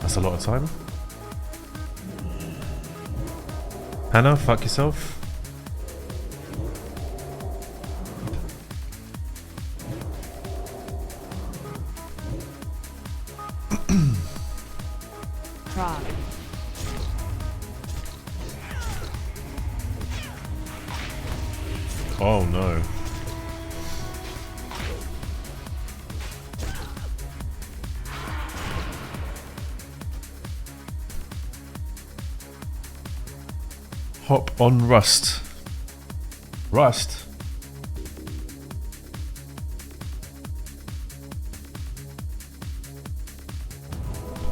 That's a lot of time. Hannah, fuck yourself. Frog. Oh no. Hop on Rust. Rust?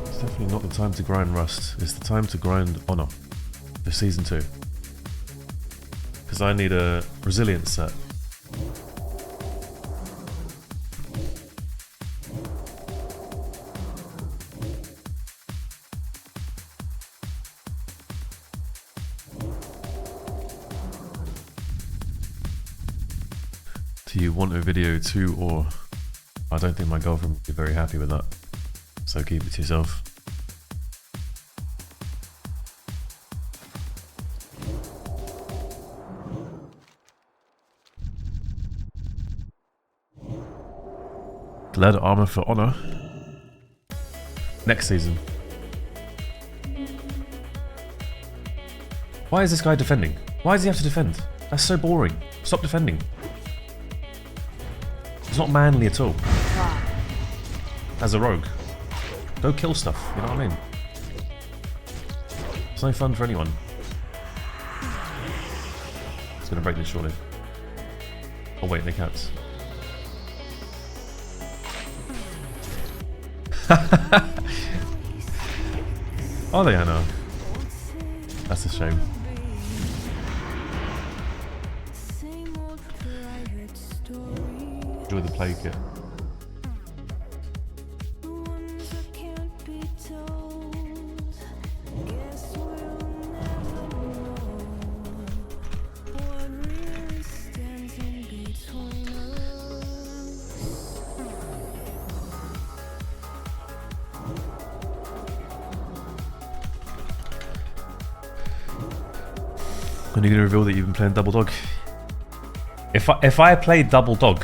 It's definitely not the time to grind Rust. It's the time to grind Honor for Season 2. Because I need a resilience set. Do you want a video too, or I don't think my girlfriend would be very happy with that, so keep it to yourself. Lead armor for Honor next season. Why is this guy defending? Why does he have to defend? That's so boring. Stop defending. It's not manly at all. As a rogue. Go kill stuff, you know what I mean? It's no fun for anyone. It's gonna break this surely. Oh wait, they can't. Are they, Hannah? That's a shame. Enjoy the play kit. When are you going to reveal that you've been playing Double Dog? If I played Double Dog,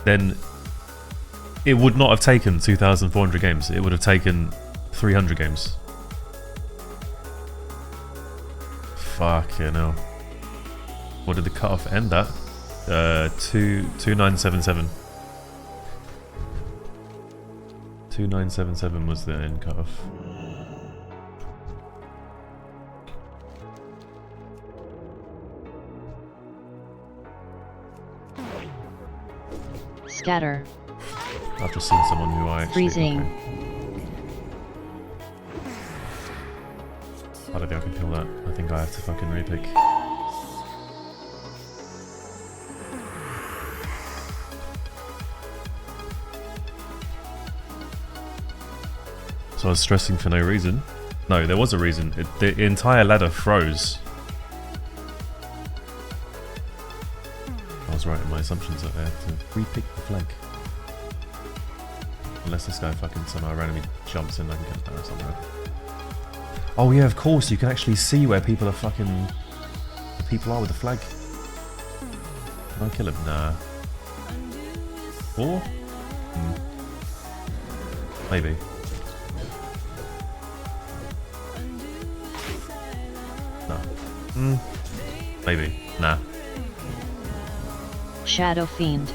then it would not have taken 2,400 games. It would have taken 300 games. Fucking hell. What did the cutoff end at? 2977. 2977 was the end cutoff. Scatter. I've just seen someone who I actually... Freezing. Okay. I don't think I can kill that. I think I have to fucking repick. So I was stressing for no reason. No, there was a reason. The entire ladder froze. I was right in my assumptions that I have to repick the flag. Unless this guy fucking somehow randomly jumps in, I can get that or something. Oh yeah, of course, you can actually see where people are fucking... the people are with the flag. Can I kill him? Nah. Or? Maybe. No. Maybe. Nah. Shadow Fiend.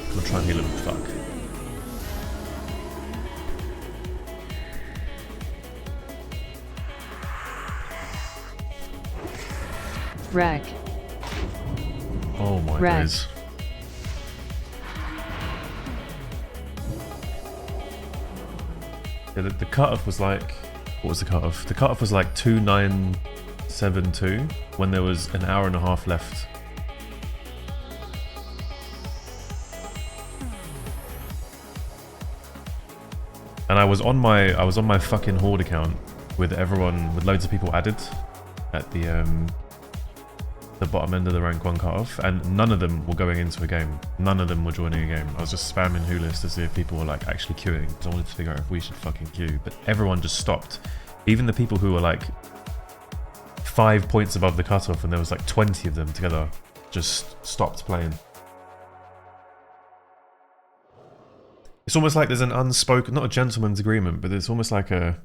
I'm gonna try and heal him. Fuck. Wreck. Oh my Wreck. days. Yeah, the cutoff was like... what was the cutoff? The cutoff was like 2972 when there was an hour and a half left. And I was on my fucking Horde account with everyone, with loads of people added. at the bottom end of the rank 1 cutoff, and none of them were going into a game. None of them were joining a game. I was just spamming who list to see if people were like actually queuing, because I wanted to figure out if we should fucking queue, but everyone just stopped. Even the people who were like 5 points above the cutoff, and there was like 20 of them together, just stopped playing. It's almost like there's an unspoken, not a gentleman's agreement, but it's almost like there's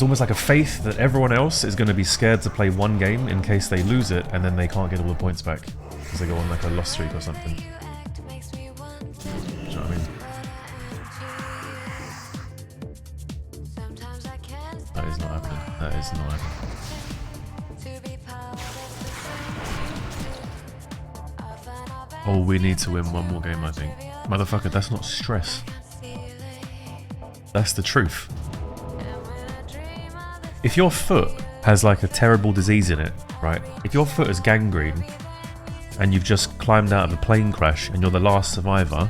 almost like a faith that everyone else is going to be scared to play one game in case they lose it, and then they can't get all the points back because they go on like a loss streak or something. Do you know what I mean? That is not happening. That is not happening. Oh, we need to win one more game, I think. Motherfucker, that's not stress. That's the truth. If your foot has like a terrible disease in it, right? If your foot is gangrene and you've just climbed out of a plane crash and you're the last survivor,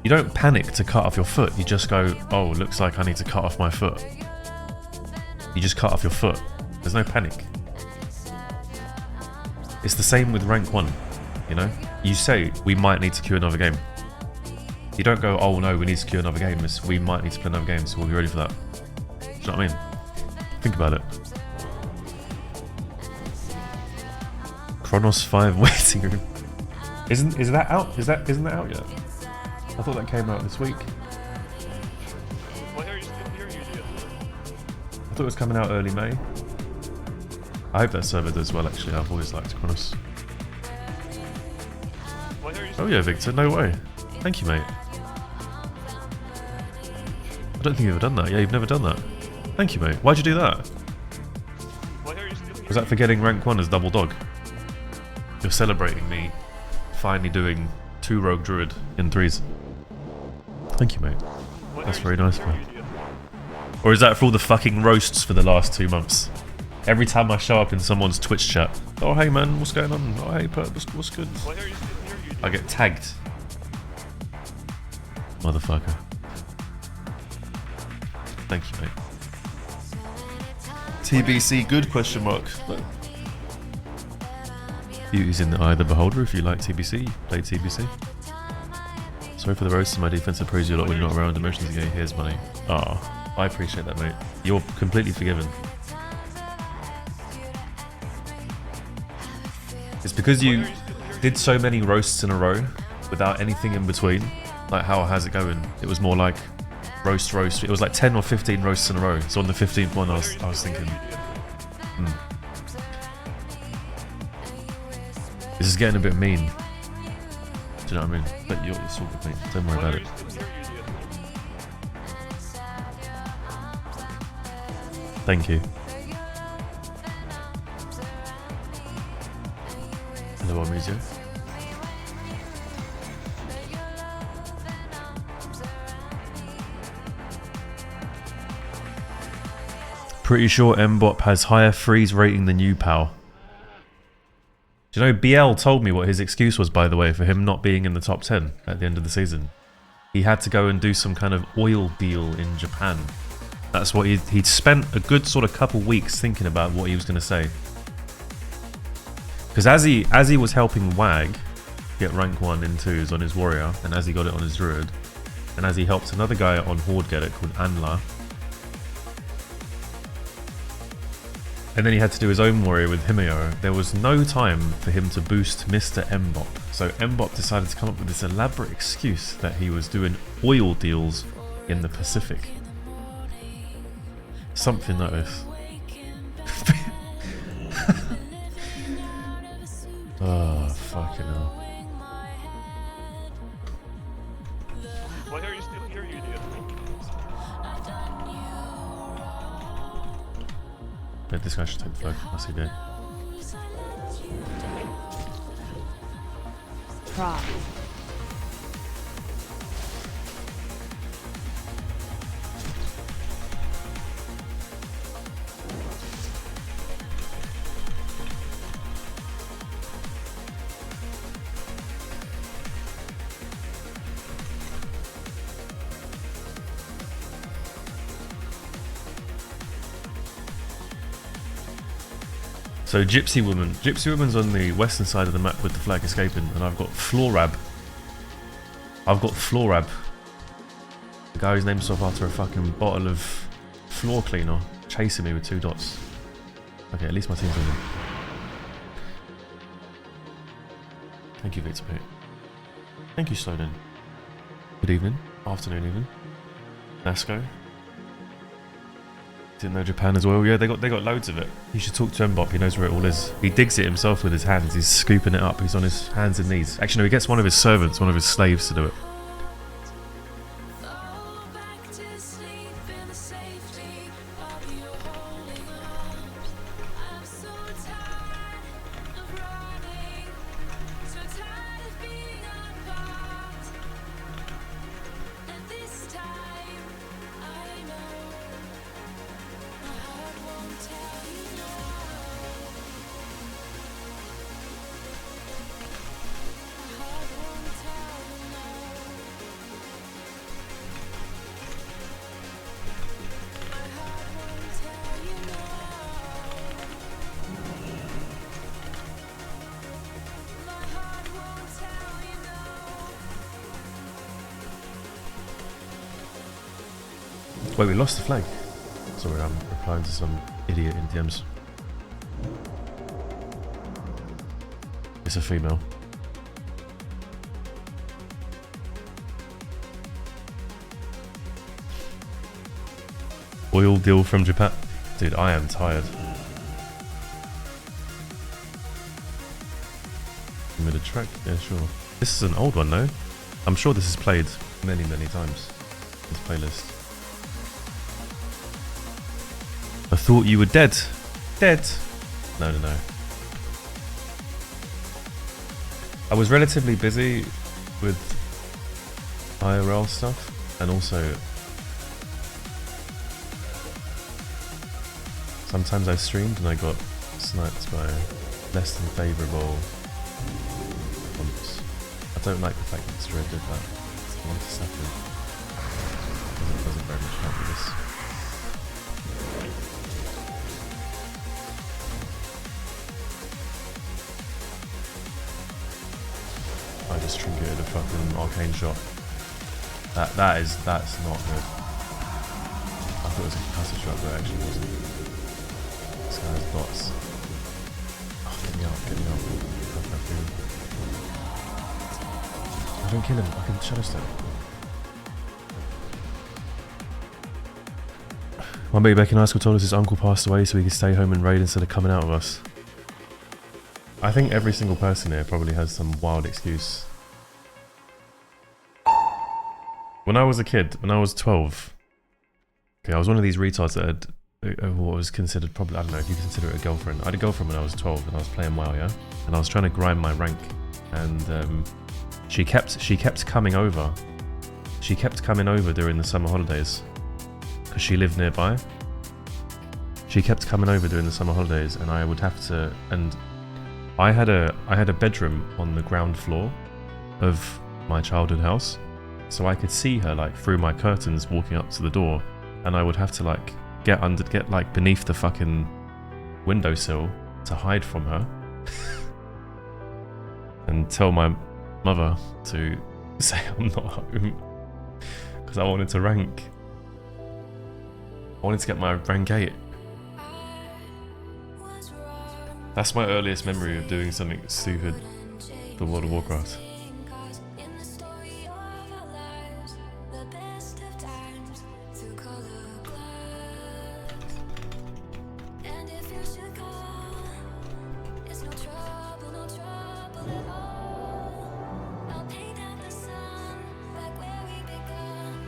you don't panic to cut off your foot. You just go, oh, looks like I need to cut off my foot. You just cut off your foot. There's no panic. It's the same with rank 1, you know? You say, we might need to queue another game. You don't go, oh no, we need to queue another game. It's, we might need to play another game, so we'll be ready for that. Do you know what I mean? Think about it. Chronos 5 waiting room. Isn't that out? Isn't that out yet? I thought that came out this week. Why are you still here, you idiot? I thought it was coming out early May. I hope that server does well, actually. I've always liked Chronos. Why are you Oh yeah, Victor, no way. Thank you, mate. I don't think you've ever done that. Yeah, you've never done that. Thank you, mate. Why'd you do that? Why are you still here? Was that for getting rank 1 as double dog? You're celebrating me finally doing 2 Rogue Druid in 3s. Thank you, mate. Why That's are you very still nice, here, man. you idiot? Or is that for all the fucking roasts for the last 2 months? Every time I show up in someone's Twitch chat, oh hey man, what's going on? Oh hey, Perp, what's good? Why are you still here, you idiot? I get tagged. Motherfucker. Thank you, mate. TBC good, question mark. Beauty's in the eye of the beholder. If you like TBC, play TBC. Sorry for the roast. My defense appraise you a lot when you're not around. Emotions again. Here's money. Ah, I appreciate that, mate. You're completely forgiven. It's because you did so many roasts in a row without anything in between. Like, how has it going? It was more like roast. It was like 10 or 15 roasts in a row. So on the 15th one, I was thinking, this is getting a bit mean. Do you know what I mean? But it's all good, mate. Don't worry about it. Thank you. Hello, Amizio. Pretty sure Mbop has higher freeze rating than you, pal. Do you know, BL told me what his excuse was, by the way, for him not being in the top 10 at the end of the season. He had to go and do some kind of oil deal in Japan. That's what he'd spent a good sort of couple weeks thinking about what he was going to say. Because as he was helping Wag get rank 1 in 2s on his warrior, and as he got it on his druid, and as he helped another guy on horde get it called Anla, and then he had to do his own warrior with Himeo, there was no time for him to boost Mr. Mbop. So Mbop decided to come up with this elaborate excuse that he was doing oil deals in the Pacific. Something like this. Oh, fucking hell. Why are you still here, you idiot? Yeah, this guy should take the flag. I see that. Prop. So Gypsy Woman. Gypsy Woman's on the western side of the map with the flag escaping, and I've got Florab. The guy who's named himself after a fucking bottle of floor cleaner chasing me with 2 dots. Okay, at least my team's winning. Thank you, Victor Pete. Thank you, Sloden. Good evening. Afternoon even. Nasco. Didn't know Japan as well. Yeah, they got loads of it. You should talk to Mbop, he knows where it all is. He digs it himself with his hands, he's scooping it up, he's on his hands and knees. Actually no, he gets one of his servants, one of his slaves to do it. Wait, we lost the flag. Sorry, I'm replying to some idiot in DMs. It's a female. Oil deal from Japan. Dude, I am tired. Mid track? Yeah, sure. This is an old one though. I'm sure this is played many, many times. This playlist. I thought you were dead. Dead? No. I was relatively busy with IRL stuff, and also sometimes I streamed and I got sniped by less than favourable bumps. I don't like the fact that Stray did that. I want to separate. It doesn't very much help with this. I just triggered a fucking arcane shot. That's not good. I thought it was a passive shot, but it actually wasn't. This guy's bots. Oh, get me up. I don't kill him, I can shadow step. One baby back in high school told us his uncle passed away so he could stay home and raid instead of coming out of us. I think every single person here probably has some wild excuse. When I was a kid, when I was 12, okay, I was one of these retards that had what was considered probably, I don't know if you consider it a girlfriend. I had a girlfriend when I was 12 and I was playing WoW, yeah? And I was trying to grind my rank, and she kept coming over. She kept coming over during the summer holidays because she lived nearby. She kept coming over during the summer holidays, and I would have to, and I had a bedroom on the ground floor of my childhood house, so I could see her like through my curtains walking up to the door, and I would have to like get like beneath the fucking windowsill to hide from her and tell my mother to say I'm not home because I wanted to rank. I wanted to get my rank 8. That's my earliest memory of doing something stupid for World of Warcraft.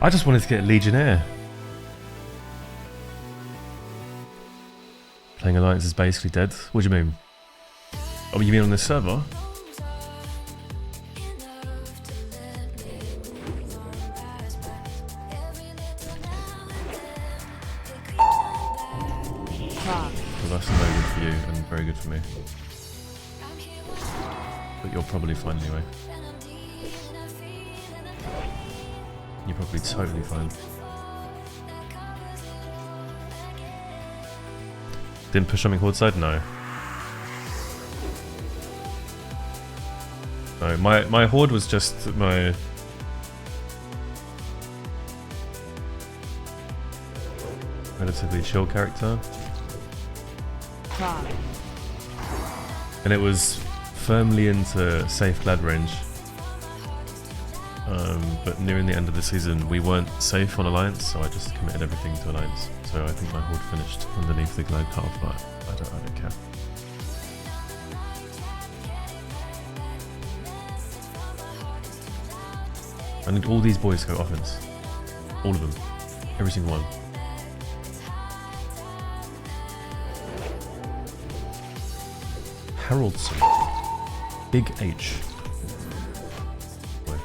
I just wanted to get a Legionnaire. Playing Alliance is basically dead. What do you mean? Oh, you mean on this server? Frog. Well, that's no good for you and very good for me. But you're probably fine anyway. You're probably totally fine. Didn't push something horde side? No. No, my horde was just my... relatively chill character. Frog. And it was firmly into safe glad range. But nearing the end of the season, we weren't safe on Alliance, so I just committed everything to Alliance. So I think my horde finished underneath the glide cutoff, but I don't care. I need all these boys to go offense. All of them. Every single one. Haroldson. Big H. Boy.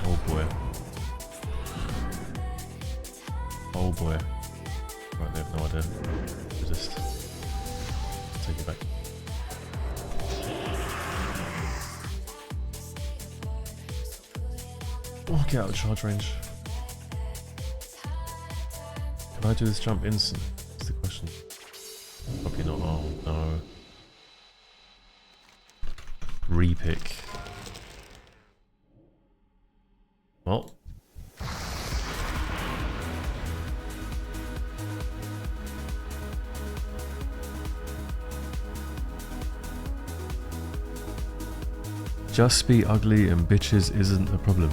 Oh boy. Oh boy. Right, they have no idea. Resist. Take it back. Oh, get out of charge range. Can I do this jump instant? That's the question. Probably not. Oh no. Repick. Well. Just be ugly and bitches isn't a problem.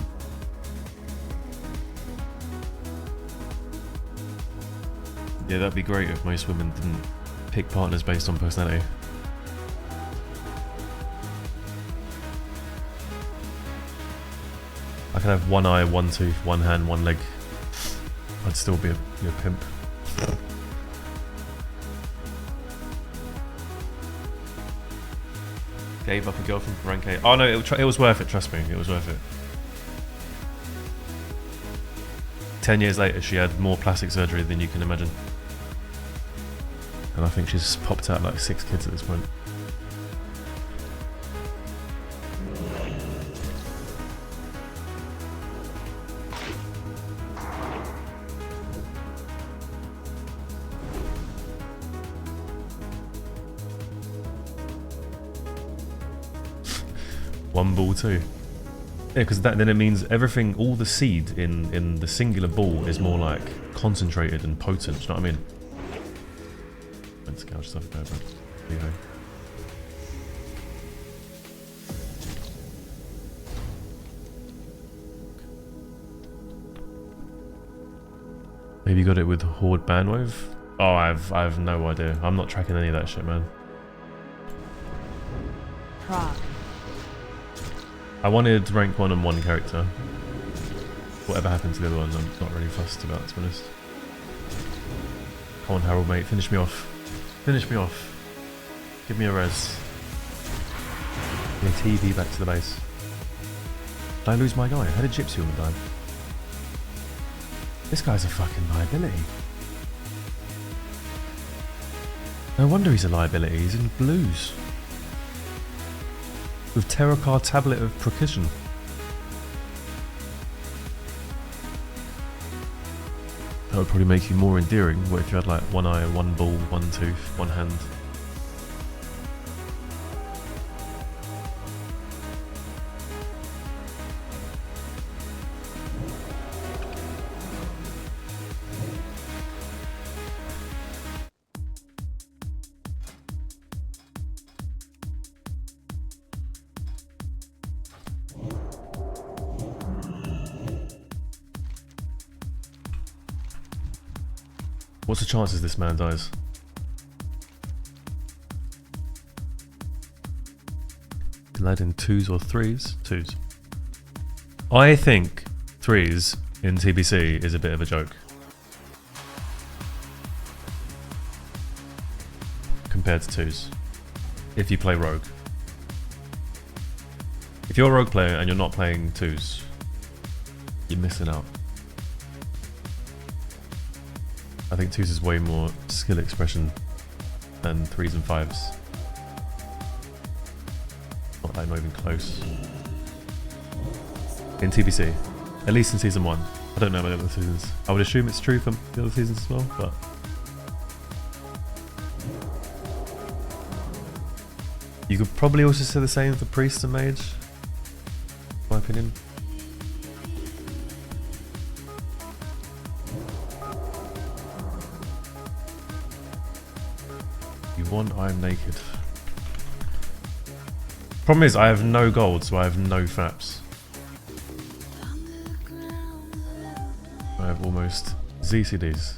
Yeah, that'd be great if most women didn't pick partners based on personality. I could have one eye, one tooth, one hand, one leg. I'd still be a pimp. Gave up a girlfriend for rank 8. Oh no, it was worth it, trust me, it was worth it. 10 years later, she had more plastic surgery than you can imagine. And I think she's popped out like 6 kids at this point. One ball too. Yeah, because then it means everything, all the seed in the singular ball is more like concentrated and potent. Do you know what I mean? Let's gouge stuff there, but there you go. Maybe you got it with Horde Bandwave? Oh, I have no idea. I'm not tracking any of that shit, man. Frog. I wanted rank 1 on one character. Whatever happened to the other one, I'm not really fussed about, to be honest. Come on, Harold, mate, finish me off. Finish me off. Give me a res. Give me TV back to the base. Did I lose my guy? How did Gypsy woman die? This guy's a fucking liability. No wonder he's a liability, he's in blues. With Terracar Tablet of Percussion. That would probably make you more endearing. What if you had like one eye, one ball, one tooth, one hand? What's the chances this man dies? Glad in 2s or 3s? 2s. I think 3s in TBC is a bit of a joke. Compared to 2s. If you play Rogue. If you're a Rogue player and you're not playing 2s, you're missing out. I think 2s is way more skill expression than 3s and 5s. Not even close. In TBC. At least in Season 1. I don't know about the other seasons. I would assume it's true for the other seasons as well, but... You could probably also say the same for Priest and Mage, in my opinion. You want I am naked. Problem is I have no gold, so I have no faps. I have almost ZCDs.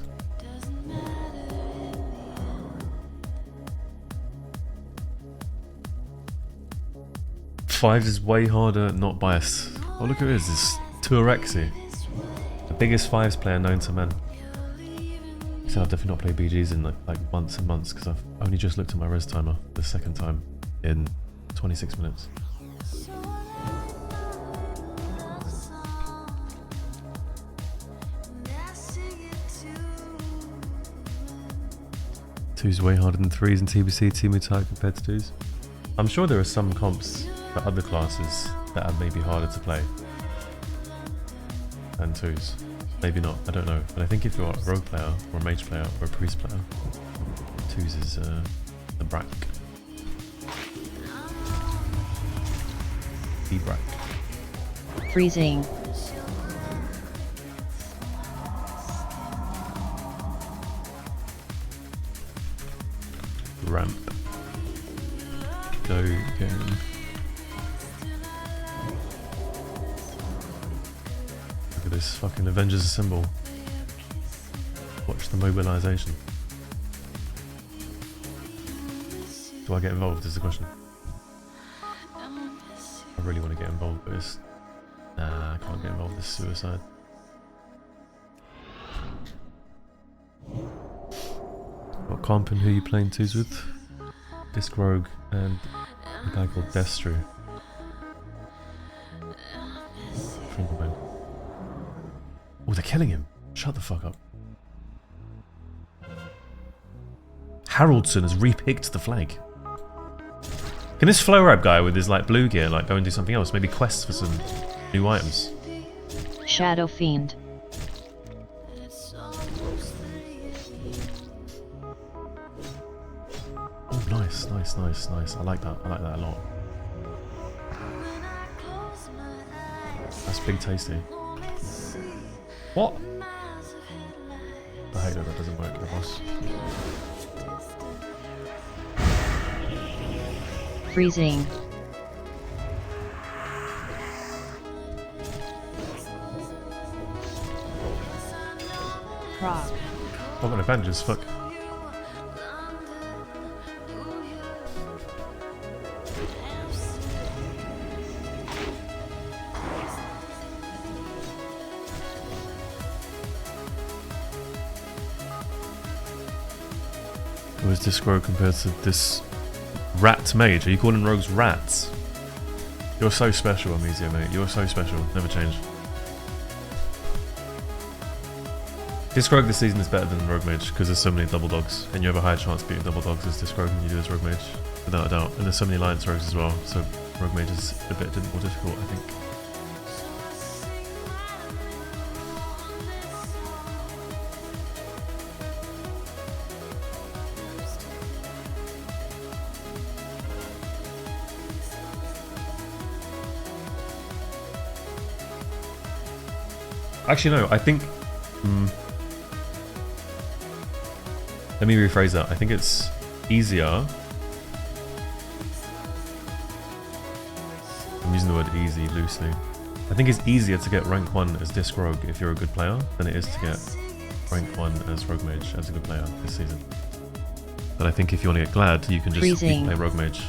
Fives is way harder, not biased. Oh look at this, it's Tuarexi. The biggest fives player known to man. So I've definitely not played BGs in like months and months because I've only just looked at my res timer the second time in 26 minutes. Twos way harder than threes in TBC, Timu type compared to twos. I'm sure there are some comps for other classes that are maybe harder to play than twos. Maybe not, I don't know. But I think if you're a rogue player, or a mage player, or a priest player, twos is the brack. The brack. Freezing. Ramp. Go game. Look at this fucking Avengers Assemble. Watch the mobilization. Do I get involved is the question. I really want to get involved, but it's... Nah, I can't get involved, it's suicide. What comp and who you playing twos with? Disc Rogue and a guy called Destru. Oh, they're killing him. Shut the fuck up. Haraldson has repicked the flag. Can this flow rap guy with his like blue gear like go and do something else? Maybe quests for some new items. Shadow Fiend. Oh, nice, nice, nice, nice. I like that. I like that a lot. That's big tasty. What? I hate that doesn't work, the boss. Freezing. Proc. I've got advantages, fuck. Where's this rogue compared to this rat mage? Are you calling rogues rats? You're so special, Amnesia, mate. You're so special. Never change. Disc Rogue this season is better than Rogue Mage because there's so many double dogs, and you have a higher chance of beating double dogs as Disc Rogue than you do as Rogue Mage, without a doubt. And there's so many Alliance Rogues as well, so Rogue Mage is a bit more difficult, I think. Actually, no, I think... let me rephrase that. I think it's easier... I'm using the word easy loosely. I think it's easier to get rank 1 as Disc Rogue if you're a good player than it is to get rank 1 as Rogue Mage as a good player this season. But I think if you want to get glad, you can just play Rogue Mage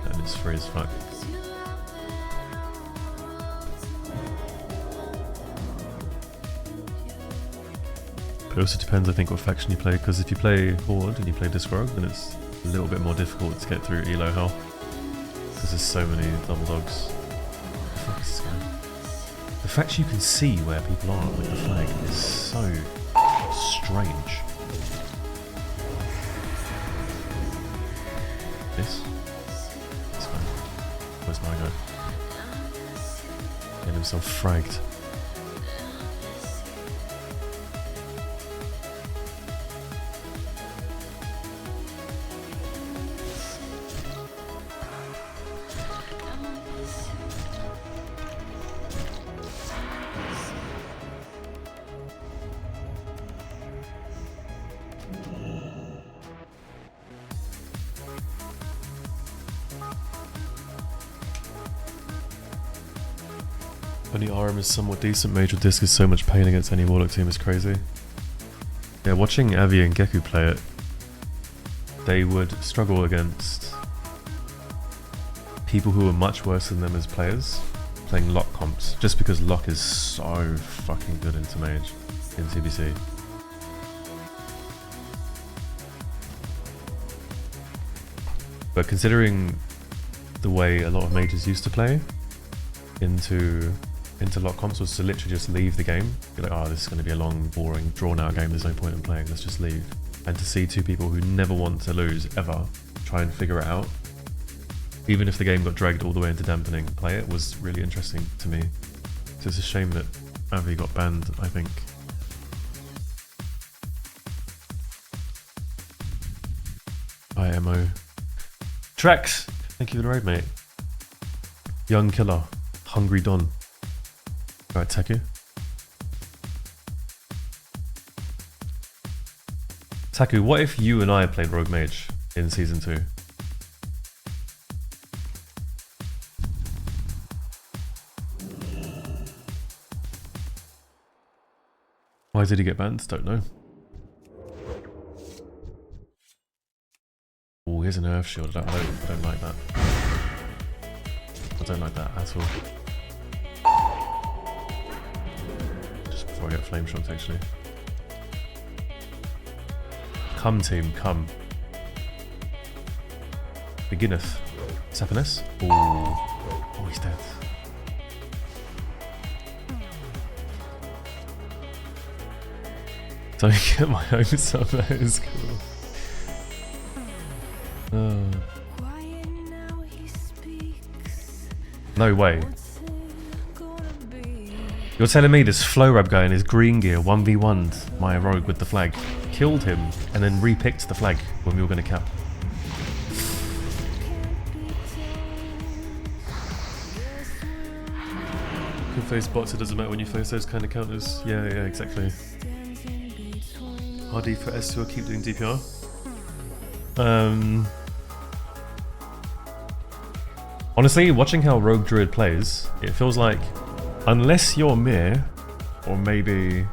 and it's free as fuck. It also depends, I think, what faction you play, because if you play Horde and you play Disc Rogue, then it's a little bit more difficult to get through Elo Hell. Because there's so many double dogs. What the fuck is this guy? The fact you can see where people are with the flag is so strange. This? This guy. Where's my guy? Getting himself fragged. Only RM is somewhat decent. Major Disc is so much pain against any Warlock team is crazy. Yeah, watching Avi and Geku play it, they would struggle against people who are much worse than them as players, playing Lock comps, just because Lock is so fucking good into Mage in TBC. But considering the way a lot of mages used to play into Lock comps was to literally just leave the game. You're like, oh, this is going to be a long, boring, drawn-out game. There's no point in playing. Let's just leave. And to see two people who never want to lose ever try and figure it out, even if the game got dragged all the way into dampening, play it was really interesting to me. So it's a shame that Avi got banned, I think. IMO. Trex! Thank you for the raid, mate. Young Killer. Hungry Don. Alright, Taku. Taku, what if you and I played Rogue Mage in Season 2? Why did he get banned? Don't know. Oh, here's an Earth Shield. I don't like that. I don't like that at all. Just before I get flame shocked, actually. Come, team, come. Beginneth. Sapinis. Oh, he's dead. Don't get my hopes up, that is cool. No way. You're telling me this Florab guy in his green gear 1v1'd my rogue with the flag, killed him, and then repicked the flag when we were going to cap? Good face bots, it doesn't matter when you face those kind of counters. Yeah, exactly. RD for S2, keep doing DPR. Honestly, watching how Rogue Druid plays, it feels like, unless you're Mir, or maybe...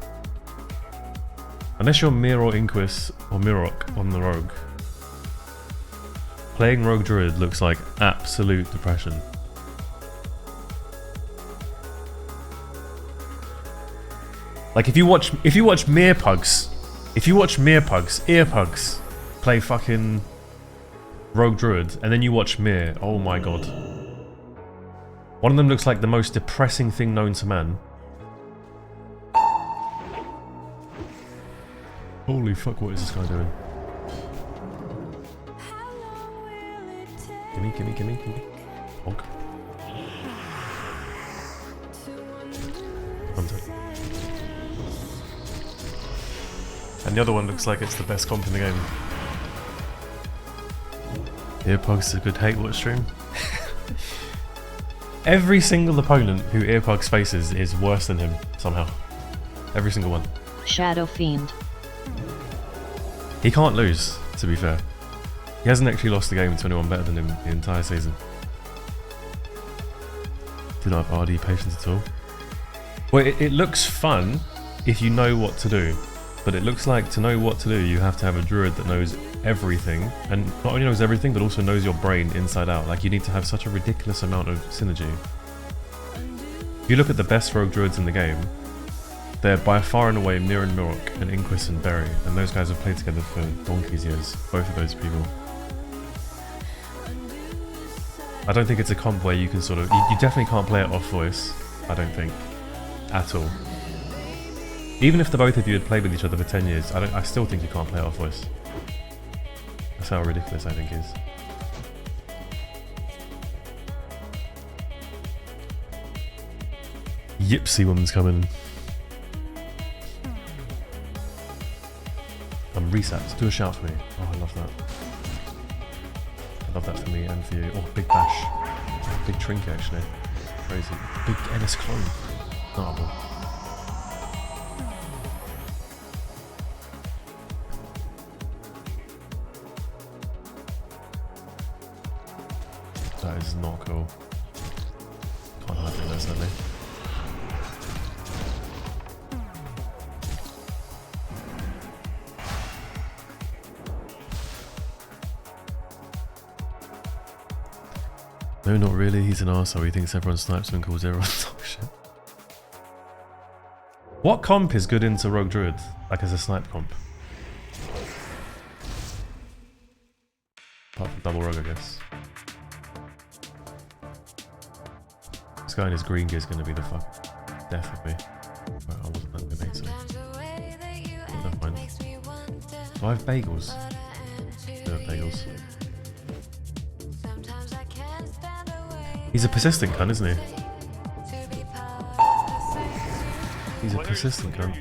Unless you're Mir or Inquis or Mirok on the Rogue, playing Rogue Druid looks like absolute depression. Like if you watch Mir Pugs, Ear Pugs play fucking Rogue Druid, and then you watch Mir, oh my god. One of them looks like the most depressing thing known to man. Holy fuck, what is this guy doing? Gimme. Honk. I'm dead. And the other one looks like it's the best comp in the game. Earpugs is a good hate watch stream. Every single opponent who Earpugs faces is worse than him, somehow. Every single one. Shadow Fiend. He can't lose, to be fair. He hasn't actually lost the game to anyone better than him the entire season. Do not have RD patience at all. Well, it looks fun if you know what to do. But it looks like to know what to do, you have to have a druid that knows everything, and not only knows everything, but also knows your brain inside out. Like, you need to have such a ridiculous amount of synergy. If you look at the best rogue druids in the game, they're by far and away Mir and Mirok and Inquis and Berry, and those guys have played together for donkey's years, both of those people. I don't think it's a comp where you can sort of... You definitely can't play it off voice, I don't think, at all. Even if the both of you had played with each other for 10 years, I still think you can't play it off voice. That's how ridiculous I think it is. Yipsy woman's coming. Reset. Do a shout for me. Oh, I love that. I love that for me and for you. Oh, big bash. Big trinket, actually. Crazy. Big NS clone. Notable. That is not cool. Can't hide it there, sadly. No, not really. He's an arsehole. He thinks everyone snipes him and calls everyone dog shit. What comp is good into Rogue Druid? Like as a snipe comp? Apart from double rogue, I guess. This guy in his green gear is going to be the fuck death of me. Well, I wasn't that good, so never mind. Do I have bagels? I do have bagels. He's a persistent cunt, isn't he? He's a persistent cunt.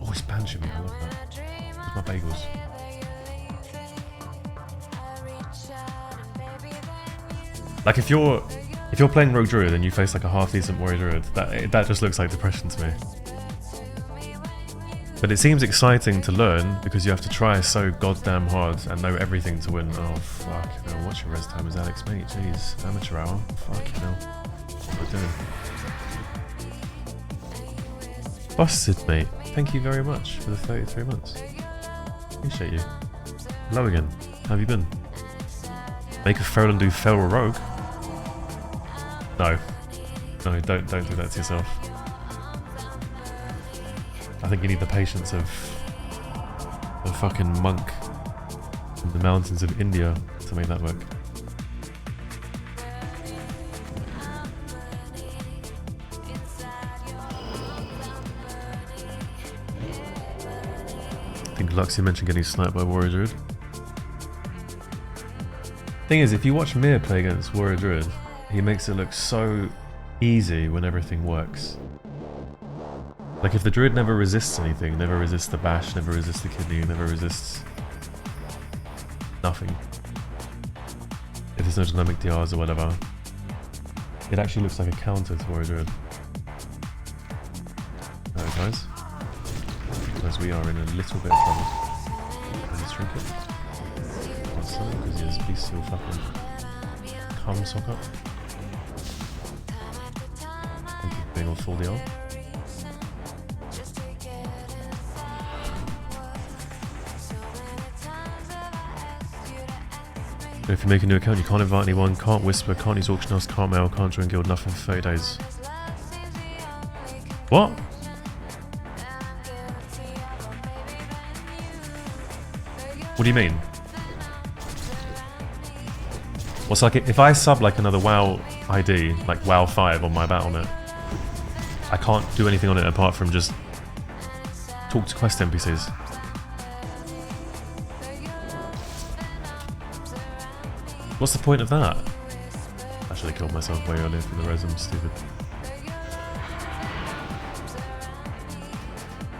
Oh, he's banishing me. I love that. Where's my bagels? Like if you're playing Rogue Druid and you face like a half decent Warrior Druid, that just looks like depression to me. But it seems exciting to learn because you have to try so goddamn hard and know everything to win. Oh fuck, you know, what's your res time as Alex, mate? Jeez, amateur hour. Fuck, you know. What am I doing? Busted, mate. Thank you very much for the 33 months. Appreciate you. Hello again. How have you been? Make a feral and do feral rogue? No. No, don't do that to yourself. I think you need the patience of a fucking monk in the mountains of India to make that work. I think Luxie mentioned getting sniped by Warrior Druid. Thing is, if you watch Mir play against Warrior Druid, he makes it look so easy when everything works. Like if the Druid never resists anything, never resists the bash, never resists the kidney, never resists nothing. If there's no dynamic DRs or whatever, it actually looks like a counter to Warrior Druid. Alright guys, because we are in a little bit of trouble. Let's drink it. Because he has bestial fucking cum sock up. Thank you for being on full DR. If you make a new account, you can't invite anyone, can't whisper, can't use auction house, can't mail, can't join guild, nothing for 30 days. What? What do you mean? What's like if I sub like another WoW ID, like WoW 5 on my Battle.net, I can't do anything on it apart from just talk to quest NPCs. What's the point of that? I should have killed myself way earlier for the res, I'm stupid.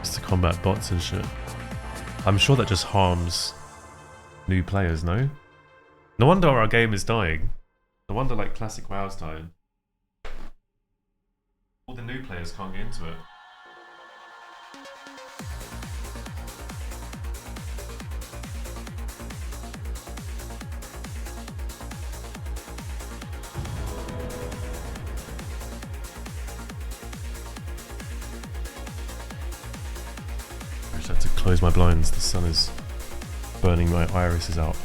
Just to combat bots and shit. I'm sure that just harms new players, no? No wonder our game is dying. No wonder like classic WoW's dying. All the new players can't get into it. I just had to close my blinds, the sun is burning my irises out.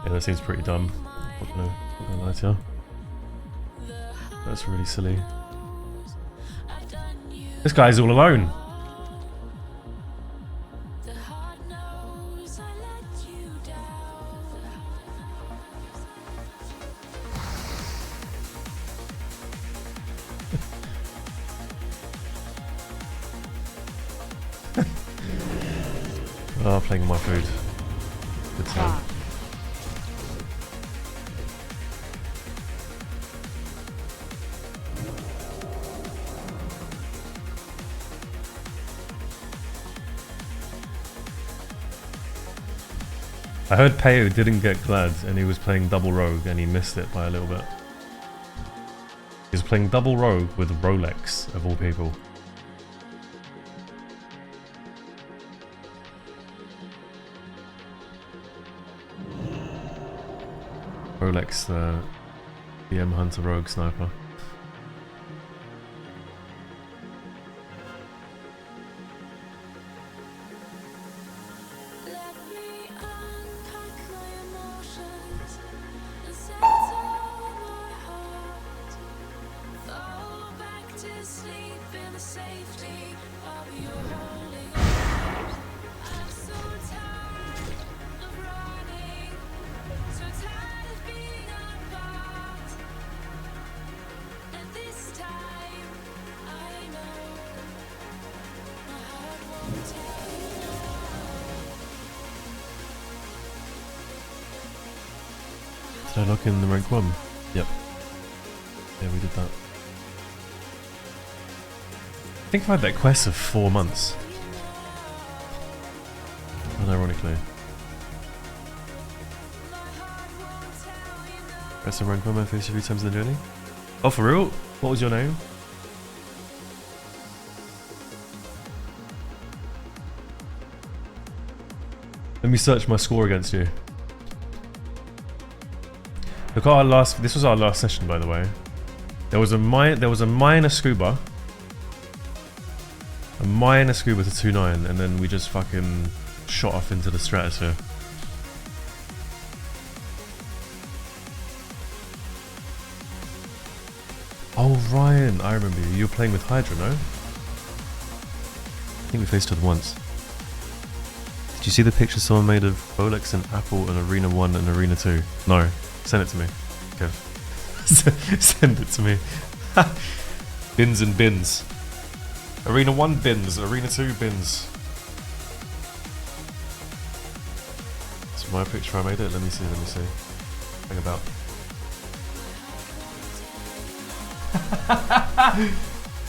Yeah, that seems pretty dumb. Not gonna lie to you. That's really silly. This guy's all alone. Oh, playing with my food. Good time. I heard Peo didn't get glad and he was playing double rogue and he missed it by a little bit. He was playing double rogue with Rolex, of all people. Rolex, the BM Hunter Rogue Sniper. Did I lock in the rank 1? Yep. Yeah, we did that. I think I've had that quest for 4 months. Unironically. Press the rank 1 man face a few times in the journey. Oh, for real? What was your name? Let me search my score against you. Look at our last. This was our last session, by the way. There was a minor scuba, to 2.9, and then we just fucking shot off into the stratosphere. Oh, Ryan, I remember you. You were playing with Hydra, no? I think we faced her once. Did you see the picture someone made of Rolex and Apple and Arena 1 and Arena 2? No. Send it to me. Kev. Send it to me. Bins and bins. Arena 1 bins, Arena 2 bins. It's my picture, I made it. Let me see. Hang about.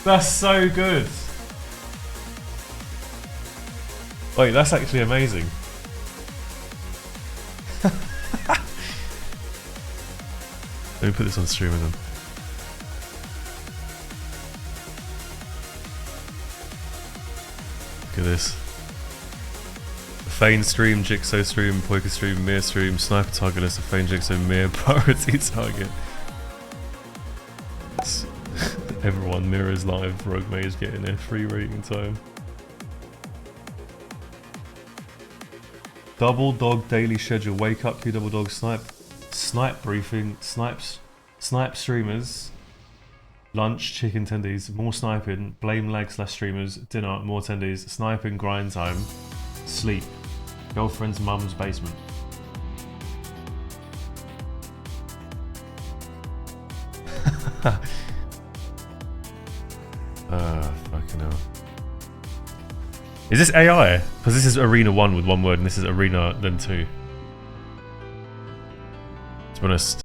That's so good. Wait, that's actually amazing. Let me put this on stream with them. Look at this. Feign stream, Jigsaw stream, Poker stream, Mir stream, Sniper target list of Feign, Jigsaw, Mir, priority target. Everyone mirrors live, Rogue Mage getting their free rating time. Double Dog daily schedule, wake up, Q Double Dog, snipe briefing, snipe streamers, lunch, chicken tendies, more sniping, blame lag / streamers, dinner, more tendies, sniping, grind time, sleep, girlfriend's mum's basement. Fucking hell. Is this AI? Because this is Arena 1 with one word and this is Arena then 2. To be honest.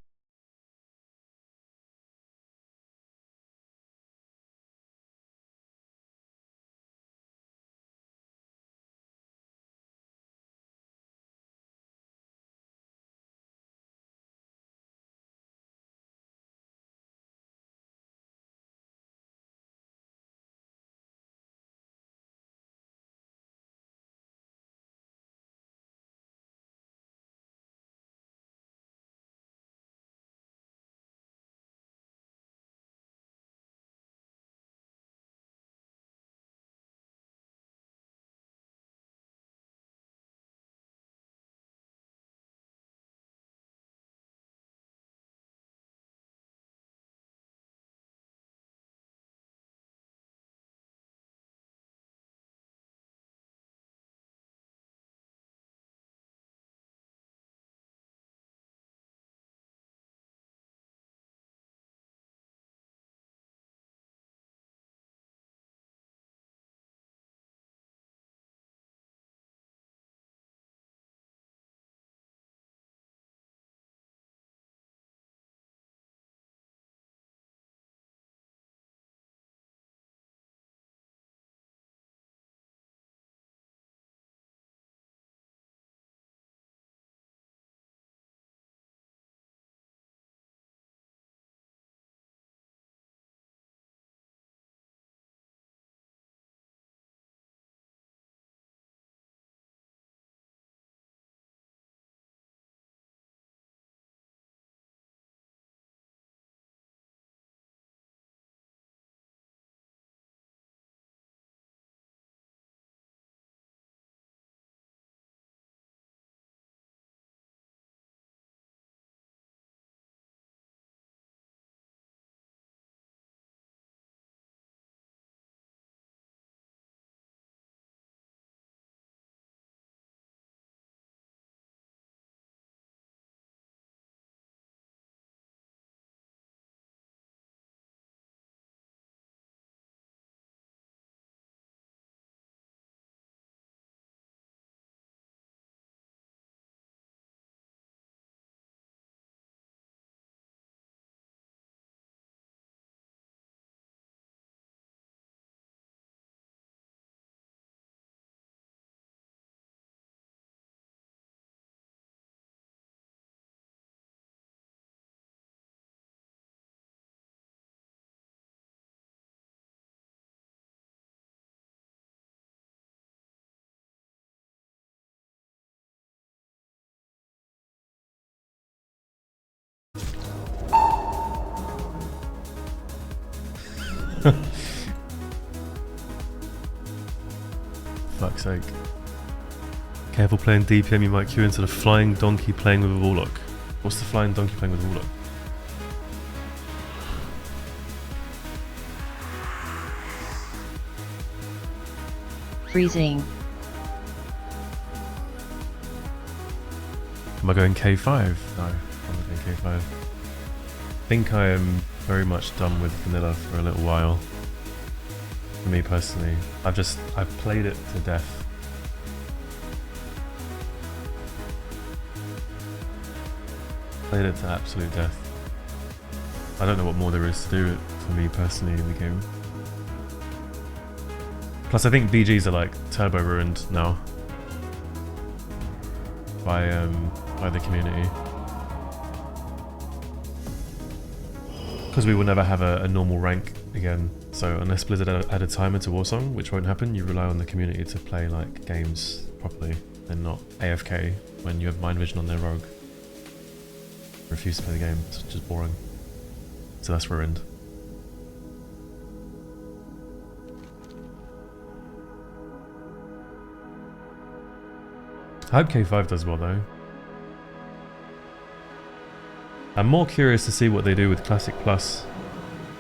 Fuck's sake. Careful playing DPM, you might queue into the flying donkey playing with a warlock. What's the flying donkey playing with a warlock? Freezing. Am I going K5? No, I'm not going K5. I think I am very much done with vanilla for a little while. For me personally, I've played it to death. Played it to absolute death. I don't know what more there is to do for me personally in the game. Plus I think BGs are like turbo ruined now by the community. Because we will never have a normal rank again. So unless Blizzard add a timer to Warsong, which won't happen, you rely on the community to play like games properly and not AFK when you have mind vision on their rogue. Refuse to play the game, it's just boring. So that's ruined. I hope K5 does well though. I'm more curious to see what they do with Classic Plus,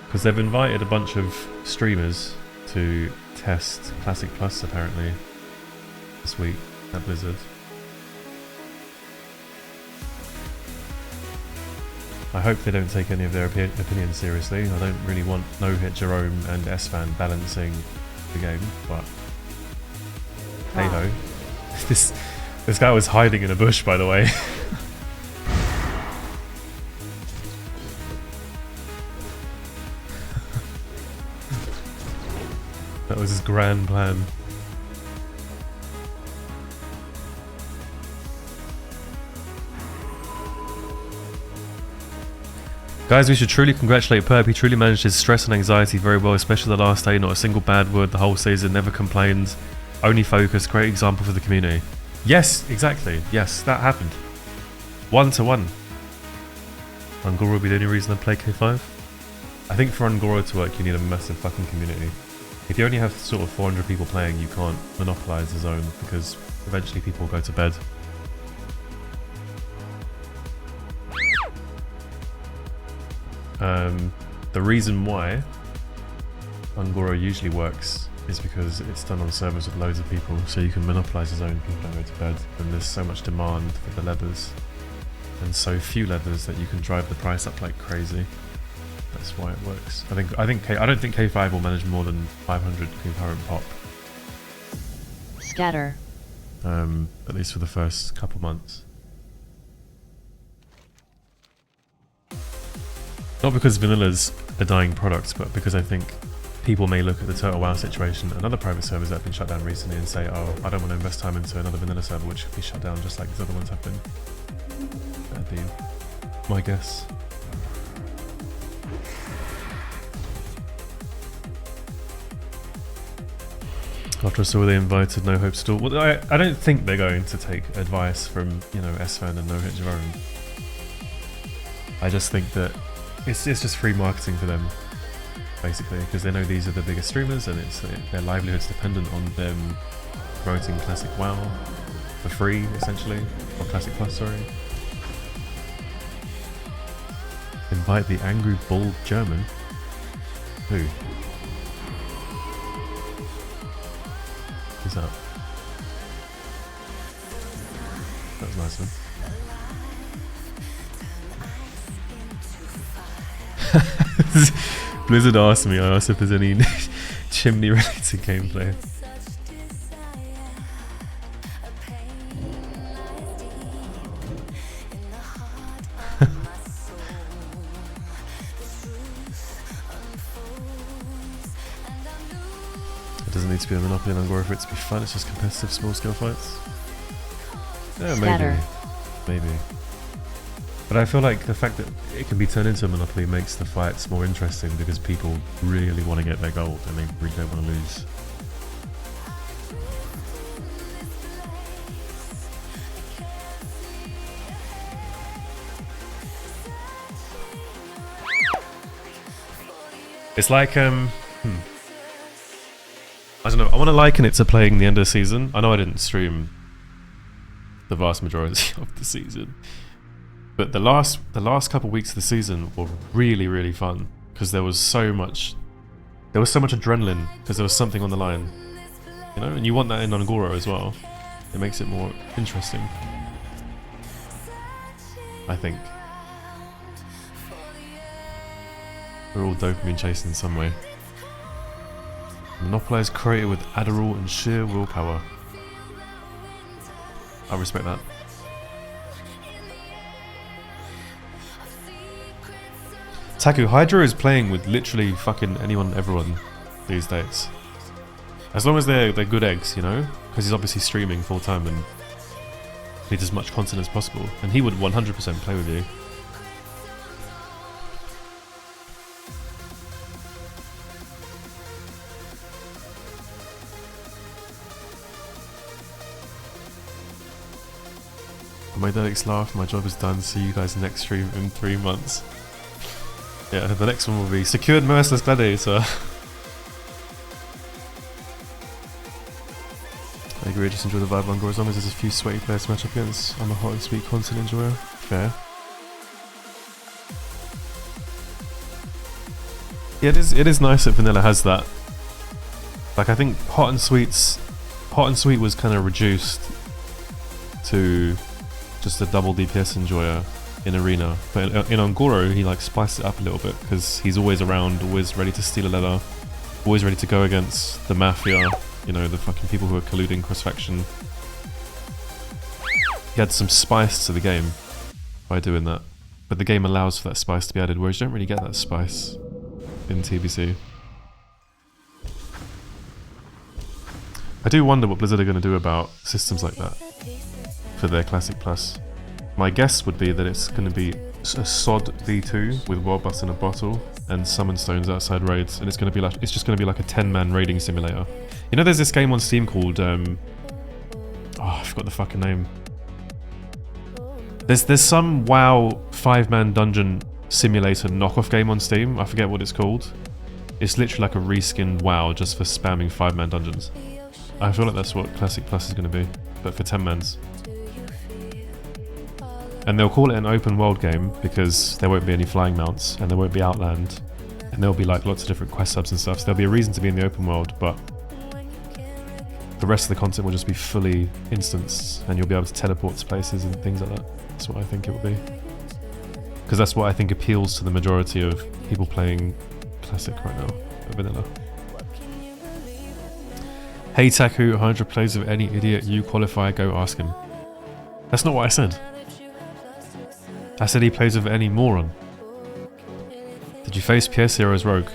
because they've invited a bunch of streamers to test Classic Plus apparently this week at Blizzard. I hope they don't take any of their opinions seriously. I don't really want No Hit Jerome and Esfand balancing the game, but hey ho. This guy was hiding in a bush, by the way. That was his grand plan. Guys, we should truly congratulate Perp. He truly managed his stress and anxiety very well, especially the last day. Not a single bad word the whole season, never complained, only focused. Great example for the community. Yes, exactly. Yes, that happened. 1-to-1. Un'Goro will be the only reason I play K5. I think for Un'Goro to work, you need a massive fucking community. If you only have sort of 400 people playing, you can't monopolize the zone because eventually people go to bed. The reason why Un'Goro usually works is because it's done on servers with loads of people, so you can monopolize the zone, people don't go to bed, and there's so much demand for the leathers, and so few leathers that you can drive the price up like crazy. That's why it works. I don't think K5 will manage more than 500 concurrent pop. Scatter. At least for the first couple months. Not because Vanilla's a dying product, but because I think people may look at the Total WoW situation and other private servers that have been shut down recently and say, oh, I don't want to invest time into another vanilla server which could be shut down just like these other ones have been. That'd be my guess. After I saw they invited No Hope Store. Well, I don't think they're going to take advice from, you know, Esfand and No Hit Jerome. I just think that it's just free marketing for them, basically, because they know these are the biggest streamers and their livelihood's dependent on them promoting Classic WoW for free, essentially, or Classic Plus, sorry. Invite the angry bald German? Who? Who's that? That was nice of him. Blizzard asked me, I asked if there's any chimney related gameplay. It doesn't need to be a monopoly on Un'Goro for it to be fun, it's just competitive small scale fights. Yeah, Scatter. maybe. But I feel like the fact that it can be turned into a monopoly makes the fights more interesting because people really want to get their gold and they really don't want to lose. It's like I don't know. I want to liken it to playing the end of the season. I know I didn't stream the vast majority of the season, but the last couple weeks of the season were really, really fun because there was so much adrenaline because there was something on the line, you know. And you want that in Un'Goro as well. It makes it more interesting, I think. We're all dopamine chasing in some way. Monopolize created with Adderall and sheer willpower. I respect that. Taku, Hydra is playing with literally fucking anyone and everyone these days. As long as they're good eggs, you know? Because he's obviously streaming full time and needs as much content as possible. And he would 100% play with you. My Dedix laugh, my job is done, see you guys next stream in 3 months. Yeah, the next one will be Secured Merciless Gladiator. I agree, I just enjoy the vibe on Un'Goro as long as there's a few sweaty players to match up against. I'm a hot and sweet content enjoyer. Fair. Yeah, it is nice that Vanilla has that. Like, I think Hot and Sweet was kind of reduced to just a double DPS enjoyer in Arena, but in Un'Goro he like spiced it up a little bit because he's always around, always ready to steal a leather, always ready to go against the Mafia, you know, the fucking people who are colluding cross-faction. He had some spice to the game by doing that, but the game allows for that spice to be added, whereas you don't really get that spice in TBC. I do wonder what Blizzard are going to do about systems like that for their Classic Plus. My guess would be that it's going to be a SOD V2 with World Bus in a bottle and summon stones outside raids, and it's just going to be like a 10-man raiding simulator. You know, there's this game on Steam called oh, I forgot the fucking name. There's some WoW 5-man dungeon simulator knockoff game on Steam. I forget what it's called. It's literally like a reskinned WoW just for spamming 5-man dungeons. I feel like that's what Classic Plus is going to be, but for 10-mans. And they'll call it an open world game because there won't be any flying mounts and there won't be Outland, and there'll be like lots of different quest hubs and stuff, so there'll be a reason to be in the open world, but the rest of the content will just be fully instanced and you'll be able to teleport to places and things like that. That's what I think it will be. Because that's what I think appeals to the majority of people playing Classic right now, Vanilla. Hey Taku, 100 plays of any idiot you qualify, go ask him. That's not what I said. I said he plays with any moron. Did you face PS Zero as Rogue?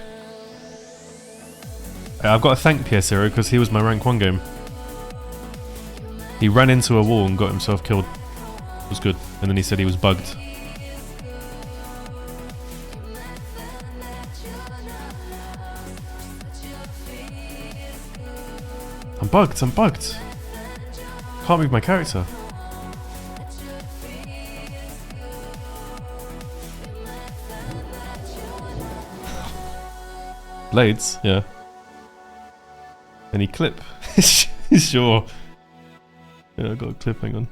I've got to thank PS Zero because he was my rank 1 game. He ran into a wall and got himself killed. It was good. And then he said he was bugged. I'm bugged. Can't move my character. Blades, yeah. Any clip? Sure. Yeah, I got a clip, hang on.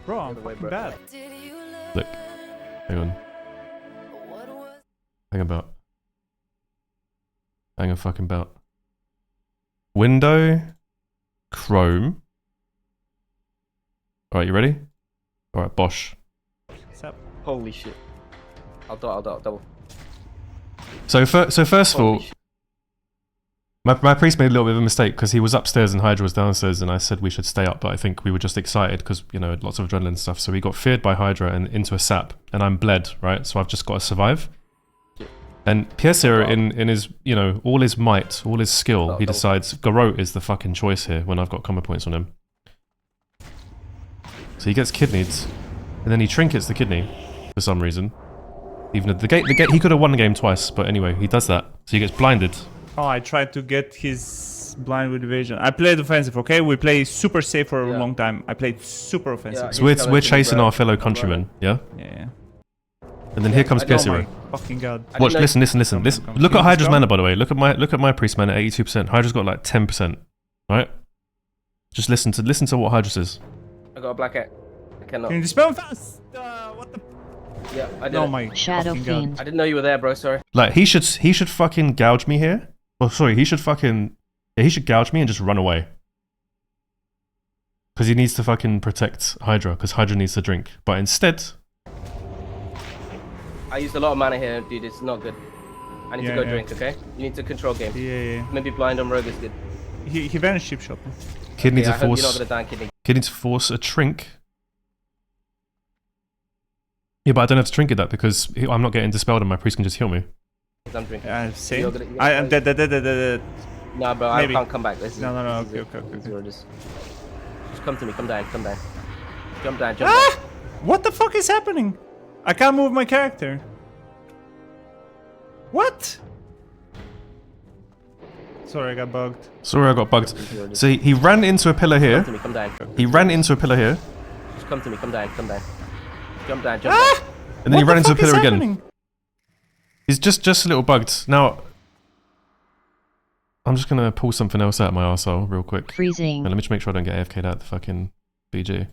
Bro, I'm fucking bad. Look. Hang on. Hang about. Hang a fucking bout. Window. Chrome. Alright, you ready? Alright, Bosch. What's up? Holy shit. I'll double. So first of all, my priest made a little bit of a mistake because he was upstairs and Hydra was downstairs, and I said we should stay up, but I think we were just excited because, you know, lots of adrenaline and stuff. So we got feared by Hydra and into a sap, and I'm bled, right? So I've just got to survive. Yeah. And Pierre in his, you know, all his might, all his skill, he decides Garrote is the fucking choice here when I've got combo points on him. So he gets kidneyed, and then he trinkets the kidney for some reason. Even at the gate, he could have won the game twice, but anyway, he does that. So he gets blinded. Oh, I tried to get his blind with evasion. I played offensive, okay? We play super safe for a long time. I played super offensive. So we're chasing our fellow countrymen, yeah? Yeah. And then here comes I don't Pierce. Oh my fucking god. I Watch, didn't know- listen. Come, Listen. come. Look Can at you Hydra's go? mana, by the way. Look at my priest mana at 82%. Hydra's got like 10%. Right? Just listen to what Hydra says. I got a black cat. I cannot. Can you dispel fast? What the? Yeah, I did. Oh my Shadow fucking god. Fiend. I didn't know you were there, bro. Sorry. Like he should fucking gouge me here. Oh, sorry, he should gouge me and just run away. Because he needs to fucking protect Hydra, because Hydra needs to drink. But instead, I used a lot of mana here, dude. It's not good. I need to Yeah, go yeah. drink, okay? You need to control game. Yeah. Maybe blind on rogue is good. He vanished chip shot. Kid needs I to hope you're not force gonna die, kidney. Kid needs to force a trink. Yeah, but I don't have to trinket that because I'm not getting dispelled and my priest can just heal me. I'm drinking. Same. You're gonna- I am dead. Nah, bro, Maybe. I can't come back. This is, No. this is Okay, it. okay. Zero, just come to me. Come down. Jump down. Jump Ah! down. What the fuck is happening? I can't move my character. What? Sorry, I got bugged. Sorry, I got bugged. Zero, just So he ran into a pillar come here. to me. Come down. He ran into a pillar here. Just come to me. Come down. Jump down. Ah! And then he What ran the into a fuck is pillar again. happening? He's just a little bugged. Now, I'm just gonna pull something else out of my arsehole real quick. Freezing. And let me just make sure I don't get AFK'd out the fucking BG.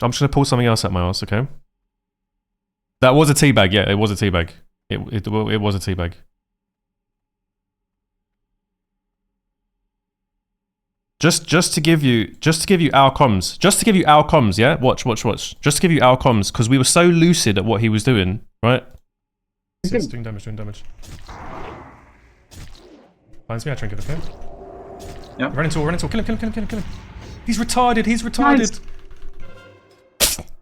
I'm just gonna pull something else out my arse, okay? That was a teabag, yeah, it was a teabag. It was a teabag. Just to give you our comms, yeah? Watch. Just to give you our comms, because we were so lucid at what he was doing, right? It's doing damage. Finds me, I trinket, okay? Yeah. Run into all, kill him. He's retarded.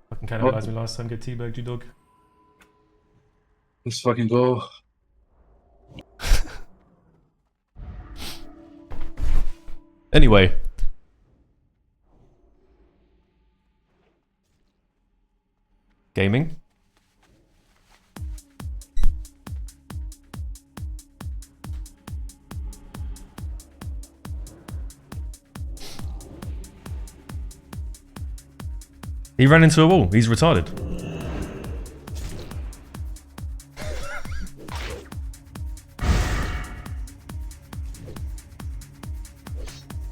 Fucking cannibalized me last time, get teabagged, you dog. Let's fucking go. Anyway. Gaming. He ran into a wall. He's retarded.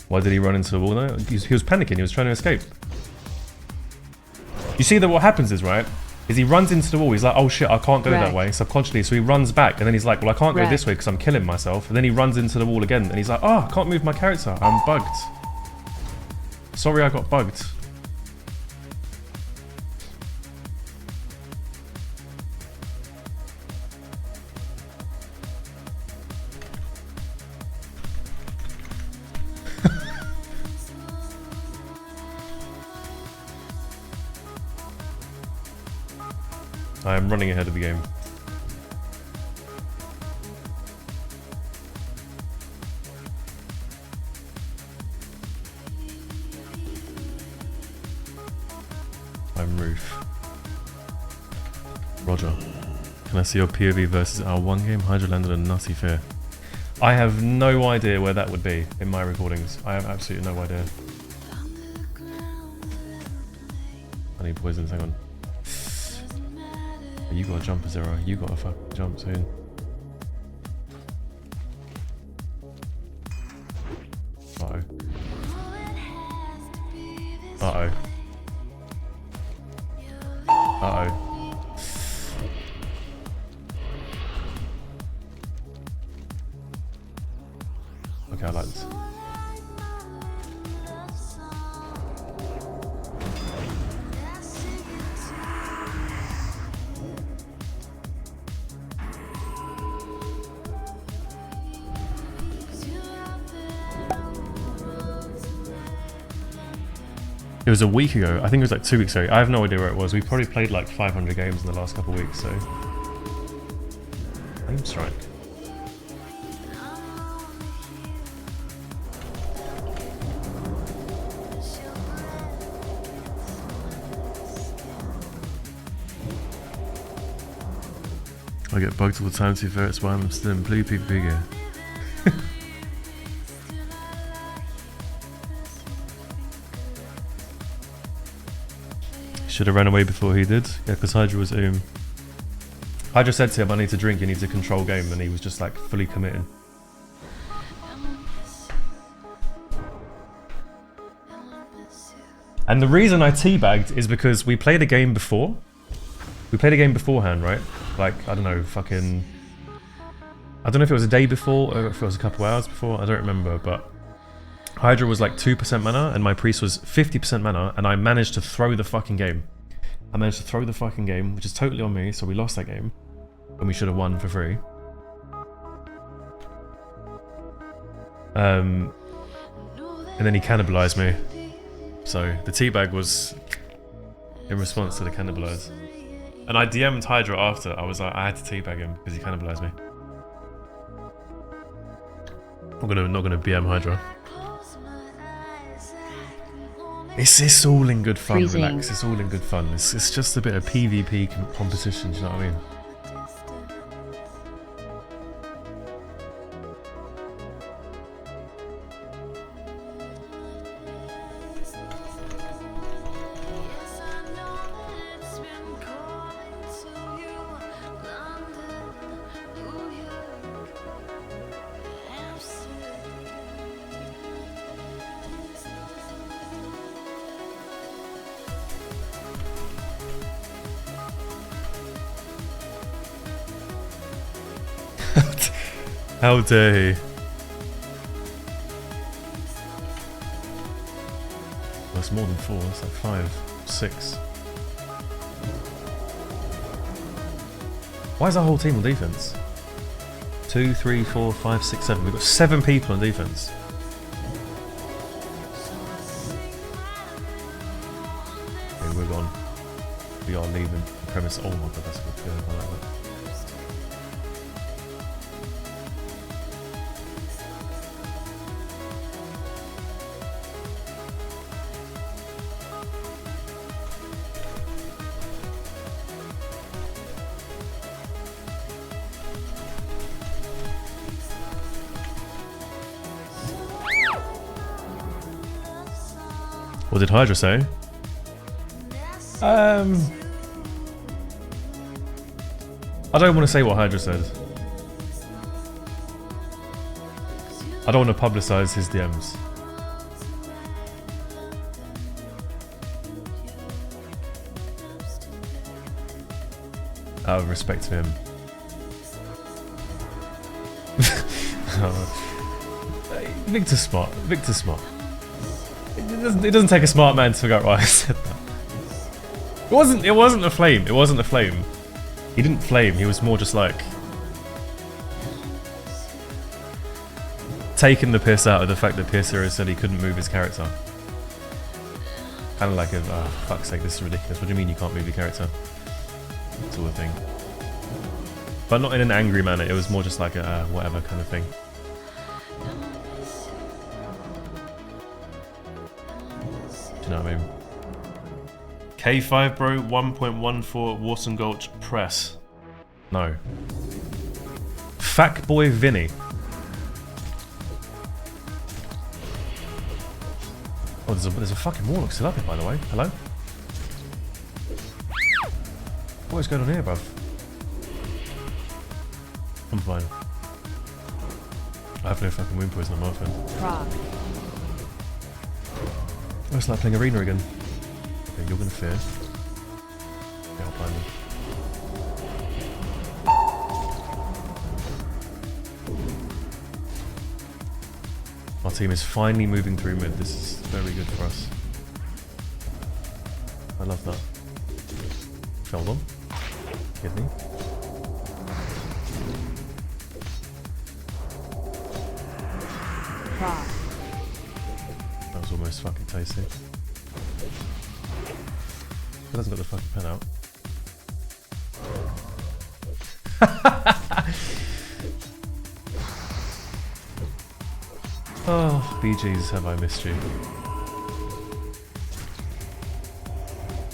Why did he run into the wall though? He was panicking. He was trying to escape. You see that what happens is, right, is he runs into the wall. He's like, oh shit, I can't go that Right. way, subconsciously. So he runs back and then he's like, well, I can't go Right. this way because I'm killing myself. And then he runs into the wall again and he's like, oh, I can't move my character. I'm bugged. Sorry, I got bugged. I am running ahead of the game. I'm Roof. Roger. Can I see your POV versus our one game? Hydra landed a nutty fear. I have no idea where that would be in my recordings. I have absolutely no idea. I need poisons, hang on. You gotta jump a zero. You gotta fucking jump soon. Uh-oh. Uh-oh. Uh-oh. Okay, I like this. It was a week ago. I think it was like 2 weeks ago. I have no idea where it was. We probably played like 500 games in the last couple of weeks, so... Aim strike. I get bugged all the time, to be fair. It's why I'm still in blue PvP gear. Should have ran away before he did. Yeah, because Hydra was Hydra said to him, I need to drink, you need to control game, and he was just like fully committed. And the reason I teabagged is because we played a game before. We played a game beforehand, right? Like, I don't know, fucking... I don't know if it was a day before or if it was a couple hours before, I don't remember, but... Hydra was like 2% mana and my priest was 50% mana and I managed to throw the fucking game. I managed to throw the fucking game, which is totally on me, so we lost that game. And we should have won for free. And then he cannibalized me. So the teabag was in response to the cannibalize. And I DM'd Hydra after. I was like, I had to teabag him because he cannibalized me. I'm not gonna BM Hydra. It's all in good fun, Freezing. relax. It's all in good fun. It's just a bit of PvP competition. Do you know what I mean? How dare he? Well, it's more than 4, it's like 5, 6. Why is our whole team on defense? 2, 3, 4, 5, 6, 7. We've got 7 people on defense. Okay, we're gone. We are leaving the premise. Oh my god, that's good. Yeah, I like that. What did Hydra say? I don't want to say what Hydra said. I don't want to publicize his DMs. Out of respect to him. Victor's smart. Victor's smart. It doesn't take a smart man to figure out why I said that. It wasn't a flame. It wasn't a flame. He didn't flame. He was more just like taking the piss out of the fact that PS0 said he couldn't move his character. Kind of like, fuck's sake, this is ridiculous. What do you mean you can't move your character? Sort of thing. But not in an angry manner. It was more just like a whatever kind of thing. Do you know what I mean? K5 bro, 1.14 Warson Gulch press. No. Fack boy Vinny. Oh, there's a fucking warlock still up here, by the way. Hello? What is going on here, bruv? I'm fine. I have no fucking wound poison on my phone. Proc. Oh, it's like playing arena again. Okay, you're gonna fear. Okay, I'll blind them. Our team is finally moving through mid. This is very good for us. I love that. Sheldon. Kidney. Proc. That was almost fucking tasty. It hasn't got the fucking pen out. Oh, BGs, have I missed you?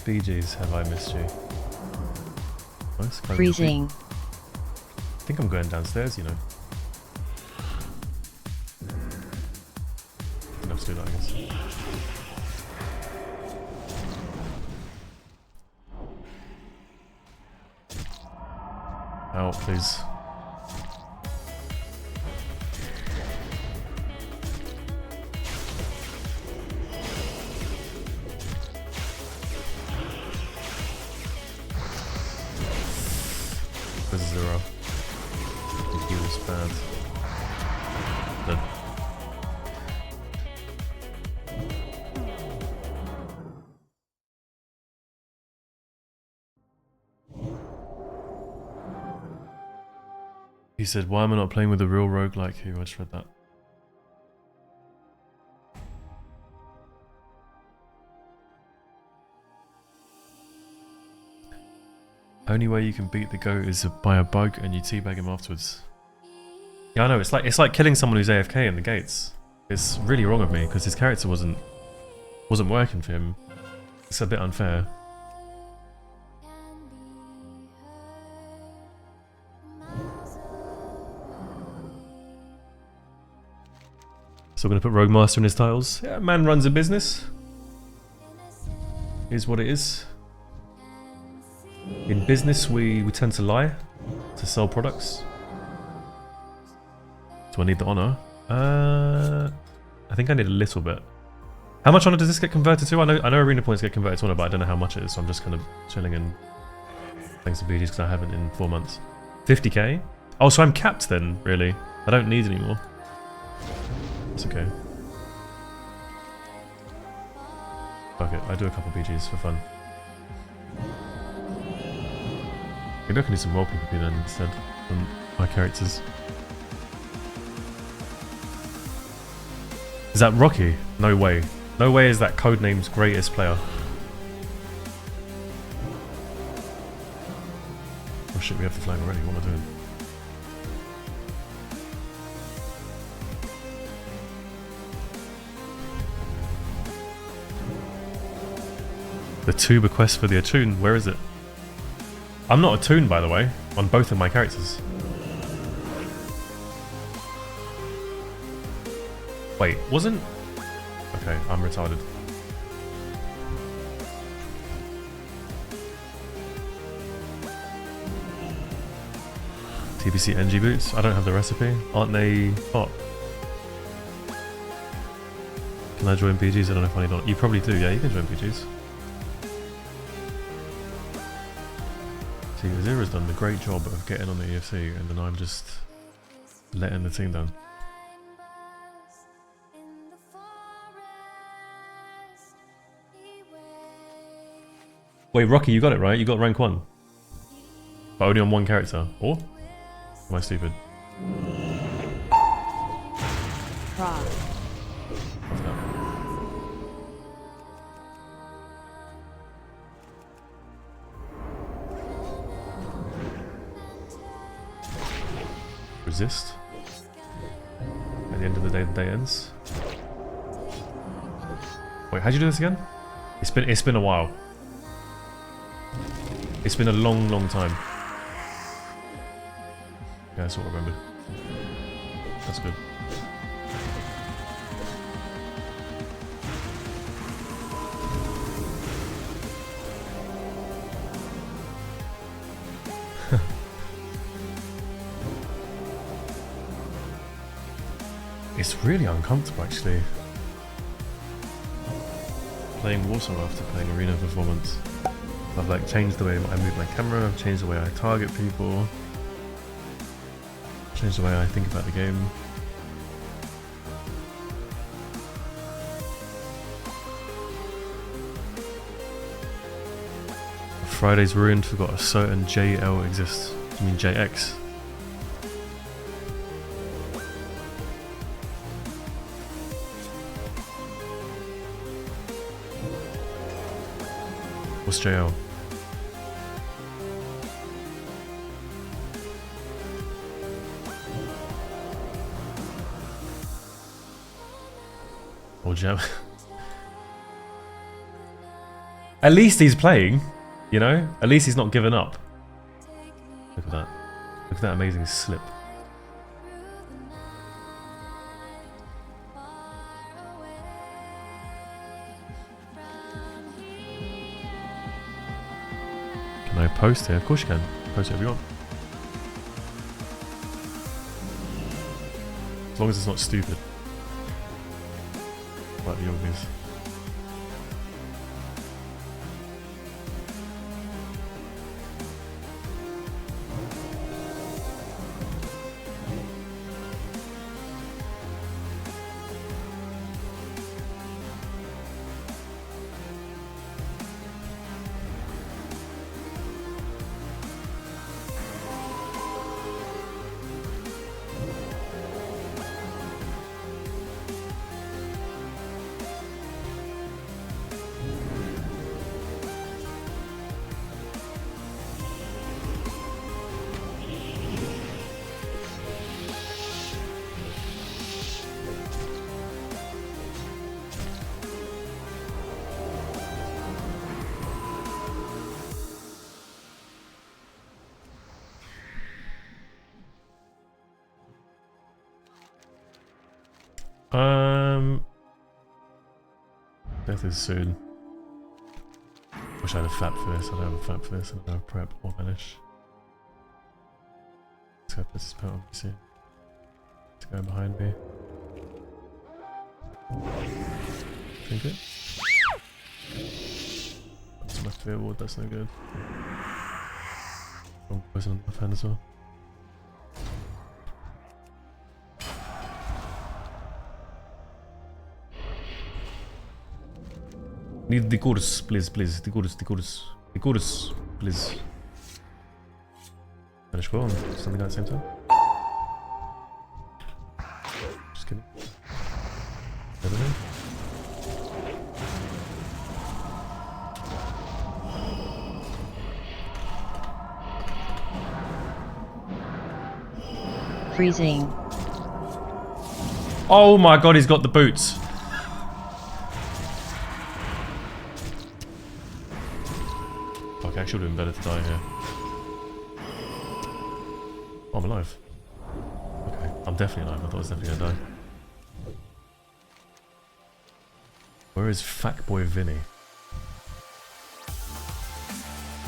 BGs, have I missed you? Nice, Freezing. I think I'm going downstairs, you know. Didn't have to do that, I guess. out, please. There's 0. He was bad. Dead. He said, why am I not playing with a real roguelike here? I just read that. Only way you can beat the goat is by a bug and you teabag him afterwards. Yeah, I know, it's like killing someone who's AFK in the gates. It's really wrong of me because his character wasn't working for him. It's a bit unfair. Still gonna put Rogue Master in his titles. Yeah, man runs a business. Is what it is. In business, we tend to lie to sell products. Do I need the honor? I think I need a little bit. How much honor does this get converted to? I know arena points get converted to honor, but I don't know how much it is, so I'm just kind of chilling and thanks to BGs because I haven't in 4 months. 50k? Oh, so I'm capped then, really? I don't need any more. It's okay. Fuck it, I do a couple BGs for fun. Maybe I can do some wallpaper then instead on my characters. Is that Rocky? No way. No way is that Codename's greatest player. Oh shit, we have the flag already. What am I doing? The tuber quest for the Attune, where is it? I'm not attuned, by the way, on both of my characters. Wait, wasn't... Okay, I'm retarded. TBC NG boots? I don't have the recipe. Aren't they hot? Can I join PGs? I don't know if I need on. You probably do, yeah, you can join PGs. See, Azira's done the great job of getting on the EFC, and then I'm just letting the team down. Wait, Rocky, you got it right? You got rank 1. But only on one character. Or? Am I stupid? Frog. Resist. At the end of the day ends. Wait, how'd you do this again? It's been a while. It's been a long time. Yeah, that's what I remembered. That's good. It's really uncomfortable actually. Playing Warzone after playing Arena for 4 months. I've like changed the way I move my camera, I've changed the way I target people, changed the way I think about the game. Friday's ruined, forgot a certain JL exists. You mean JX? What's JL? Or Jam. At least he's playing, you know? At least he's not given up. Look at that. Look at that amazing slip. Can I post here? Of course you can. Post it if you want. As long as it's not stupid. Like the obvious. Death is soon. Wish I had a fap for this. I don't have a fap for this. I don't have a prep or banish. Let's go put this pet on PC. It's going behind me. Think it? That's my fear ward, that's no good. Wrong poison on my hand as well. Need the course, please, please. The course, please. Finish go on. Something at the same time. Just kidding. Everything. Freezing. Oh my god, he's got the boots. Fuck, I should have been better to die here. Oh, I'm alive. Okay, I'm definitely alive. I thought I was definitely gonna die. Where is Fuckboy Vinny? I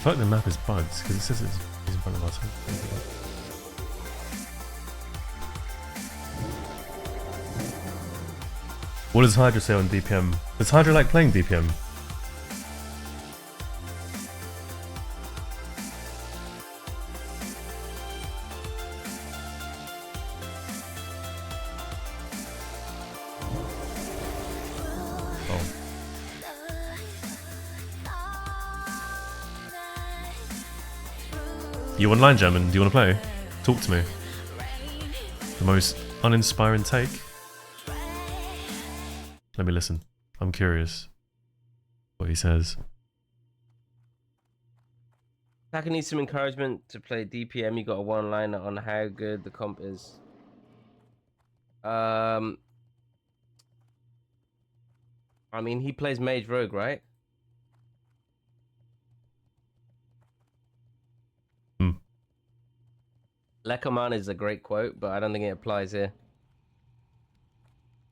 feel like the map is bugged because it says he's in front of us. What does Hydra say on DPM? Does Hydra like playing DPM? Oh. You online, German? Do you want to play? Talk to me. The most uninspiring take? Let me listen. I'm curious what he says. Taka needs some encouragement to play DPM. You got a one-liner on how good the comp is. I mean, he plays Mage Rogue, right? Hmm. Lekoman is a great quote, but I don't think it applies here.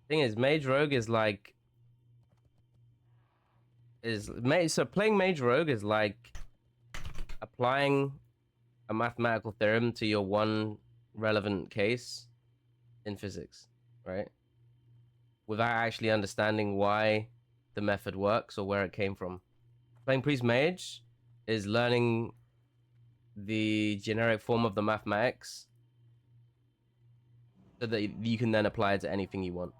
Thing is, Mage Rogue is like so playing Mage Rogue is like applying a mathematical theorem to your one relevant case in physics, right? Without actually understanding why the method works or where it came from. Playing Priest Mage is learning the generic form of the mathematics so that you can then apply it to anything you want.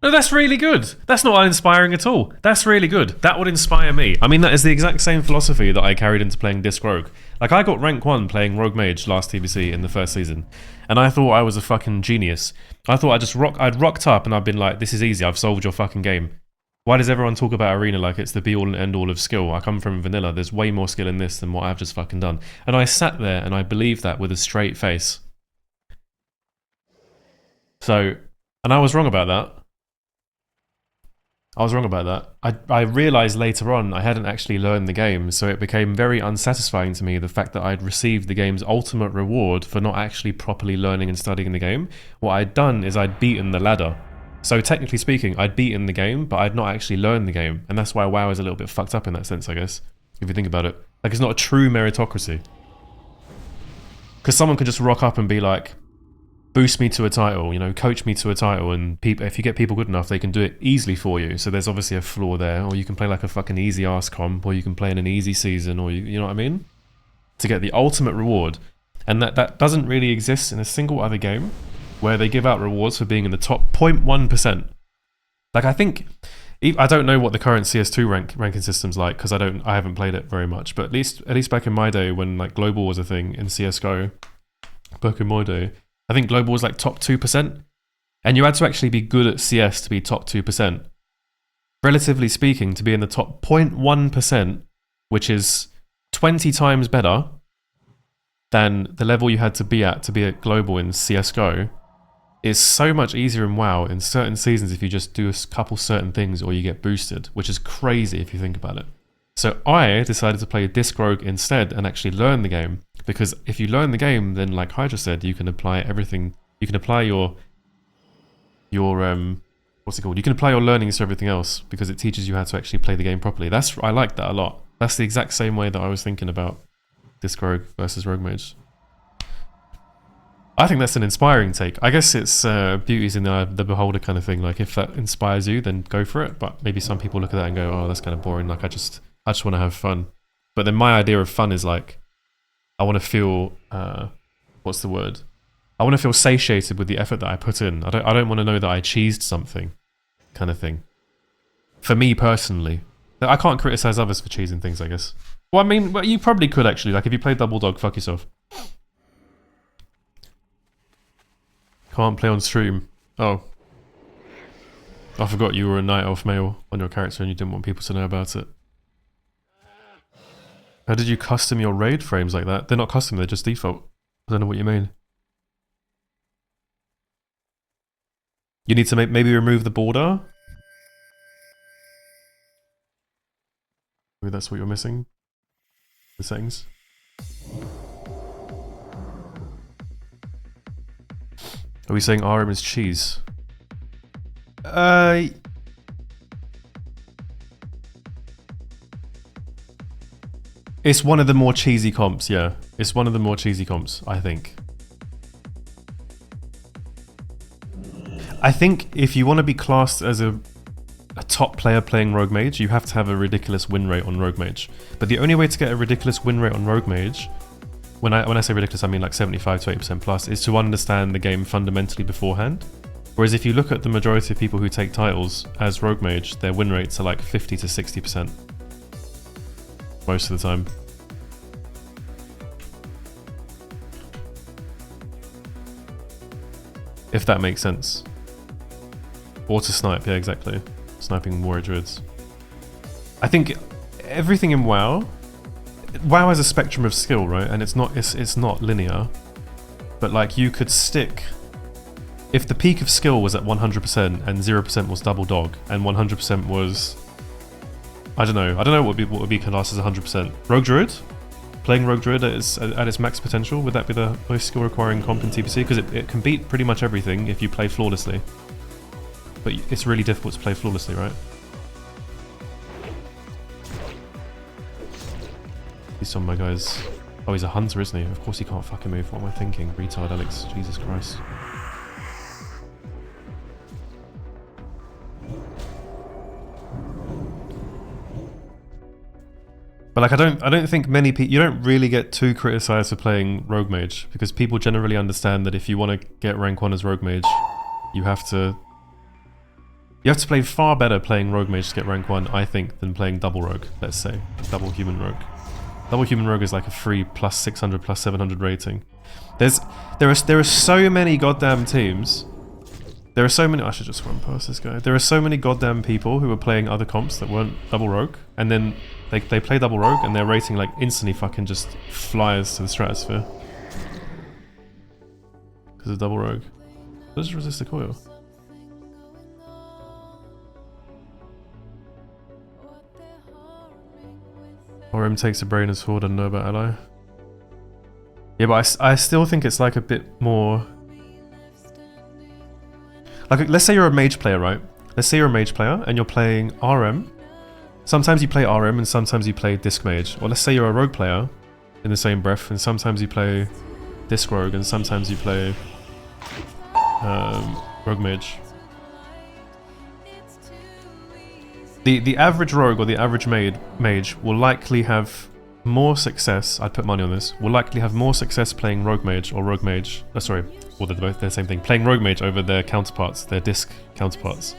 No, that's really good. That's not uninspiring at all. That's really good. That would inspire me. I mean, that is the exact same philosophy that I carried into playing Disc Rogue. Like, I got rank 1 playing Rogue Mage last TBC in the first season, and I thought I was a fucking genius. I thought I'd rocked up and I'd been like, this is easy, I've solved your fucking game. Why does everyone talk about Arena like it's the be-all and end-all of skill? I come from vanilla, there's way more skill in this than what I've just fucking done. And I sat there and I believed that with a straight face. So, and I was wrong about that. I realised later on I hadn't actually learned the game, so it became very unsatisfying to me the fact that I'd received the game's ultimate reward for not actually properly learning and studying the game. What I'd done is I'd beaten the ladder. So technically speaking, I'd beaten the game, but I'd not actually learned the game. And that's why WoW is a little bit fucked up in that sense, I guess, if you think about it. Like, it's not a true meritocracy. Because someone could just rock up and be like, boost me to a title, you know, coach me to a title, and people, if you get people good enough, they can do it easily for you. So there's obviously a flaw there, or you can play like a fucking easy ass comp, or you can play in an easy season, or you know what I mean? To get the ultimate reward. And that doesn't really exist in a single other game where they give out rewards for being in the top 0.1%. Like, I think, I don't know what the current CS2 ranking system's like, because I haven't played it very much, but at least back in my day when like global was a thing in CSGO, back in my day, I think global was like top 2%, and you had to actually be good at CS to be top 2%. Relatively speaking, to be in the top 0.1%, which is 20 times better than the level you had to be at global in CSGO, is so much easier in WoW in certain seasons if you just do a couple certain things or you get boosted, which is crazy if you think about it. So I decided to play Disc Rogue instead and actually learn the game, because if you learn the game, then like Hydra said, you can apply everything. You can apply your what's it called? You can apply your learnings to everything else because it teaches you how to actually play the game properly. I like that a lot. That's the exact same way that I was thinking about Disc Rogue versus Rogue Mage. I think that's an inspiring take. I guess it's beauty's in the eye of the beholder kind of thing. Like, if that inspires you, then go for it. But maybe some people look at that and go, oh, that's kind of boring. Like, I just want to have fun. But then my idea of fun is like, I want to feel, what's the word? I want to feel satiated with the effort that I put in. I don't want to know that I cheesed something, kind of thing. For me personally. I can't criticize others for cheesing things, I guess. Well, I mean, you probably could actually. Like, if you played Double Dog, fuck yourself. Can't play on stream. Oh. I forgot you were a Night Elf male on your character and you didn't want people to know about it. How did you custom your raid frames like that? They're not custom, they're just default. I don't know what you mean. You need to maybe remove the border? Maybe that's what you're missing? The settings? Are we saying RM is cheese? It's one of the more cheesy comps, yeah. It's one of the more cheesy comps, I think. I think if you want to be classed as a top player playing Rogue Mage, you have to have a ridiculous win rate on Rogue Mage. But the only way to get a ridiculous win rate on Rogue Mage, when I say ridiculous, I mean like 75 to 80% plus, is to understand the game fundamentally beforehand. Whereas if you look at the majority of people who take titles as Rogue Mage, their win rates are like 50 to 60%. Most of the time. If that makes sense. Or to snipe, yeah, exactly. Sniping warrior druids. I think everything in WoW has a spectrum of skill, right? And it's not linear. But like, you could stick, if the peak of skill was at 100% and 0% was Double Dog and 100% was, I don't know what would be classed as 100%. Rogue Druid? Playing Rogue Druid at its max potential, would that be the most skill requiring comp in TPC? Because it can beat pretty much everything if you play flawlessly. But it's really difficult to play flawlessly, right? These some of my guys. Oh, he's a hunter, isn't he? Of course he can't fucking move. What am I thinking? Retard Alex. Jesus Christ. But like, I don't think many people, you don't really get too criticized for playing Rogue Mage, because people generally understand that if you want to get rank 1 as Rogue Mage, you have to play far better playing Rogue Mage to get rank 1, I think, than playing Double Rogue, let's say. Double Human Rogue. Double Human Rogue is like a free plus 600, plus 700 rating. There are so many goddamn teams. There are so many, I should just run past this guy. There are so many goddamn people who are playing other comps that weren't Double Rogue, and then they play Double Rogue and their rating like instantly fucking just flies to the stratosphere. Because of Double Rogue. Does resist the coil? RM takes a brain as forward and know about ally. Yeah, but I still think it's like a bit more... Like, let's say you're a mage player, right? Let's say you're a mage player and you're playing RM. Sometimes you play RM and sometimes you play Disc Mage. Or let's say you're a rogue player in the same breath and sometimes you play Disc Rogue and sometimes you play rogue mage. The average rogue or the average mage will likely have more success. I'd put money on this. Will likely have more success playing rogue mage or rogue mage. Sorry, well they're both the same thing. Playing rogue mage over their counterparts, their disc counterparts.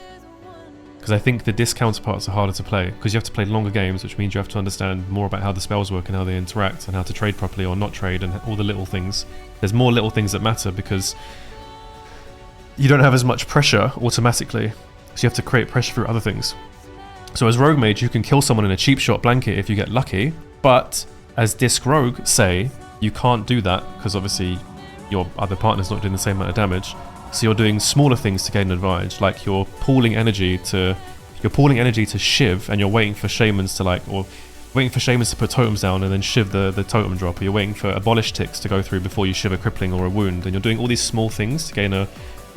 Because I think the disc counterparts are harder to play because you have to play longer games, which means you have to understand more about how the spells work and how they interact and how to trade properly or not trade and all the little things. There's more little things that matter because you don't have as much pressure automatically, so you have to create pressure through other things. So as rogue mage, you can kill someone in a cheap shot blanket if you get lucky, but as disc rogue, say, you can't do that because obviously your other partner's not doing the same amount of damage. So you're doing smaller things to gain an advantage, like you're pooling energy to shiv, and you're waiting for shamans to waiting for shamans to put totems down and then shiv the totem drop, or you're waiting for abolish ticks to go through before you shiv a crippling or a wound, and you're doing all these small things to gain a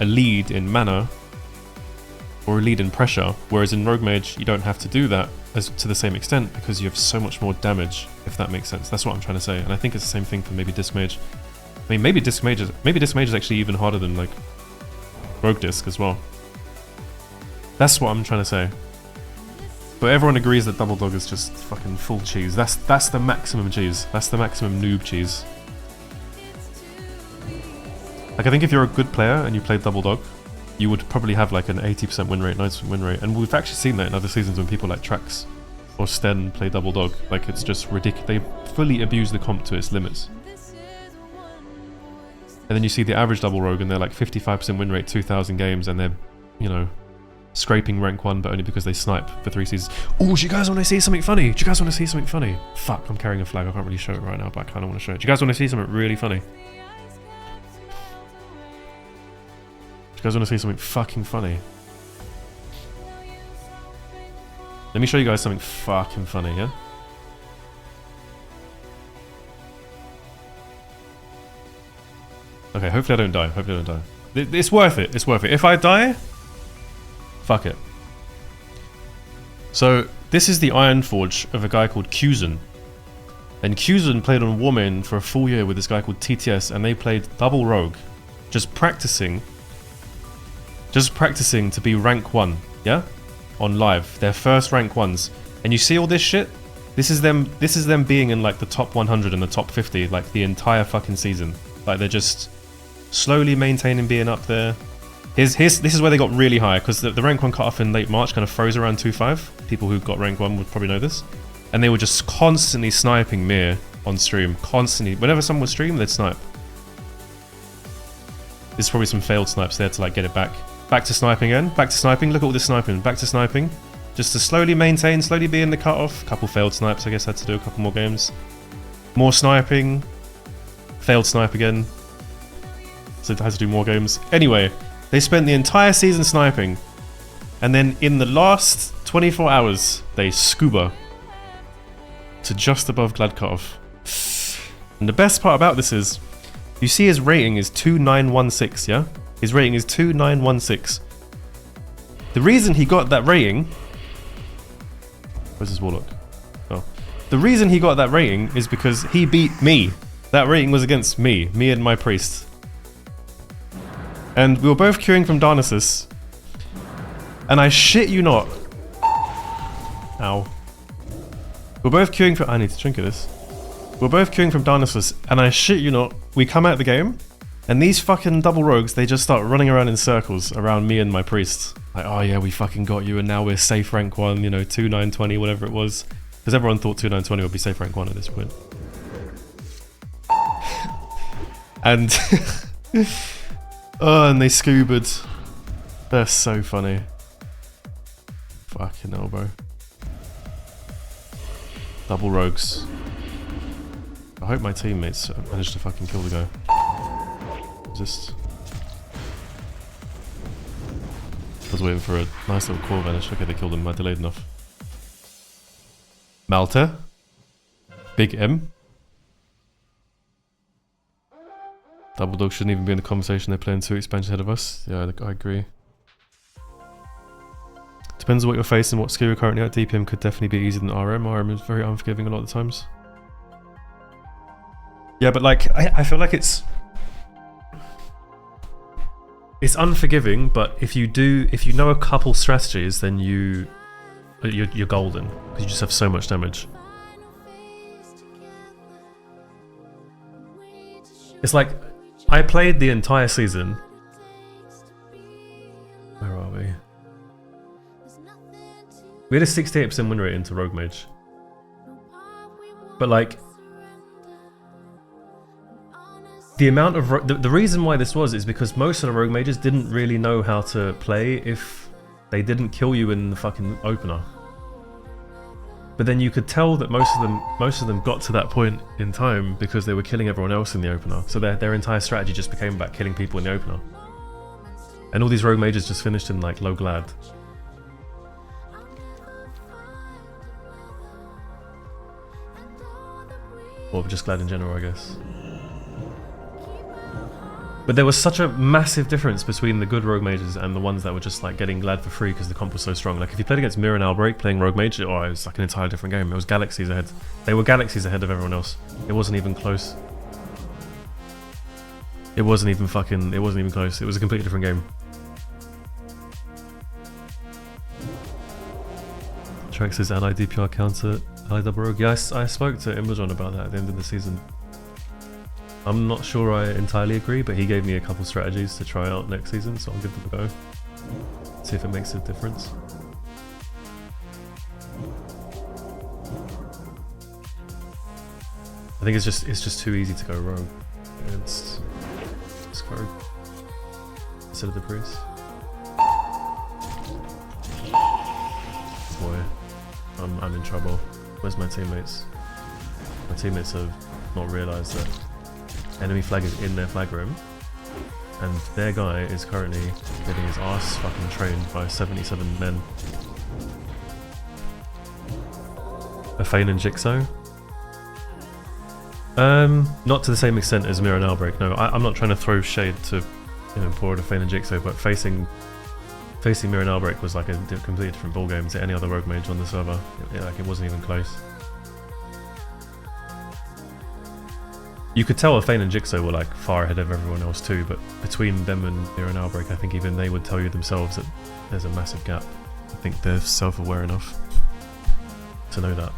lead in mana or a lead in pressure, whereas in rogue mage you don't have to do that to the same extent because you have so much more damage, if that makes sense. That's what I'm trying to say, and I think it's the same thing for maybe disc mage. I mean, maybe disc mage is actually even harder than like rogue disc as well. That's what I'm trying to say. But everyone agrees that double dog is just fucking full cheese. That's the maximum cheese. That's the maximum noob cheese. Like I think if you're a good player and you play double dog, you would probably have like an 80% win rate, 90% win rate. And we've actually seen that in other seasons when people like Trax or Sten play double dog. Like it's just ridiculous. They fully abuse the comp to its limits. And then you see the average double rogue and they're like 55% win rate, 2,000 games, and they're, you know, scraping rank 1, but only because they snipe for 3 seasons. Oh, do you guys want to see something funny? Do you guys want to see something funny? Fuck, I'm carrying a flag. I can't really show it right now, but I kind of want to show it. Do you guys want to see something really funny? Do you guys want to see something fucking funny? Let me show you guys something fucking funny, yeah? Okay, hopefully I don't die. Hopefully I don't die. It's worth it. It's worth it. If I die, fuck it. So, this is the Iron Forge of a guy called Cusen. And Cusen played on Warmane for a full year with this guy called TTS, and they played double rogue. Just practicing to be rank 1, yeah? On live. Their first rank 1s. And you see all this shit? This is them being in like the top 100 and the top 50 like the entire fucking season. Like they're just slowly maintaining being up there. This is where they got really high, because the rank 1 cutoff in late March kind of froze around 2.5. People who got rank 1 would probably know this. And they were just constantly sniping Mir on stream. Constantly. Whenever someone would stream, they'd snipe. This is probably some failed snipes there to like get it back. Back to sniping again. Back to sniping. Look at all this sniping. Back to sniping. Just to slowly maintain, slowly be in the cutoff. A couple failed snipes, I guess, had to do a couple more games. More sniping. Failed snipe again. So it had to do more games. Anyway, they spent the entire season sniping. And then in the last 24 hours, they scuba to just above Glad cutoff. And the best part about this is, you see his rating is 2916, yeah? His rating is 2916. The reason he got that rating... Where's his warlock? Oh. The reason he got that rating is because he beat me. That rating was against me and my priest. And we were both queuing from Darnassus. And I shit you not. Ow. We're both queuing for... I need to drink of this. We're both queuing from Darnassus, and I shit you not, we come out of the game, and these fucking double rogues, they just start running around in circles around me and my priest. Like, oh yeah, we fucking got you, and now we're safe rank 1, you know, 2920, whatever it was. Because everyone thought 2920 would be safe rank 1 at this point. And... oh, and they scubaed. They're so funny. Fucking hell, bro. Double rogues. I hope my teammates managed to fucking kill the guy. Just... I was waiting for a nice little core vanish. Okay, they killed him. I delayed enough. Malta. Big M. Double Dog shouldn't even be in the conversation. They're playing 2 expansions ahead of us. Yeah, I agree. Depends on what you're facing, what skill you're currently at. DPM could definitely be easier than RM. RM is very unforgiving a lot of the times. Yeah, but like, I feel like it's... it's unforgiving, but if you know a couple strategies, then you're golden because you just have so much damage. It's like I played the entire season. Where are we? We had a 68% win rate into Rogue Mage, but like the amount of the reason why this was is because most of the Rogue Mages didn't really know how to play if they didn't kill you in the fucking opener. But then you could tell that most of them got to that point in time because they were killing everyone else in the opener. So their entire strategy just became about killing people in the opener. And all these Rogue Mages just finished in like low glad. Or just glad in general, I guess. But there was such a massive difference between the good Rogue Mages and the ones that were just like getting glad for free because the comp was so strong. Like if you played against Mirren Albrecht playing Rogue Mage, oh, it was like an entirely different game. It was galaxies ahead. They were galaxies ahead of everyone else. It wasn't even close. It wasn't even close. It was a completely different game. Trax's anti-DPR counter, ally double rogue. Yes, I spoke to Imberjon about that at the end of the season. I'm not sure I entirely agree, but he gave me a couple strategies to try out next season, so I'll give them a go. See if it makes a difference. I think it's just too easy to go rogue. It's rogue instead of the priest. Boy, I'm in trouble. Where's my teammates? My teammates have not realised that enemy flag is in their flag room, and their guy is currently getting his ass fucking trained by 77 men. A Fane and Jigsaw? Not to the same extent as Mirren Albrecht. No, I'm not trying to throw shade to poor Fane and Jigsaw, but facing Mirren Albrecht was like a completely different ballgame to any other Rogue Mage on the server. It wasn't even close. You could tell Fane and Jigsaw were like far ahead of everyone else too, but between them and Mirren Albrecht, I think even they would tell you themselves that there's a massive gap. I think they're self-aware enough to know that.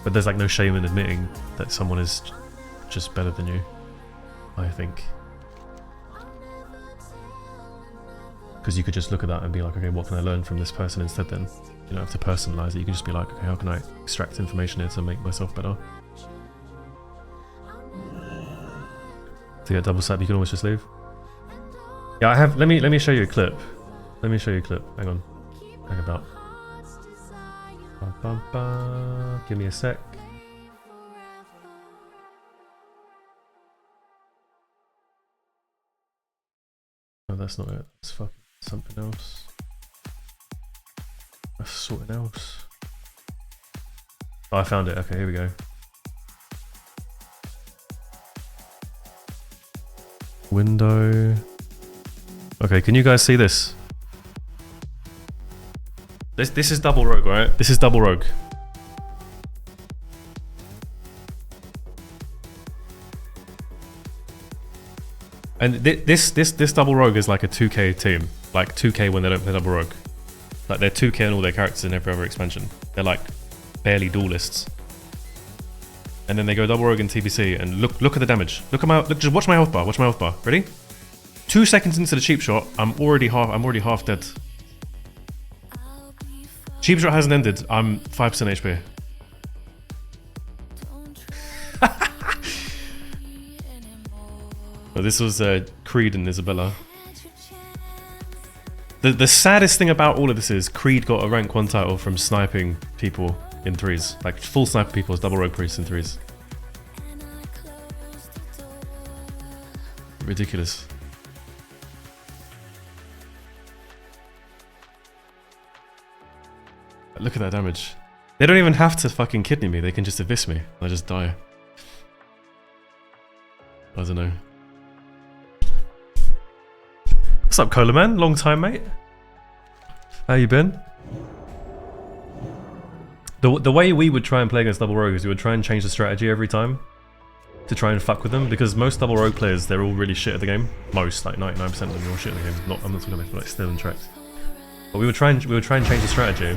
But there's like no shame in admitting that someone is just better than you, I think. Because you could just look at that and be like, okay, what can I learn from this person instead then? You don't have to personalize it, you can just be like, okay, how can I extract information here to make myself better? To get double slap, you can always just leave. Yeah, I have. Let me show you a clip. Let me show you a clip. Hang on. Hang about. Bum, bum, bum. Give me a sec. No, that's not it. It's fucking something else. That's something else. Oh, I found it. Okay, here we go. Window. Okay, can you guys see this? This is double rogue, right? This is double rogue. And this double rogue is like a 2k team, like 2k when they don't play double rogue. Like they're 2k in all their characters in every other expansion. They're like barely duelists. And then they go double rogue in TBC and look at the damage. Look, just watch my health bar. Watch my health bar. Ready? 2 seconds into the cheap shot, I'm already half dead. Cheap shot hasn't ended. I'm 5% HP. Well, this was Creed and Isabella. The saddest thing about all of this is Creed got a rank 1 title from sniping people in 3s. Like full sniper people as double rogue priests in 3s. Ridiculous. Look at that damage. They don't even have to fucking kidney me, they can just evis me. I just die. I don't know. What's up, Cola Man? Long time, mate. How you been? The way we would try and play against double rogue is we would try and change the strategy every time. to try and fuck with them, because most double rogue players, they're all really shit at the game. Most, like 99% of them are all shit at the game. I'm not talking about like still and Trex. But we would try and change the strategy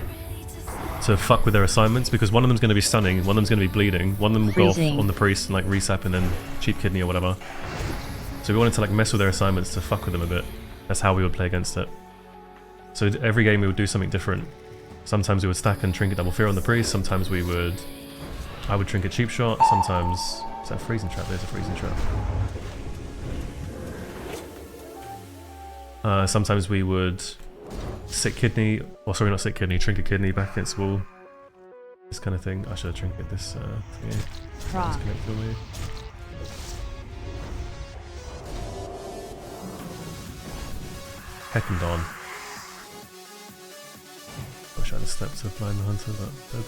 to fuck with their assignments, because one of them's going to be stunning, one of them's going to be bleeding, one of them will go off Freezing. on the priest and like resap and then cheap kidney or whatever. So we wanted to like mess with their assignments to fuck with them a bit. That's how we would play against it. So every game we would do something different. Sometimes we would stack and trinket double fear on the priest, sometimes I would trinket cheap shot, sometimes... Is that a freezing trap? There's a freezing trap. Sometimes we would sick kidney, or sorry, not sick kidney, trinket kidney back against the wall. This kind of thing. I should have trinket this thingy. Proc. Disconnect for me. Heck and Dawn. Wish I had a step to blind the hunter, but dead.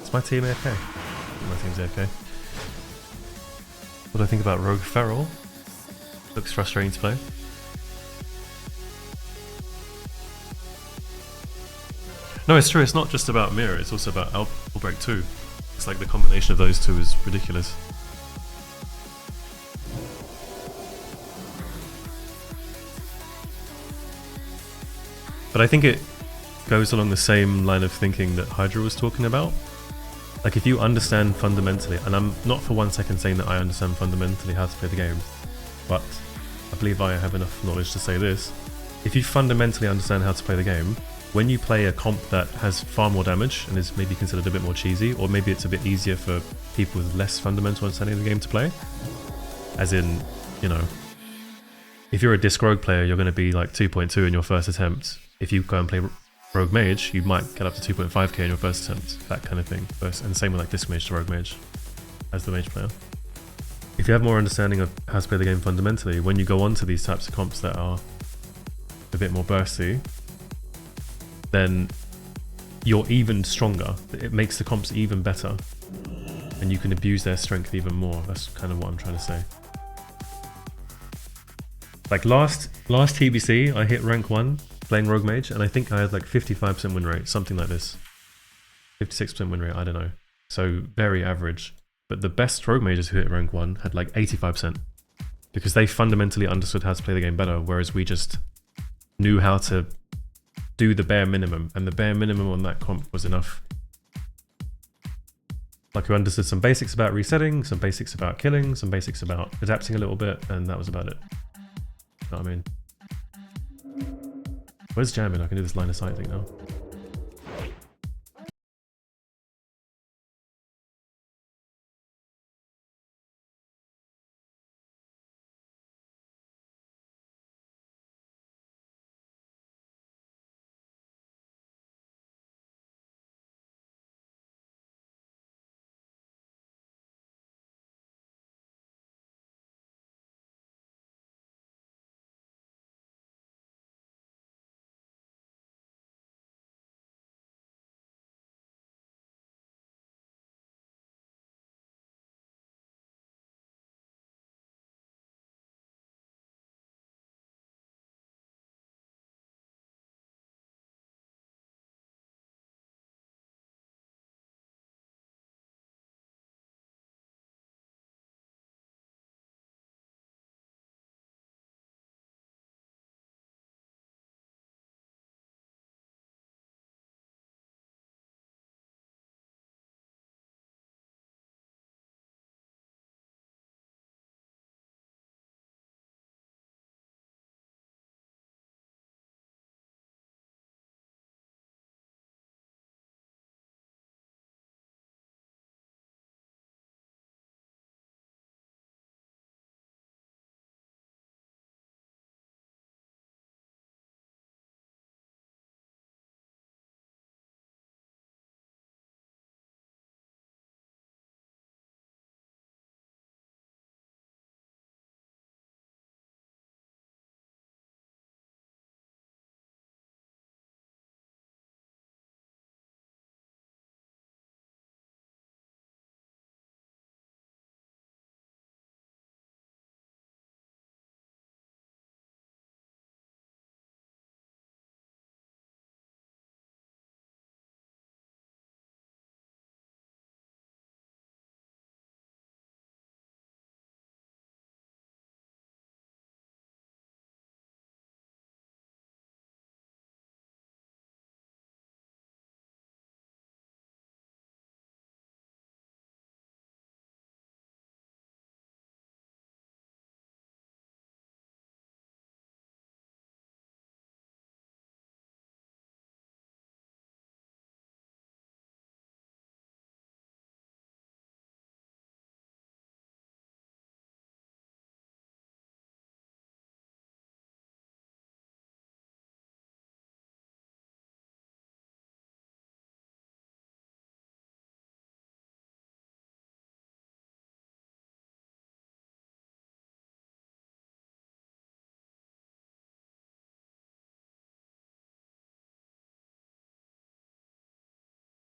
Is my team AK? My team's AK. What do I think about Rogue Feral? Looks frustrating to play. No, it's true, it's not just about Mirror, it's also about Outbreak 2. It's like the combination of those two is ridiculous. But I think it goes along the same line of thinking that Hydra was talking about. Like, if you understand fundamentally, and I'm not for 1 second saying that I understand fundamentally how to play the game, but I believe I have enough knowledge to say this. If you fundamentally understand how to play the game, when you play a comp that has far more damage and is maybe considered a bit more cheesy, or maybe it's a bit easier for people with less fundamental understanding of the game to play, as in, you know, if you're a Disc Rogue player, you're going to be like 2.2 in your first attempt. If you go and play Rogue Mage, you might get up to 2.5k in your first attempt, that kind of thing. And same with like Disc Mage to Rogue Mage, as the Mage player. If you have more understanding of how to play the game fundamentally, when you go on to these types of comps that are a bit more bursty, then you're even stronger. It makes the comps even better, and you can abuse their strength even more. That's kind of what I'm trying to say. Like last TBC, I hit rank 1 playing Rogue Mage, and I think I had like 55% win rate, something like this. 56% win rate, I don't know. So very average. But the best Rogue Mages who hit rank 1 had like 85%. Because they fundamentally understood how to play the game better, whereas we just knew how to do the bare minimum, and the bare minimum on that comp was enough. Like, we understood some basics about resetting, some basics about killing, some basics about adapting a little bit, and that was about it. You know what I mean? Where's jamming? I can do this line of sight thing now.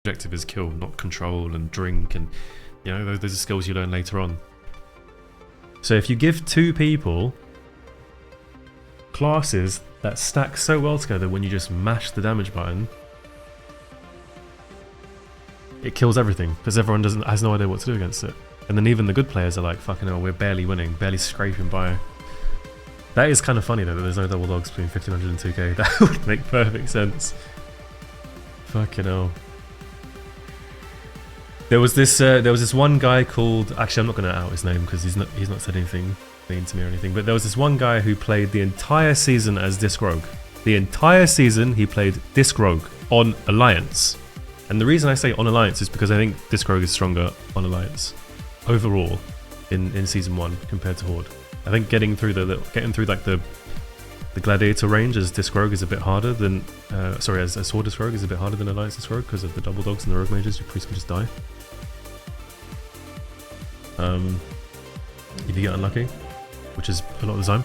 objective is kill, not control and drink, and you know those are skills you learn later on. So if you give two people classes that stack so well together, when you just mash the damage button, it kills everything because everyone has no idea what to do against it. And then even the good players are like, fucking hell, we're barely winning, barely scraping by. That is kind of funny though, that there's no double dogs between 1500 and 2k. That would make perfect sense. Fucking hell. There was this one guy called, actually I'm not going to out his name because he's not said anything mean to me or anything, but there was this one guy who played the entire season as Disc Rogue. The entire season he played Disc Rogue on Alliance. And the reason I say on Alliance is because I think Disc Rogue is stronger on Alliance overall in season 1 compared to Horde. I think getting through like the Gladiator range as Disc Rogue is a bit harder than as Horde Disc Rogue is a bit harder than Alliance Disc Rogue because of the double dogs and the rogue mages. Your priest can just die if you get unlucky, which is a lot of the time.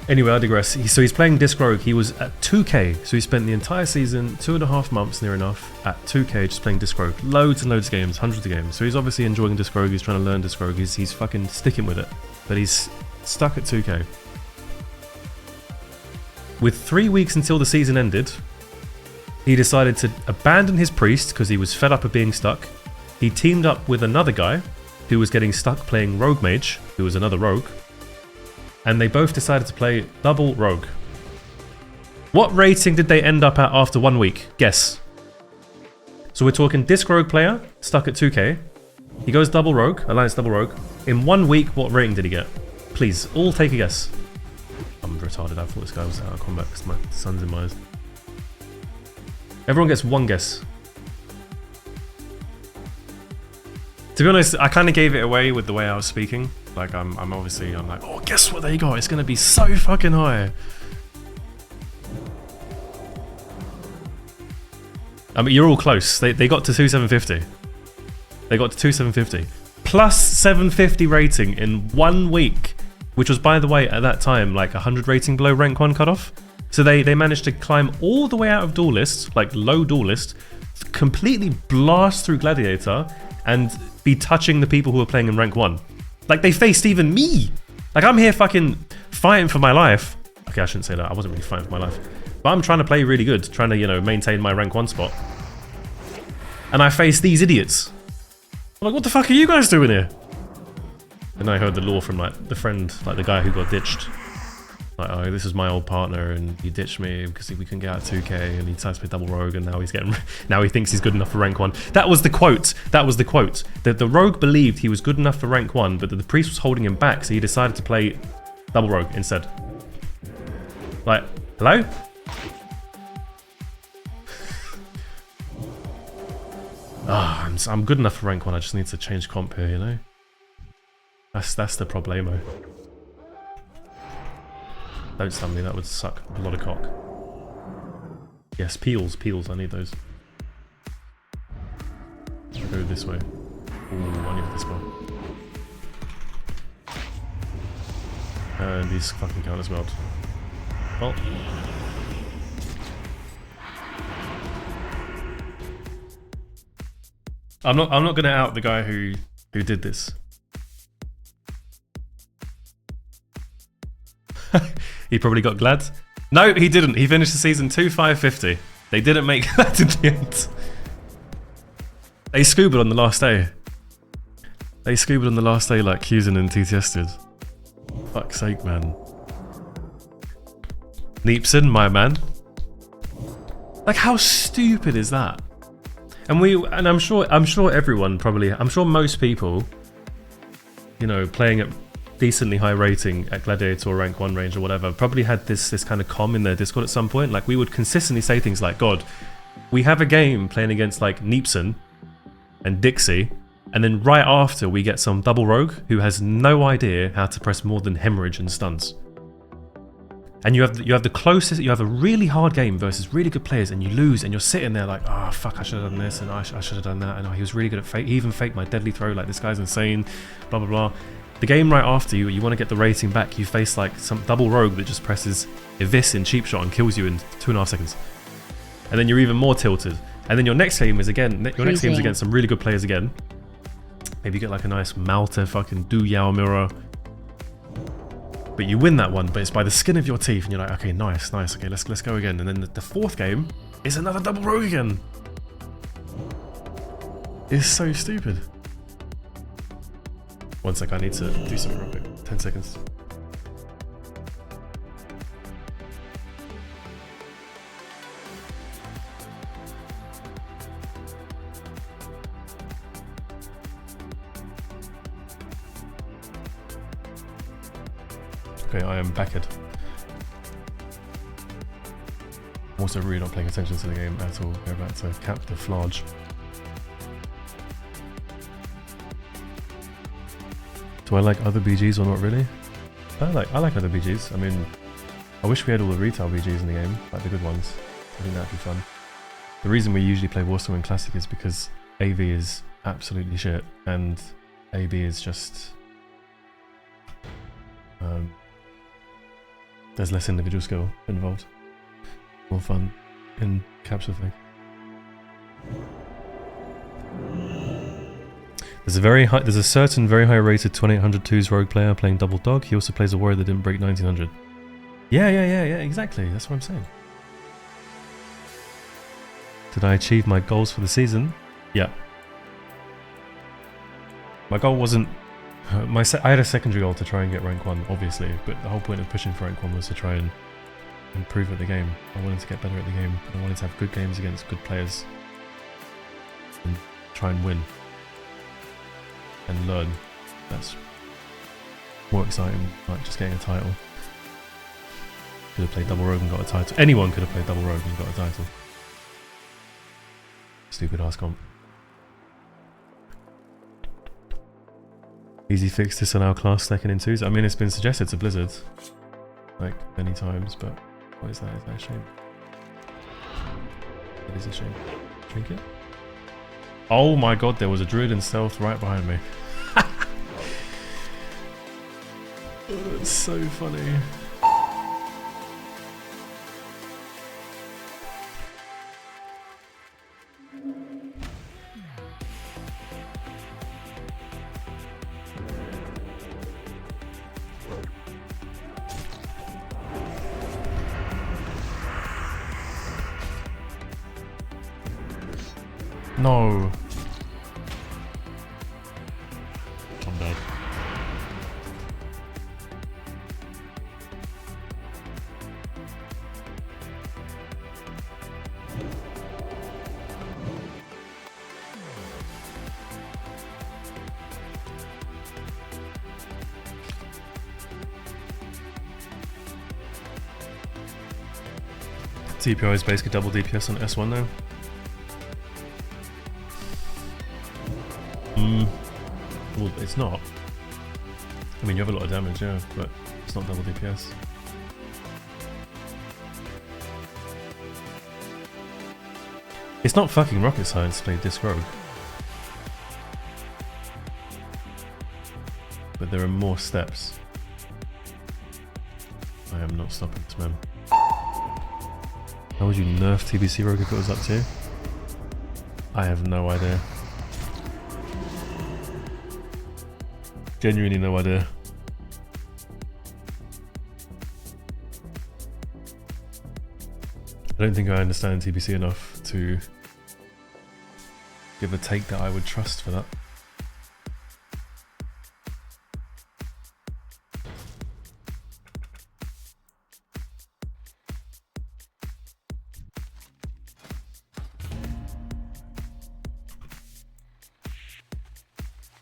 Anyway, I digress. So he's playing Disc Rogue. He was at 2k, so he spent the entire season, 2.5 months near enough, at 2k just playing Disc Rogue. Loads and loads of games, hundreds of games. So he's obviously enjoying Disc Rogue, he's trying to learn Disc Rogue, he's fucking sticking with it. But he's stuck at 2k. With 3 weeks until the season ended, he decided to abandon his priest because he was fed up of being stuck. He teamed up with another guy who was getting stuck playing Rogue Mage, who was another rogue. And they both decided to play double rogue. What rating did they end up at after 1 week? Guess. So we're talking Disc Rogue player, stuck at 2k. He goes double rogue, Alliance double rogue. In 1 week, what rating did he get? Please, all take a guess. I'm retarded, I thought this guy was out of combat because my son's in my eyes. Everyone gets one guess. To be honest, I kind of gave it away with the way I was speaking. Like, I'm like, oh, guess what they got? It's going to be so fucking high. I mean, you're all close. They got to 2750. They got to 2750. Plus 750 rating in 1 week. Which was, by the way, at that time, like 100 rating below rank 1 cutoff. So they managed to climb all the way out of duel list, like low duel list, completely blast through Gladiator, and be touching the people who are playing in rank 1. Like, they faced even me. Like, I'm here fucking fighting for my life. Okay, I shouldn't say that. I wasn't really fighting for my life. But I'm trying to play really good, trying to, you know, maintain my rank 1 spot. And I faced these idiots. I'm like, what the fuck are you guys doing here? And I heard the lore from, like, the friend, like, the guy who got ditched. Like, oh, this is my old partner, and he ditched me because we couldn't get out 2k, and he decided to play double rogue, and now now he thinks he's good enough for rank 1. That was the quote. That was the quote. The rogue believed he was good enough for rank 1, but the priest was holding him back, so he decided to play double rogue instead. Like, hello? Ah, I'm good enough for rank 1. I just need to change comp here, you know. That's the problemo. Don't stun me, that would suck a lot of cock. Yes, peels, I need those. I'll go this way. Ooh, I need this one. And these fucking count as well. Well. I'm not gonna out the guy who did this. He probably got glad. No, he didn't. He finished the season 2,550. They didn't make that in the end. They scubaed on the last day. They scubaed on the last day like Cusin and TTS did. Fuck's sake, man. Neepson, my man. Like, how stupid is that? And I'm sure everyone probably, I'm sure most people, you know, playing at decently high rating at Gladiator or rank 1 range or whatever, probably had this kind of comm in their Discord at some point. Like, we would consistently say things like, God, we have a game playing against like Neepson and Dixie, and then right after we get some double rogue who has no idea how to press more than hemorrhage and stuns. And you have the closest, you have a really hard game versus really good players, and you lose, and you're sitting there like, oh fuck, I should have done this, and I should have done that, and oh, he was really good at fake, he even faked my deadly throw, like this guy's insane, blah blah blah. The game right after you want to get the rating back, you face like some double rogue that just presses Evis in cheap shot and kills you in 2.5 seconds. and then you're even more tilted. And then your next game is again, your next game is Freezing. against some really good players again. Maybe you get like a nice Malte fucking Du Yao mirror. But you win that one, but it's by the skin of your teeth, and you're like, okay, nice, okay, let's go again. And then the fourth game is another double rogue again. It's so stupid. One sec, I need to do something real quick. 10 seconds. Okay, I am backed. I'm also really not paying attention to the game at all. We're about to cap the Flarge. Do I like other BGs or not really? I like other BGs. I mean, I wish we had all the retail BGs in the game, like the good ones. I think that'd be fun. The reason we usually play Warstorm in Classic is because AV is absolutely shit, and AB is just... there's less individual skill involved. More fun in capture thing. There's a certain very high rated 2800 twos rogue player playing double dog. He also plays a warrior that didn't break 1900. Yeah, exactly. That's what I'm saying. Did I achieve my goals for the season? Yeah. My goal wasn't... I had a secondary goal to try and get rank 1, obviously, but the whole point of pushing for rank 1 was to try and improve at the game. I wanted to get better at the game. I wanted to have good games against good players. And try and win. And learn. That's more exciting than like just getting a title. Could have played double rogue and got a title. Anyone could have played double rogue and got a title. Stupid ass comp. Easy fix to allow class stacking in twos. I mean, it's been suggested to Blizzard like many times, but what is that? Is that a shame? It is a shame. Trinket? Oh my god, there was a druid in stealth right behind me. Oh, it's so funny. No. I'm dead. TPO is basically double DPS on S1 now. Well, it's not. I mean, you have a lot of damage, yeah, but it's not double DPS. It's not fucking rocket science to play Disc Rogue. But there are more steps. I am not stopping this, man. How would you nerf TBC Rogue if it was up to you? I have no idea. Genuinely no idea. I don't think I understand TBC enough to give a take that I would trust for that.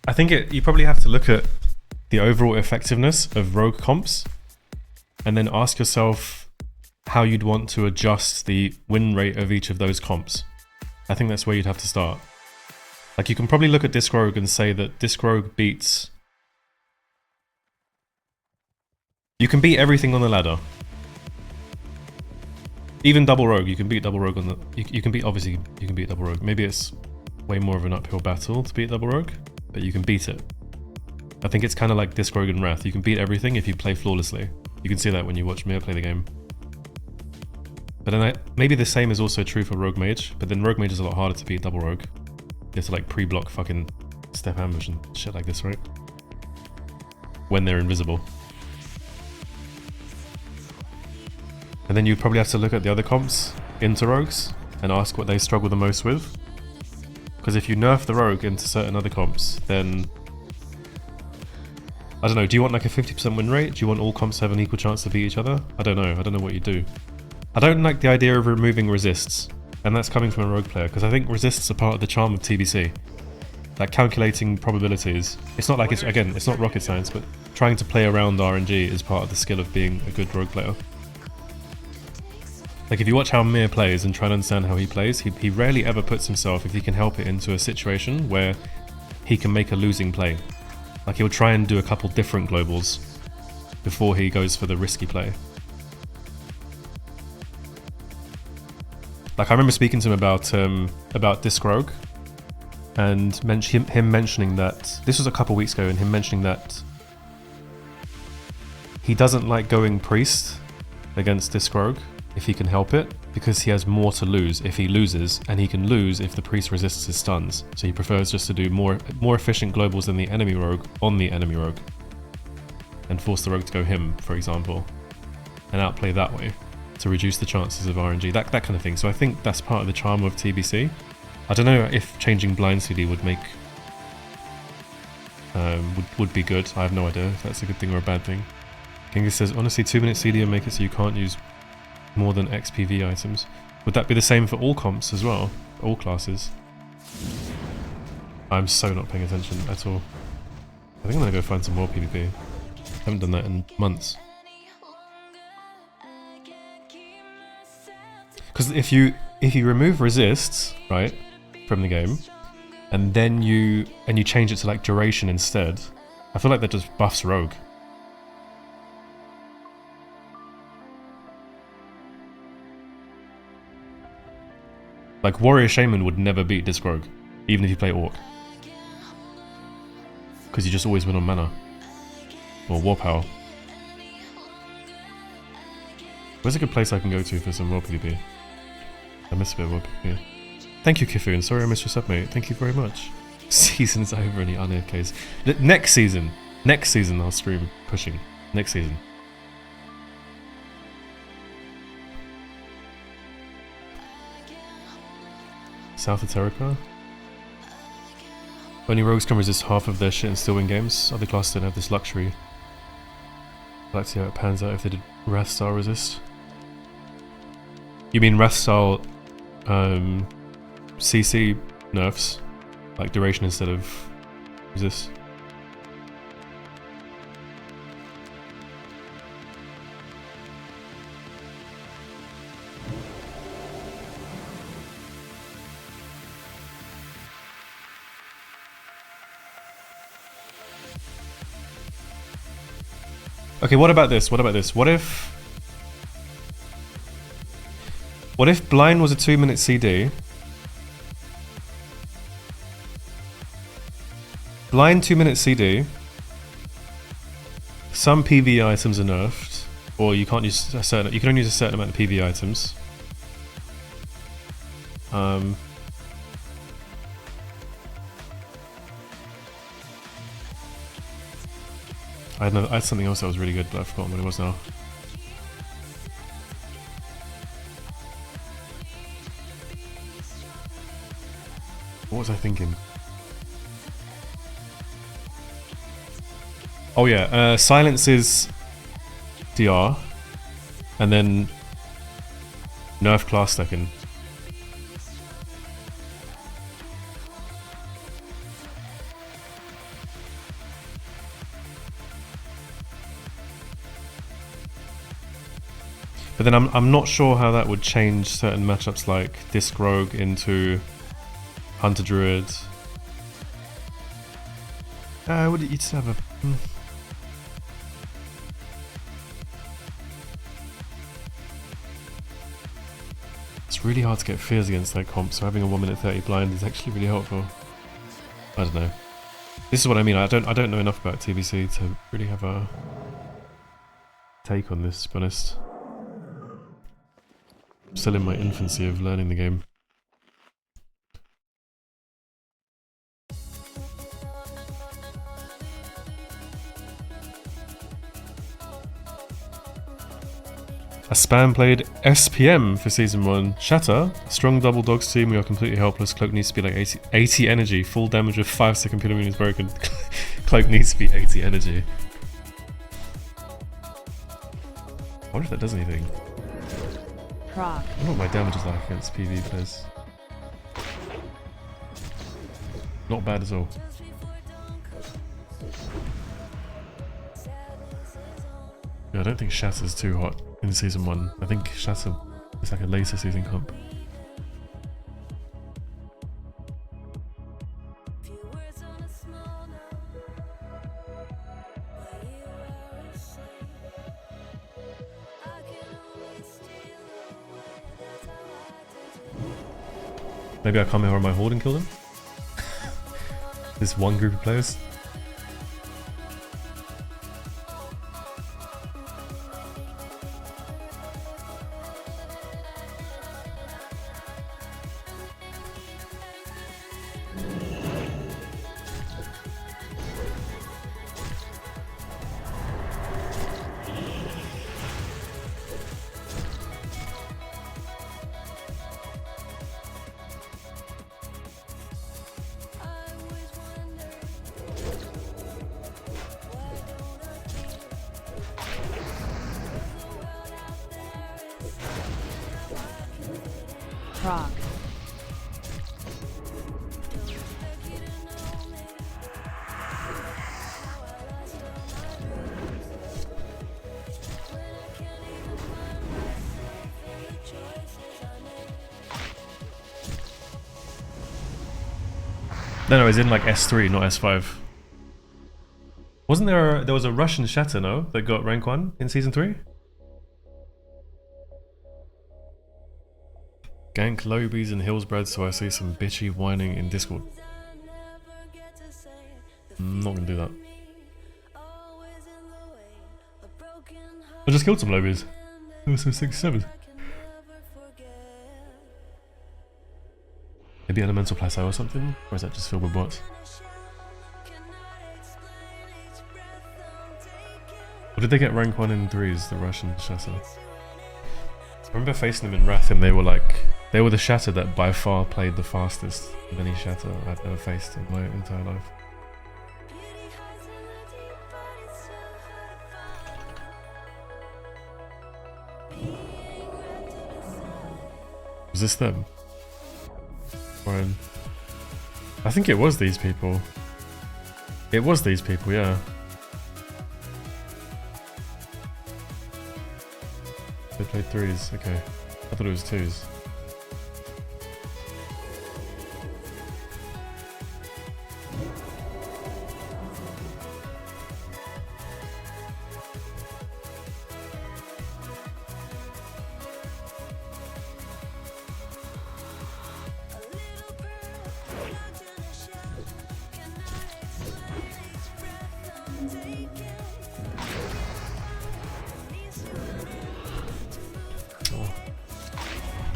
I think you probably have to look at the overall effectiveness of rogue comps and then ask yourself how you'd want to adjust the win rate of each of those comps. I think that's where you'd have to start. Like, you can probably look at Disc Rogue and say that Disc Rogue beats... You can beat everything on the ladder. Even Double Rogue, you can beat Double Rogue on the... You can beat, obviously, you can beat Double Rogue. Maybe it's way more of an uphill battle to beat Double Rogue, but you can beat it. I think it's kind of like Disc Rogue and Wrath. You can beat everything if you play flawlessly. You can see that when you watch me play the game. But then maybe the same is also true for Rogue Mage, but then Rogue Mage is a lot harder to beat double Rogue. You have to like pre-block fucking step ambush and shit like this, right? When they're invisible. And then you probably have to look at the other comps into rogues and ask what they struggle the most with. Because if you nerf the rogue into certain other comps, then I don't know, do you want like a 50% win rate? Do you want all comps to have an equal chance to beat each other? I don't know what you do. I don't like the idea of removing resists, and that's coming from a rogue player, because I think resists are part of the charm of TBC. Like calculating probabilities. It's not like it's not rocket science, but trying to play around RNG is part of the skill of being a good rogue player. Like if you watch how Mir plays and try to understand how he plays, he rarely ever puts himself, if he can help it, into a situation where he can make a losing play. Like he'll try and do a couple different globals before he goes for the risky play. Like I remember speaking to him about Disc Rogue, and him mentioning that this was a couple weeks ago, and him mentioning that he doesn't like going priest against Disc Rogue if he can help it, because he has more to lose if he loses, and he can lose if the priest resists his stuns. So he prefers just to do more efficient globals than the enemy rogue on the enemy rogue, and force the rogue to go him, for example, and outplay that way to reduce the chances of RNG, that kind of thing. So I think that's part of the charm of TBC. I don't know if changing blind CD would make would be good. I have no idea if that's a good thing or a bad thing. Genghis says, honestly, 2-minute CD and make it so you can't use more than XPV items. Would that be the same for all comps as well? All classes? I'm so not paying attention at all. I think I'm gonna go find some more PvP. I haven't done that in months. Because if you remove resists, right, from the game, and then you change it to like duration instead, I feel like that just buffs rogue. Like Warrior Shaman would never beat Disc Rogue, even if you play Orc. Because you just always win on mana. Or War Power. Where's a good place I can go to for some World PvP? I miss a bit of World PvP. Thank you, Kifun. Sorry I missed your sub, mate. Thank you very much. Season's over in the AFKs. Next season I'll stream pushing. Next season. South of Terracar? Only rogues can resist half of their shit and still win games. Other classes don't have this luxury. I'd like to see how it pans out if they did Wrath style resist. You mean Wrath style CC nerfs? Like duration instead of resist? Okay, what about this? What if blind was a 2-minute CD? Blind 2-minute CD. Some PvE items are nerfed, or you can't use a certain. You can only use a certain amount of PvE items. I had something else that was really good, but I've forgotten what it was now. What was I thinking? Oh yeah, silence is DR, and then nerf class stacking. But then I'm not sure how that would change certain matchups like Disc Rogue into Hunter Druid. Would it just have a... It's really hard to get fears against that comp, so having a 1-minute 30 blind is actually really helpful. I don't know. This is what I mean. I don't know enough about TBC to really have a take on this, to be honest. still in my infancy of learning the game. A spam played SPM for season 1. Shatter, strong double dogs team, we are completely helpless. Cloak needs to be like 80 energy, full damage of 5 second pillar is broken. Cloak needs to be 80 energy. I wonder if that does anything. Proc. I wonder what my damage is like against PV players. Not bad at all. Yeah, I don't think Shatter's too hot in season 1. I think Shatter is like a later season comp. Maybe I come here on my horde and kill them? This one group of players? Proc. No, it was in like S3, not S5. Wasn't there there was a Russian Shatter, no? That got rank 1 in season 3? Gank Lobies and Hillsbred, so I see some bitchy whining in Discord. I'm not gonna do that. I just killed some Lobies. It was 67. Maybe Elemental Plateau or something? Or is that just filled with bots? Or did they get rank 1 in 3s, the Russian Shatter? I remember facing them in Wrath and they were like... They were the Shatter that by far played the fastest of any Shatter I've ever faced in my entire life. Was this them? Ryan. I think it was these people. It was these people, yeah. They played 3s, okay. I thought it was 2s.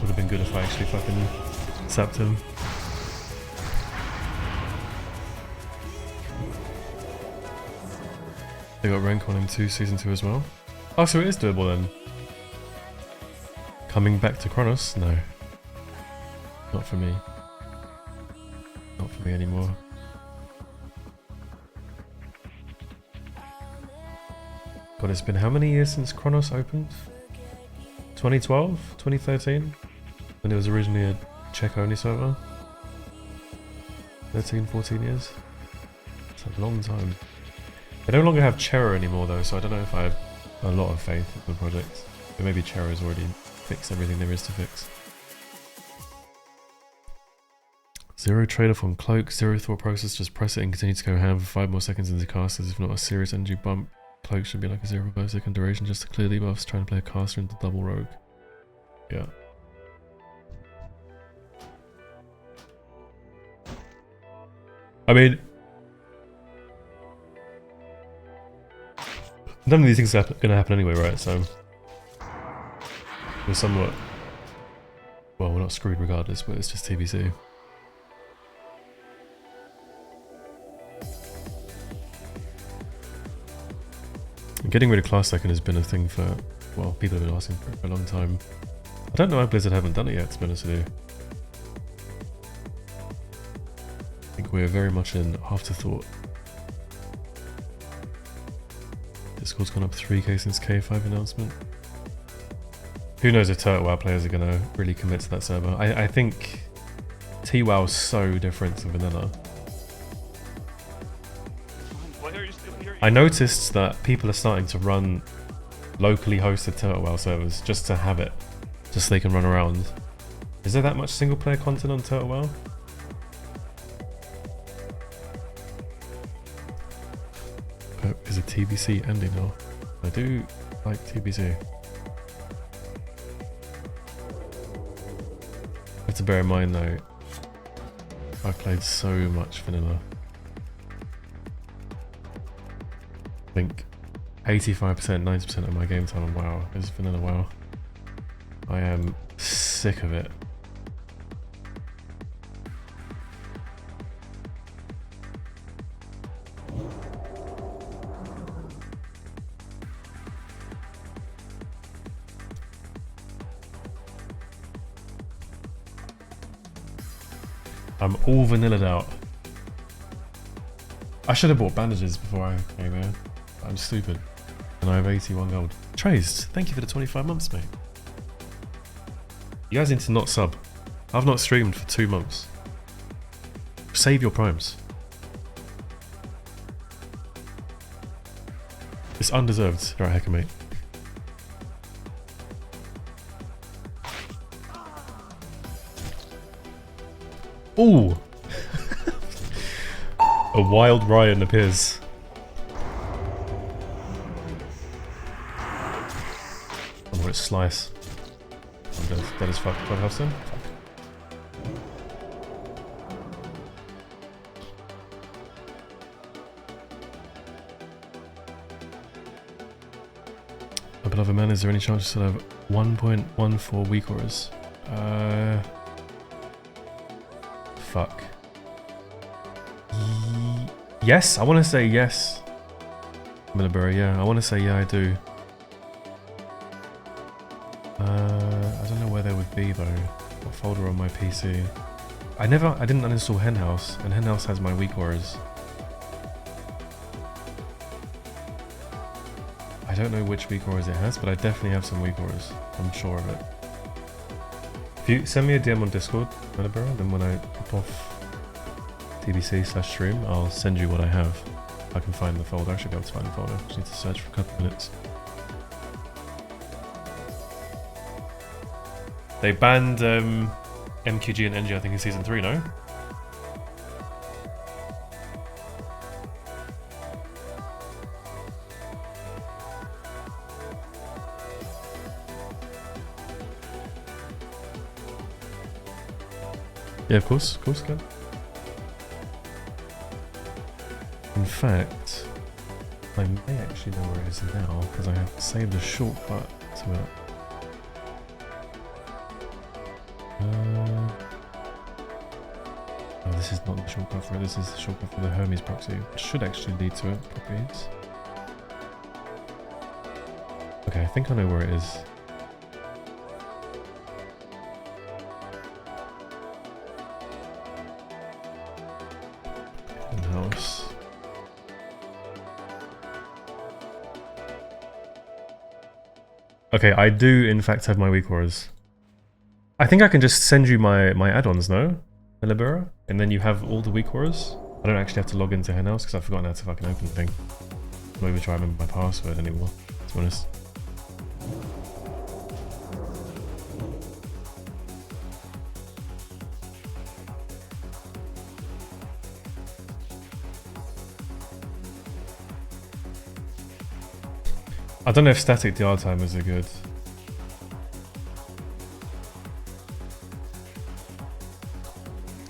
Would have been good if I actually fucking sapped him. They got rank 1 in season 2 as well. Oh, so it is doable then. Coming back to Chronos? No. Not for me. Not for me anymore. God, it's been how many years since Chronos opened? 2012? 2013? When it was originally a Czech-only server? 13, 14 years? It's a long time. They no longer have Chera anymore though, so I don't know if I have a lot of faith in the project. But maybe Chera's already fixed everything there is to fix. Zero trade-off on Cloak, zero thought process, just press it and continue to go ham for 5 more seconds into casters. If not a serious energy bump, Cloak should be like a 0.5 second duration just to clear debuffs, trying to play a caster into double rogue. Yeah. I mean, none of these things are going to happen anyway, right? So we're somewhat Well, we're not screwed regardless, but it's just TBC. Getting rid of class second has been a thing for, well, people have been asking for it for a long time. I don't know why Blizzard haven't done it yet, to be honest with you. I think we're very much an afterthought. Discord's gone up 3k since K5 announcement. Who knows if Turtle WoW players are going to really commit to that server. I think T-WoW is so different to vanilla. Well, here you still here. I noticed that people are starting to run locally hosted Turtle WoW servers just to have it. Just so they can run around. Is there that much single player content on Turtle WoW? But is a TBC ending now? I do like TBC. Have to bear in mind though, I've played so much vanilla. I think 85%, 90% of my game time on WoW is vanilla WoW. I am sick of it. I'm all vanillaed out. I should have bought bandages before I came here. I'm stupid. And I have 81 gold. Trace, thank you for the 25 months, mate. You guys need to not sub. I've not streamed for 2 months. Save your primes. It's undeserved. Right, hecker, mate. Ooh! A wild Ryan appears. Oh, it's Slice. I'm dead as fuck. Do I have some? My beloved man, is there any chance you still have 1.14 weak auras? Fuck. Yes, I want to say yes. Millibur, yeah, I want to say yeah, I do. I don't know where they would be though. What folder on my PC? I didn't uninstall Henhouse, and Henhouse has my weak auras. I don't know which weak auras it has, but I definitely have some weak auras. I'm sure of it. If you send me a DM on Discord, Millibur, then when I pop off TBC/stream, I'll send you what I have. I can find the folder. I should be able to find the folder. Just need to search for a couple of minutes. They banned MQG and NG, I think, in Season 3, no? Yeah, of course, Ken. In fact, I may actually know where it is now, because I have saved a shortcut to it. Oh, this is not the shortcut for it, this is the shortcut for the Hermes proxy, which should actually lead to it, properties. Okay, I think I know where it is. In-house. Okay, I do in fact have my weak auras. I think I can just send you my add-ons, no? Millibur? And then you have all the weak auras? I don't actually have to log into Henhouse because I've forgotten how to fucking open the thing. I'm not even trying to remember my password anymore, to be honest. I don't know if static DR timers are good.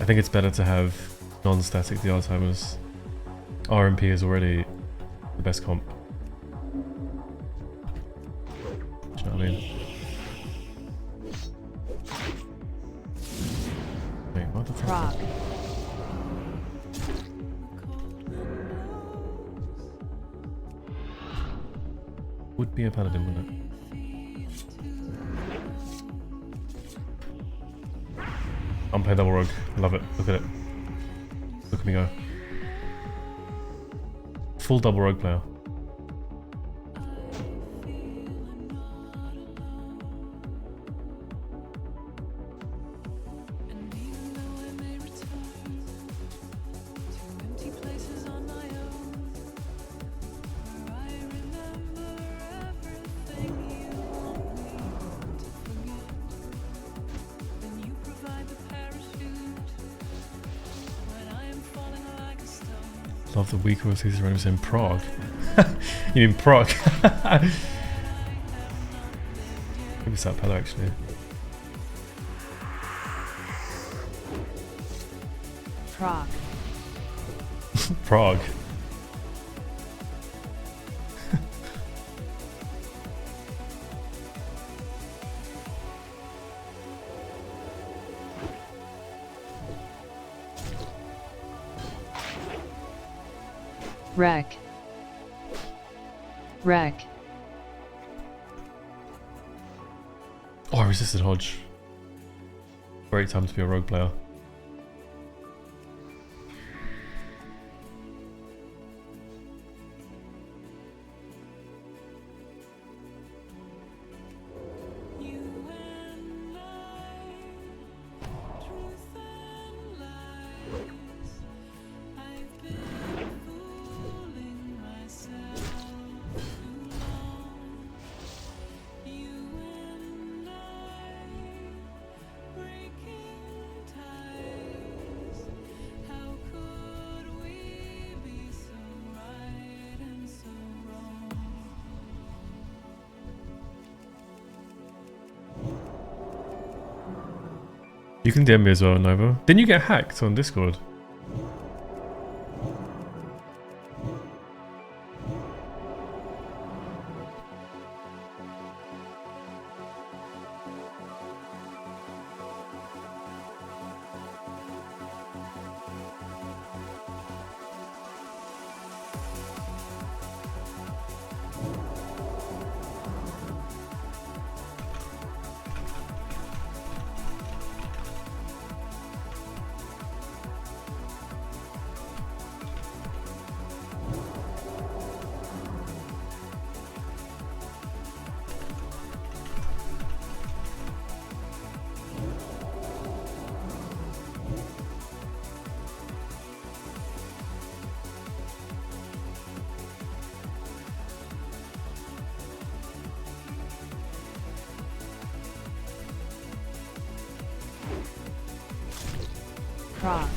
I think it's better to have non-static DR timers. RMP is already the best comp. Do you know what I mean? Would be a paladin, wouldn't it? I'm playing double rogue. Love it. Look at it. Look at me go. Full double rogue player. Love the weaker of these rooms in Prague. You mean Prague? Maybe it's that Pella actually. Prague. Prague. Wreck. Wreck. Oh, I resisted Hodge. Great time to be a rogue player. You can DM me as well, Nova. Didn't you get hacked on Discord? Prague.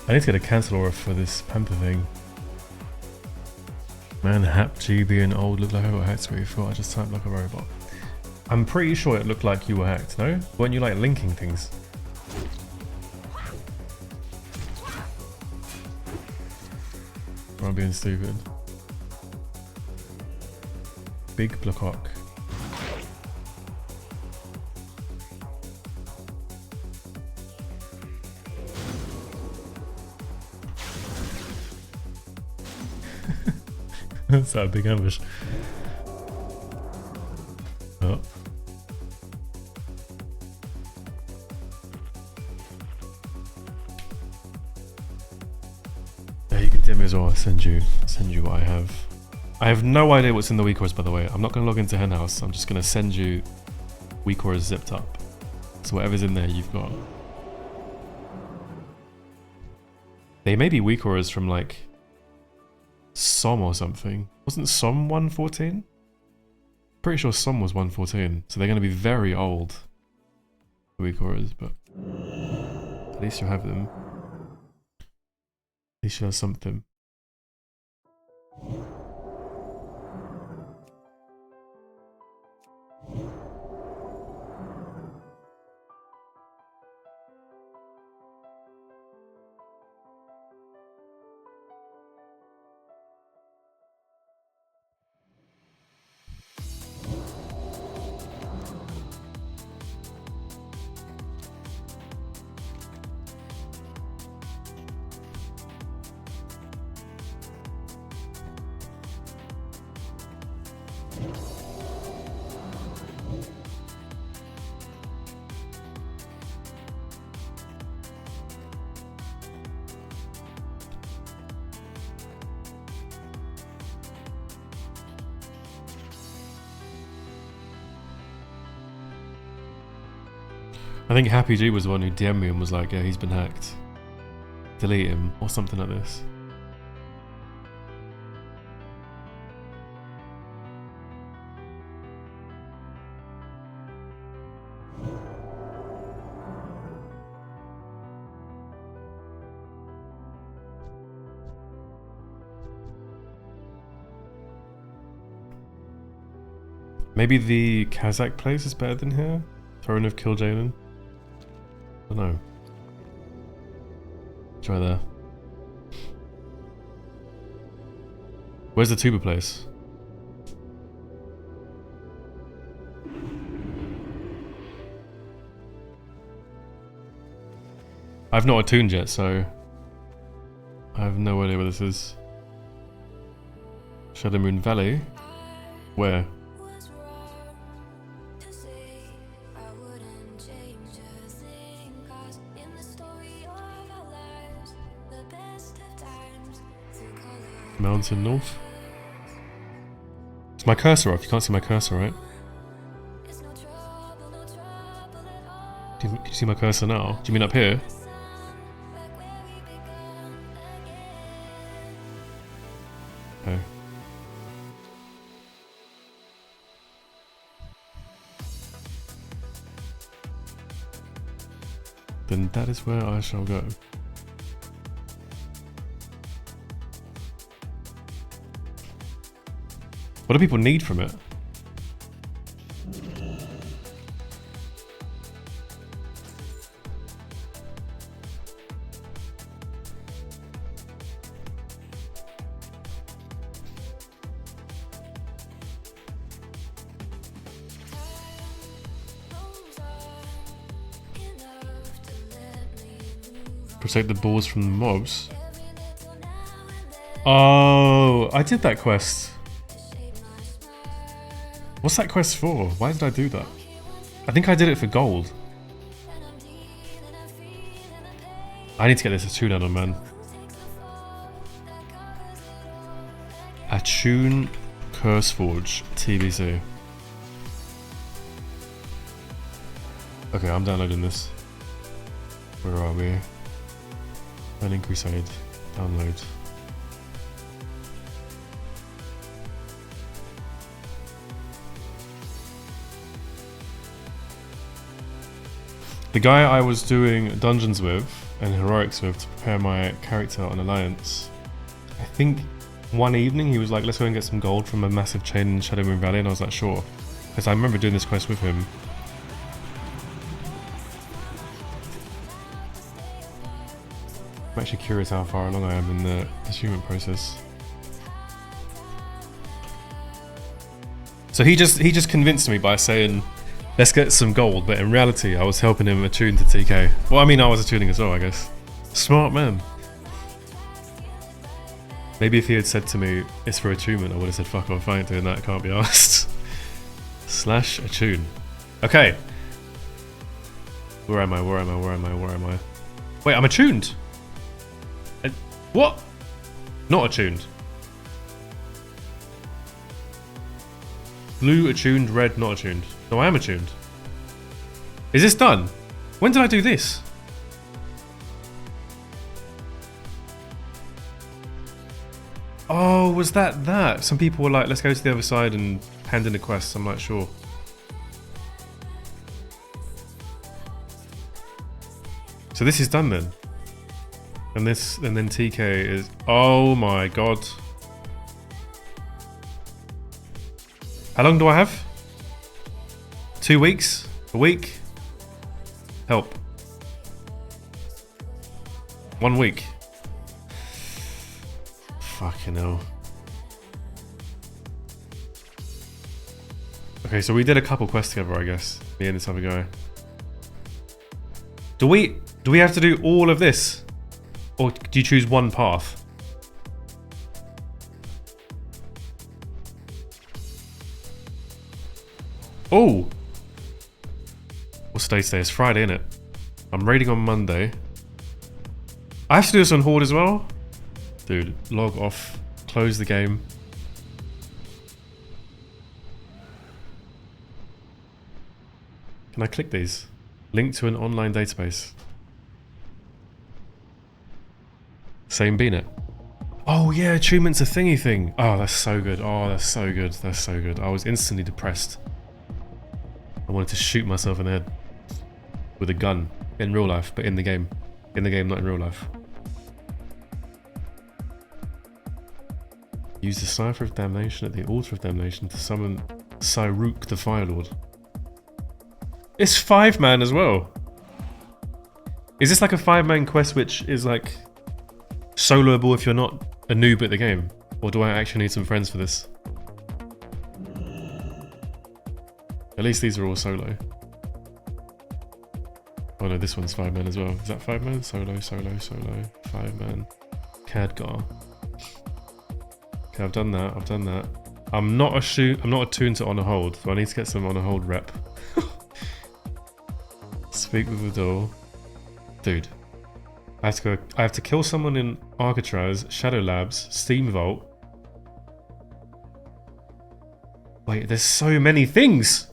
I need to get a cancel aura for this Pamper thing. Man, Hap GB and old look like I got hacked where you thought I just typed like a robot. I'm pretty sure it looked like you were hacked, no? Weren't you like linking things? Or I'm being stupid. Big Blackcock. That's a big ambush. Oh. Yeah, you can DM me as well. I'll send you what I have. I have no idea what's in the weak auras, by the way. I'm not going to log into Henhouse. I'm just going to send you weak auras zipped up. So whatever's in there, you've got. They may be weak auras from like Som or something. Wasn't Som 114? Pretty sure Som was 114. So they're going to be very old. Weak auras, but at least you have them. At least you have something. I think Happy G was the one who DM'd me and was like, yeah, he's been hacked. Delete him, or something like this. Maybe the Kazakh place is better than here? Throne of Kil'jaeden? I don't know. Try there. Where's the tuba place? I've not attuned yet, so I have no idea where this is. Shadowmoon Valley? Where? Mountain North? Is my cursor off? You can't see my cursor, right? Can you see my cursor now? Do you mean up here? Okay. Then that is where I shall go. What do people need from it? Protect the balls from the mobs. Oh, I did that quest. What's that quest for? Why did I do that? I think I did it for gold. I need to get this attune on, man. Attune Curseforge TBC. Okay, I'm downloading this. Where are we? Burning Crusade. Download. The guy I was doing dungeons with and heroics with to prepare my character on Alliance, I think one evening he was like, let's go and get some gold from a massive chain in Shadowmoon Valley, and I was like, sure. Because I remember doing this quest with him. I'm actually curious how far along I am in the attunement process. So he just convinced me by saying, let's get some gold, but in reality I was helping him attune to TK. Well, I mean, I was attuning as well, I guess. Smart man. Maybe if he had said to me, it's for attunement, I would have said, fuck off, I ain't doing that, can't be asked. / attune. Okay. Where am I? Wait, I'm attuned. What? Not attuned. Blue attuned, red not attuned. No, I am attuned. Is this done? When did I do this? Oh, was that? Some people were like, let's go to the other side and hand in the quests. I'm like, sure. So this is done then. And then TK is, oh my god. How long do I have? 2 weeks? A week? Help. 1 week. Fucking hell. Okay, so we did a couple quests together, I guess. Me and this other guy. Do we have to do all of this? Or do you choose one path? Oh! What's day today? It's Friday, innit? I'm raiding on Monday. I have to do this on Horde as well? Dude, log off. Close the game. Can I click these? Link to an online database. Same bean it. Oh yeah, attunement's a thingy thing. Oh, that's so good. Oh, that's so good. That's so good. I was instantly depressed. I wanted to shoot myself in the head with a gun in real life, but in the game. In the game, not in real life. Use the Cipher of Damnation at the Altar of Damnation to summon Cyruk the Firelord. It's 5-man as well. Is this like a 5-man quest which is like soloable if you're not a noob at the game? Or do I actually need some friends for this? At least these are all solo. Oh no, this one's 5-man as well. Is that 5-man? Solo, solo, solo. 5-man. Khadgar. Okay, I've done that. I've done that. I'm not attuned to Honor Hold, so I need to get some Honor Hold rep. Speak with Vidal. Dude. I have to kill someone in Alcatraz, Shadow Labs, Steam Vault. Wait, there's so many things!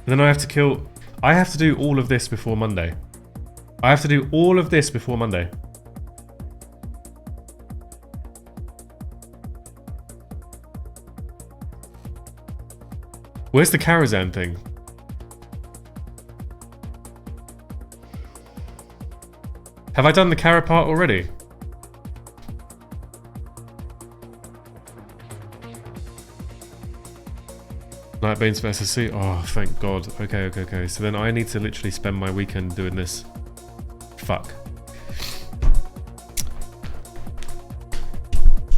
And then I have to do all of this before Monday. I have to do all of this before Monday. Where's the Karazhan thing? Have I done the Kara part already? Nightbane's for SSC? Oh, thank God. Okay. So then I need to literally spend my weekend doing this. Fuck.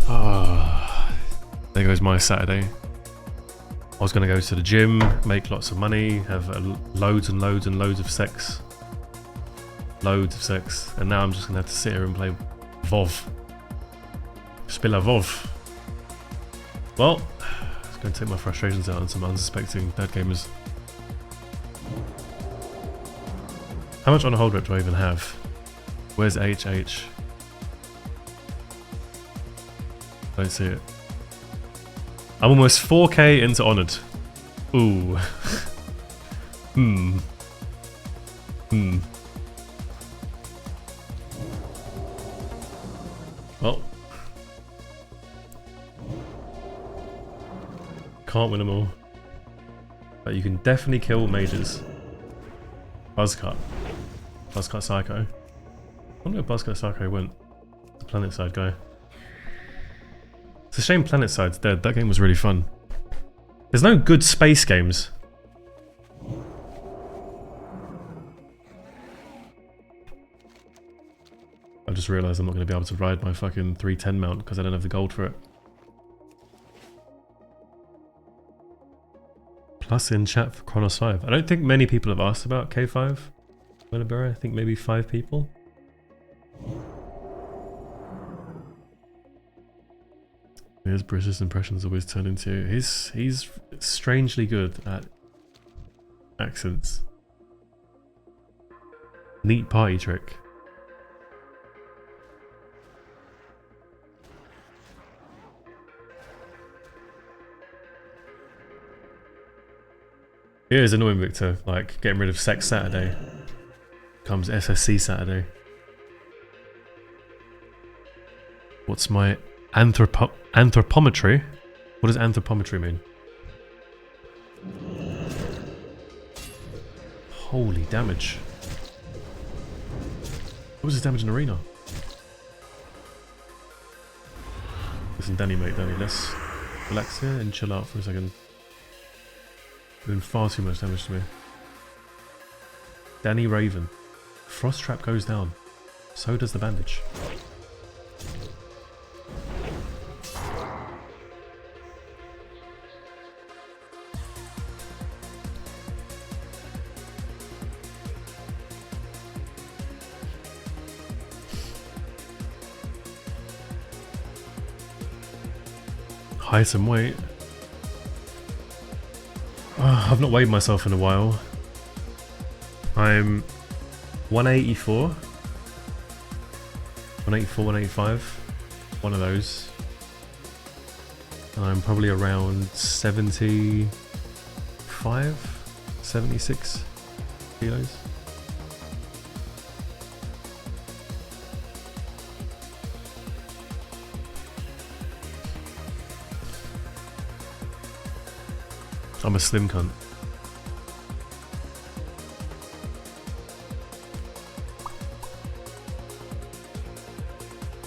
Ah, there goes my Saturday. I was going to go to the gym, make lots of money, have loads and loads and loads of sex. Loads of sex. And now I'm just going to have to sit here and play WoW. Spilla WoW. Well, I'm going to take my frustrations out on some unsuspecting dead gamers. How much on a hold rep do I even have? Where's HH? Don't see it. I'm almost 4k into Honoured. Ooh. Well. Can't win them all. But you can definitely kill mages. Buzzcut. Buzzcut Psycho. I wonder where Buzzcut Psycho went. The Planet Side guy. It's a shame Planet Side's dead. That game was really fun. There's no good space games. I just realised I'm not going to be able to ride my fucking 310 mount because I don't have the gold for it. Plus in chat for Chronos 5. I don't think many people have asked about K5. Winterberry. I think maybe 5 people. His British impressions always turn into... He's strangely good at accents. Neat party trick. It is annoying, Victor. Like, getting rid of Sex Saturday. Comes SSC Saturday. What's my... Anthropometry? What does anthropometry mean? Holy damage. What was his damage in arena? Listen, Danny, mate, Danny, let's relax here and chill out for a second. Doing far too much damage to me. Danny Raven. Frost trap goes down. So does the bandage. Height and weight. I've not weighed myself in a while. I'm 184. 184, 185. One of those. And I'm probably around 75, 76 kilos. I'm a slim cunt.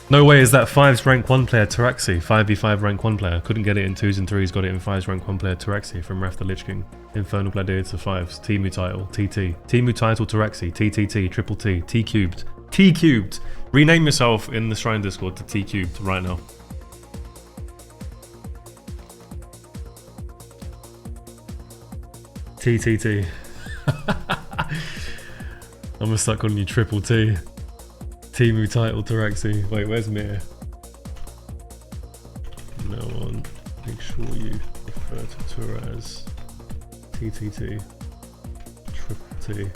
No way is that 5's rank 1 player Taraxi. 5v5 rank 1 player. Couldn't get it in 2s and 3s, got it in 5's rank 1 player Taraxi from Wrath the Lich King. Infernal Gladiator 5s. Timu title. TT. Timu title Taraxi. TTT. Triple T. T cubed. T cubed. Rename yourself in the Shrine Discord to T cubed right now. TTT. I'm gonna start calling you Triple T. Timu title Taraxi. Wait, where's Mir? No one. Make sure you refer to Tura as TTT. Triple T.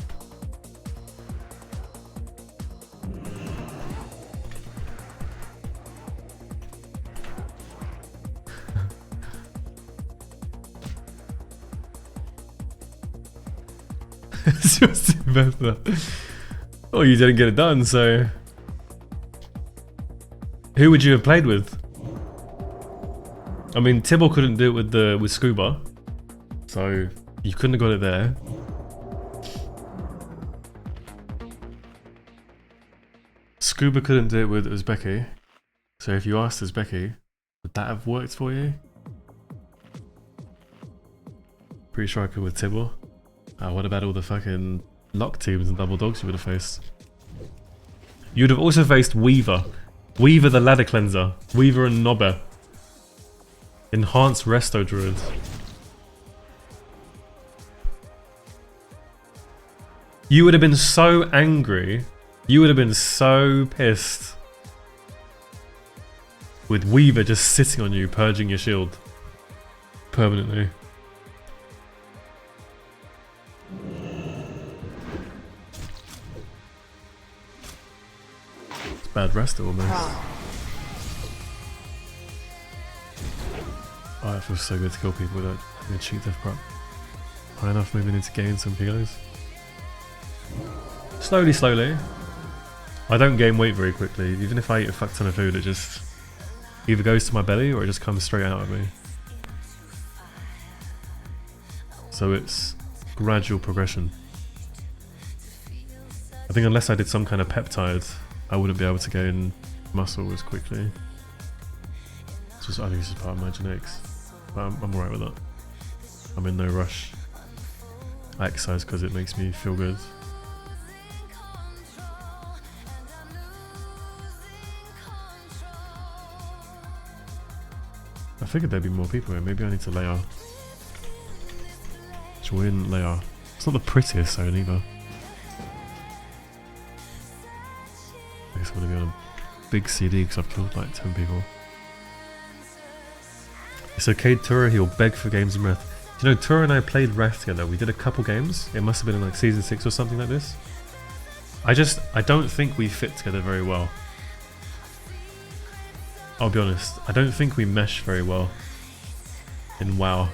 It's just investor. Oh, you didn't get it done, so who would you have played with? I mean, Tibble couldn't do it with Scuba, so you couldn't have got it there. Scuba couldn't do it with Uzbeki, so if you asked Uzbeki, would that have worked for you? Pretty sure I could with Tibble. What about all the fucking lock teams and double dogs you would have faced? You'd have also faced Weaver. Weaver the Ladder Cleanser. Weaver and Nobber. Enhanced Resto Druid. You would have been so angry. You would have been so pissed. With Weaver just sitting on you, purging your shield. Permanently. Bad rest almost. Oh, it feels so good to kill people without having a cheat death prop. High enough moving in to gain some kilos. Slowly, slowly. I don't gain weight very quickly. Even if I eat a fuck ton of food, it just either goes to my belly or it just comes straight out of me. So it's gradual progression. I think unless I did some kind of peptide, I wouldn't be able to gain muscle as quickly. It's just, I think it's just part of my genetics. But I'm alright with that. I'm in no rush. I exercise because it makes me feel good. I figured there'd be more people here. Maybe I need to layer. Join layer. It's not the prettiest zone either. I guess I'm gonna go on a big CD because I've killed like 10 people. It's okay, Tura, he'll beg for games in Wrath. You know, Tura and I played Wrath together. We did a couple games. It must have been in like season 6 or something like this. I don't think we fit together very well. I'll be honest, I don't think we mesh very well in WoW.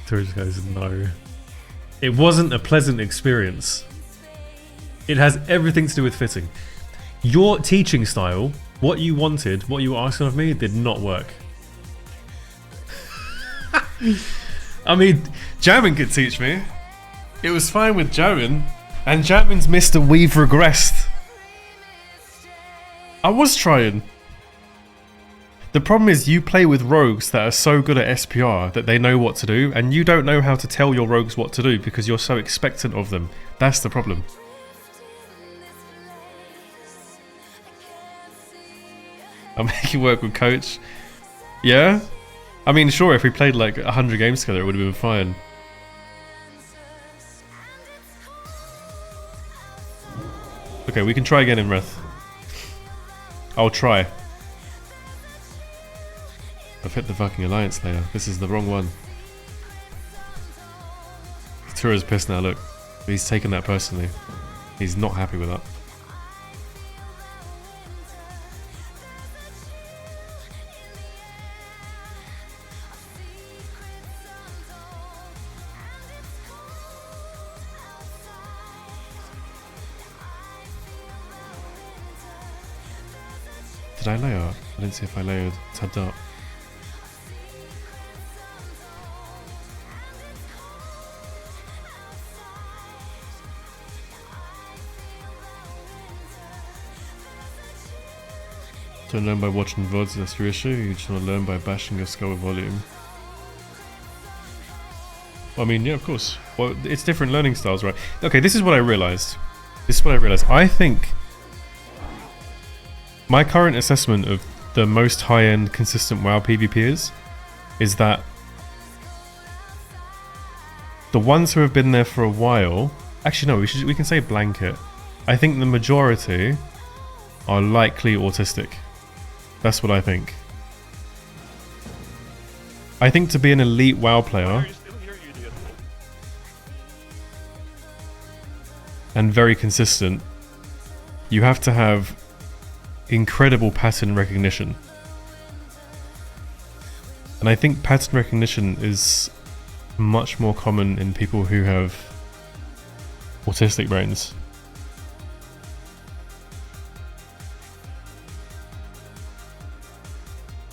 Tura just goes, no. It wasn't a pleasant experience. It has everything to do with fitting. Your teaching style, what you wanted, what you were asking of me, did not work. I mean, Jamin could teach me. It was fine with Jamin. And Jamin's Mr. We've regressed. I was trying. The problem is you play with rogues that are so good at SPR that they know what to do, and you don't know how to tell your rogues what to do because you're so expectant of them. That's the problem. I'm making work with Coach. Yeah? I mean, sure, if we played like 100 games together, it would have been fine. Okay, we can try again in Wrath. I'll try. I've hit the fucking Alliance layer. This is the wrong one. Tura's pissed now, look. He's taken that personally. He's not happy with that. Did I layer? I didn't see if I layered tabbed up. Don't learn by watching VODs, that's your issue. You just want to learn by bashing your skull with volume. Well, I mean, yeah, of course. Well, it's different learning styles, right? Okay, this is what I realized. I think my current assessment of the most high-end consistent WoW PvPers is that the ones who have been there for a while... Actually, no, we can say blanket. I think the majority are likely autistic. That's what I think. I think to be an elite WoW Why player are you still here, you idiot? and very consistent, you have to have incredible pattern recognition. And I think pattern recognition is much more common in people who have autistic brains.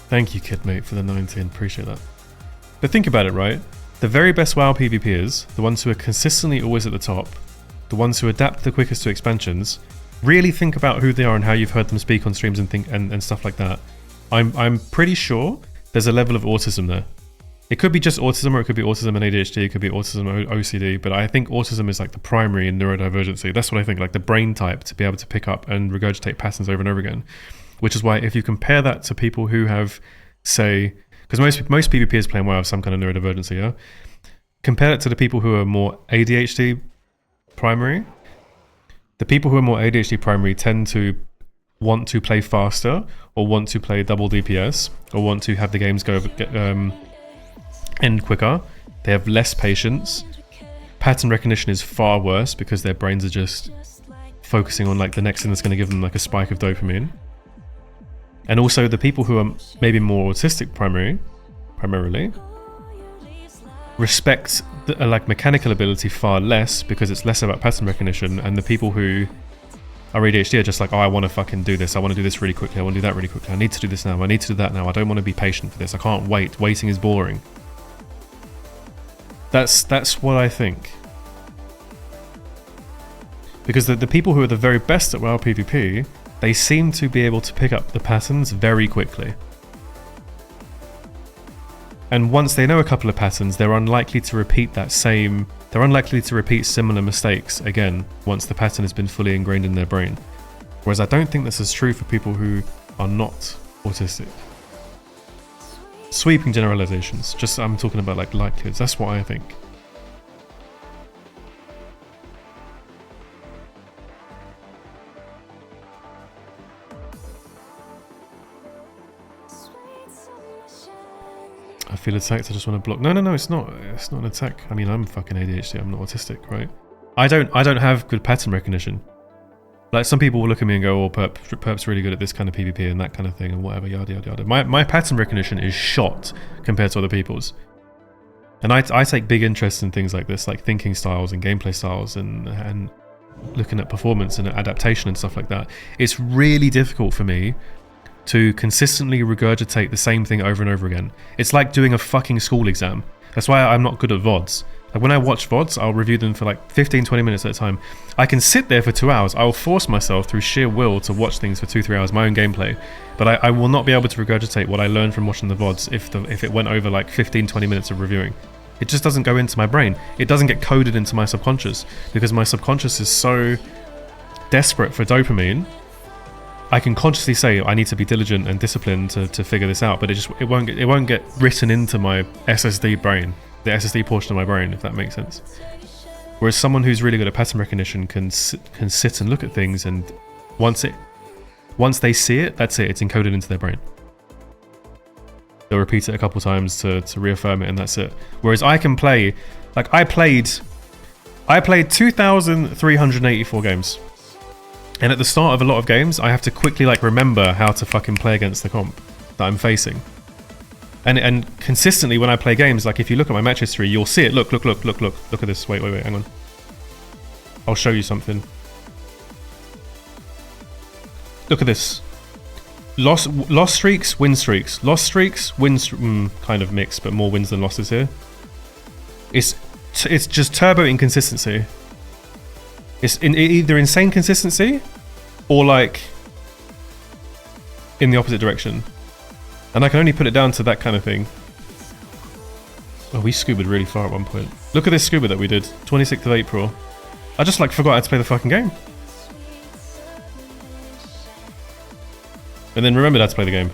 Thank you, Kidmate, for the 19. Appreciate that. But think about it, right? The very best WoW PvPers, the ones who are consistently always at the top, the ones who adapt the quickest to expansions, really think about who they are and how you've heard them speak on streams and stuff like that. I'm pretty sure there's a level of autism there. It could be just autism, or it could be autism and ADHD, it could be autism or OCD, but I think autism is like the primary in neurodivergency. That's what I think, like the brain type to be able to pick up and regurgitate patterns over and over again. Which is why if you compare that to people who have, say, because most PvPers playing WoW have some kind of neurodivergency, yeah? Compare it to the people who are more ADHD primary. The people who are more ADHD primary tend to want to play faster, or want to play double DPS, or want to have the games go end quicker. They have less patience. Pattern recognition is far worse because their brains are just focusing on like the next thing that's going to give them like a spike of dopamine. And also the people who are maybe more autistic primarily respect the, like mechanical ability far less because it's less about pattern recognition, and the people who are ADHD are just like, oh, I want to fucking do this, I want to do this really quickly, I want to do that really quickly, I need to do this now, I need to do that now, I don't want to be patient for this, I can't wait, waiting is boring. That's what I think. Because the people who are the very best at WoW PvP, they seem to be able to pick up the patterns very quickly. And once they know a couple of patterns, they're unlikely to repeat similar mistakes again once the pattern has been fully ingrained in their brain. Whereas I don't think this is true for people who are not autistic. Sweeping generalizations, just I'm talking about like likelihoods, that's what I think. I feel attacked, I just want to block. No, it's not an attack. I mean, I'm fucking ADHD, I'm not autistic, right? I don't have good pattern recognition. Like, some people will look at me and go, oh, Perp's really good at this kind of PvP and that kind of thing and whatever, yada yada yada. My pattern recognition is shot compared to other people's. And I take big interest in things like this, like thinking styles and gameplay styles and looking at performance and adaptation and stuff like that. It's really difficult for me to consistently regurgitate the same thing over and over again. It's like doing a fucking school exam. That's why I'm not good at VODs. Like, when I watch VODs, I'll review them for like 15-20 minutes at a time. I can sit there for 2 hours. I'll force myself through sheer will to watch things for 2-3 hours, my own gameplay. But I will not be able to regurgitate what I learned from watching the VODs if it went over like 15-20 minutes of reviewing. It just doesn't go into my brain. It doesn't get coded into my subconscious because my subconscious is so desperate for dopamine. I can consciously say I need to be diligent and disciplined to figure this out, but it won't get written into my SSD brain, the SSD portion of my brain, if that makes sense. Whereas someone who's really good at pattern recognition can sit and look at things, and once Once they see it, that's it. It's encoded into their brain. They'll repeat it a couple times to reaffirm it, and that's it. Whereas I can play, like I played 2,384 games. And at the start of a lot of games, I have to quickly like remember how to fucking play against the comp that I'm facing. And consistently when I play games, like if you look at my match history, you'll see it. Look at this. Wait, hang on. I'll show you something. Look at this. Lost streaks, win streaks. Lost streaks, wins, kind of mixed, but more wins than losses here. It's just turbo inconsistency. It's either insane consistency or like in the opposite direction. And I can only put it down to that kind of thing. Oh, we scubaed really far at one point. Look at this scuba that we did, 26th of April. I just like forgot how to play the fucking game. And then remembered how to play the game.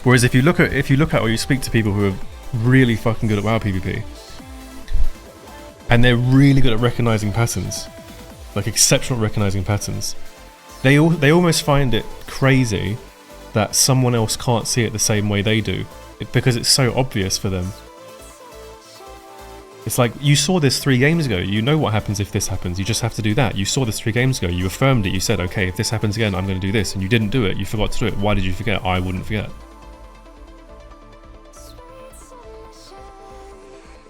Whereas if you look at or you speak to people who are really fucking good at WoW PvP, and they're really good at recognizing patterns, like exceptional recognizing patterns, they almost find it crazy that someone else can't see it the same way they do, because it's so obvious for them. It's like, you saw this 3 games ago, you know what happens if this happens, you just have to do that. You saw this 3 games ago, you affirmed it, you said, okay, if this happens again, I'm going to do this, and you didn't do it, you forgot to do it. Why did you forget? I wouldn't forget.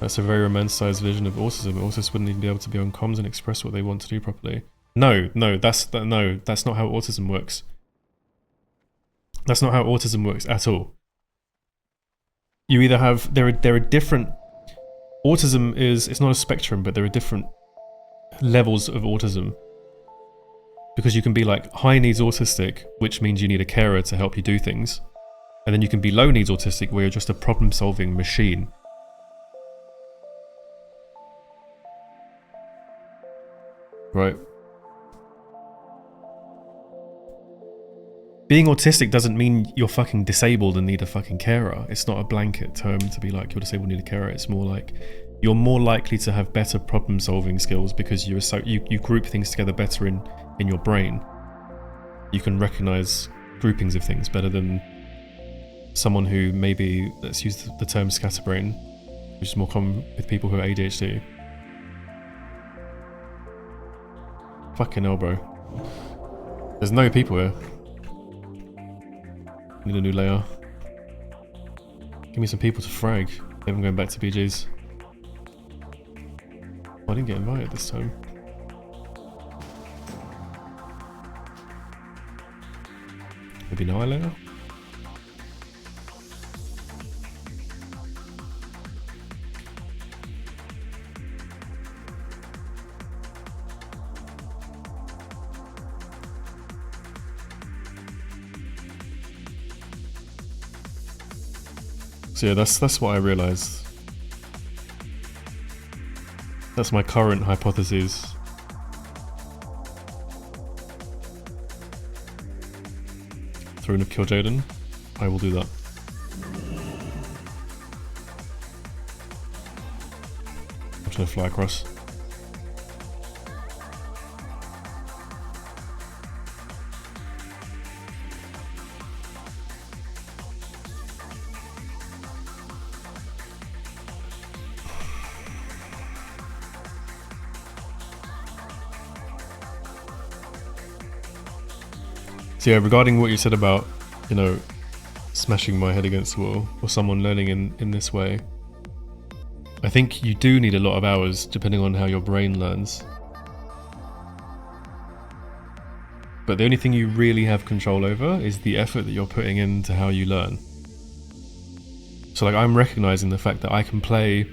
That's a very romanticized vision of autism. Autists wouldn't even be able to be on comms and express what they want to do properly. No, that's not how autism works. That's not how autism works at all. You either have, there are different, autism it's not a spectrum, but there are different levels of autism. Because you can be like high needs autistic, which means you need a carer to help you do things. And then you can be low needs autistic, where you're just a problem solving machine. Right. Being autistic doesn't mean you're fucking disabled and need a fucking carer. It's not a blanket term to be like you're disabled and need a carer. It's more like you're more likely to have better problem solving skills because you group things together better in your brain. You can recognize groupings of things better than someone who maybe, let's use the term scatterbrain, which is more common with people who are ADHD. Fucking hell, bro. There's no people here. Need a new layer. Give me some people to frag. Maybe I'm going back to BG's. Oh, I didn't get invited this time. Maybe now I layer? So yeah, that's what I realized. That's my current hypothesis. Throne of Kil'jaeden. I will do that. I'm trying to fly across. So yeah, regarding what you said about, you know, smashing my head against the wall, or someone learning in this way, I think you do need a lot of hours depending on how your brain learns. But the only thing you really have control over is the effort that you're putting into how you learn. So like, I'm recognizing the fact that I can play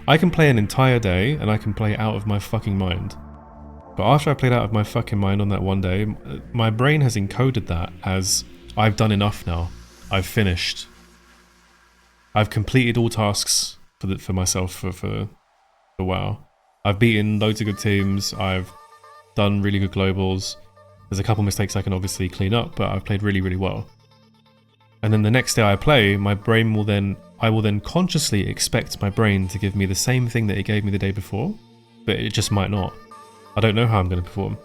an entire day and I can play out of my fucking mind. But after I played out of my fucking mind on that one day, my brain has encoded that as, I've done enough now. I've finished. I've completed all tasks for myself for WoW. I've beaten loads of good teams. I've done really good globals. There's a couple mistakes I can obviously clean up, but I've played really, really well. And then the next day I play, my brain will then I will then consciously expect my brain to give me the same thing that it gave me the day before, but it just might not. I don't know how I'm going to perform.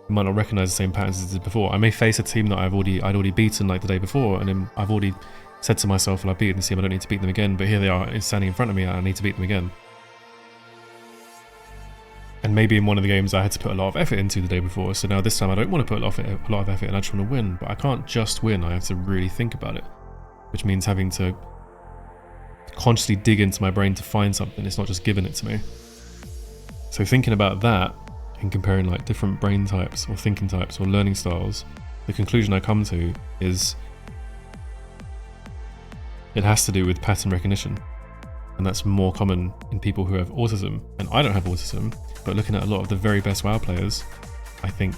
It might not recognize the same patterns as it did before. I may face a team that I'd already beaten like the day before, and then I've already said to myself, well, I've beaten this team, I don't need to beat them again, but here they are standing in front of me, and I need to beat them again. And maybe in one of the games I had to put a lot of effort into the day before, so now this time I don't want to put a lot of effort and I just want to win, but I can't just win, I have to really think about it, which means having to consciously dig into my brain to find something. It's not just giving it to me. So thinking about that and comparing like different brain types or thinking types or learning styles, the conclusion I come to is it has to do with pattern recognition. And that's more common in people who have autism. And I don't have autism, but looking at a lot of the very best WoW players, I think,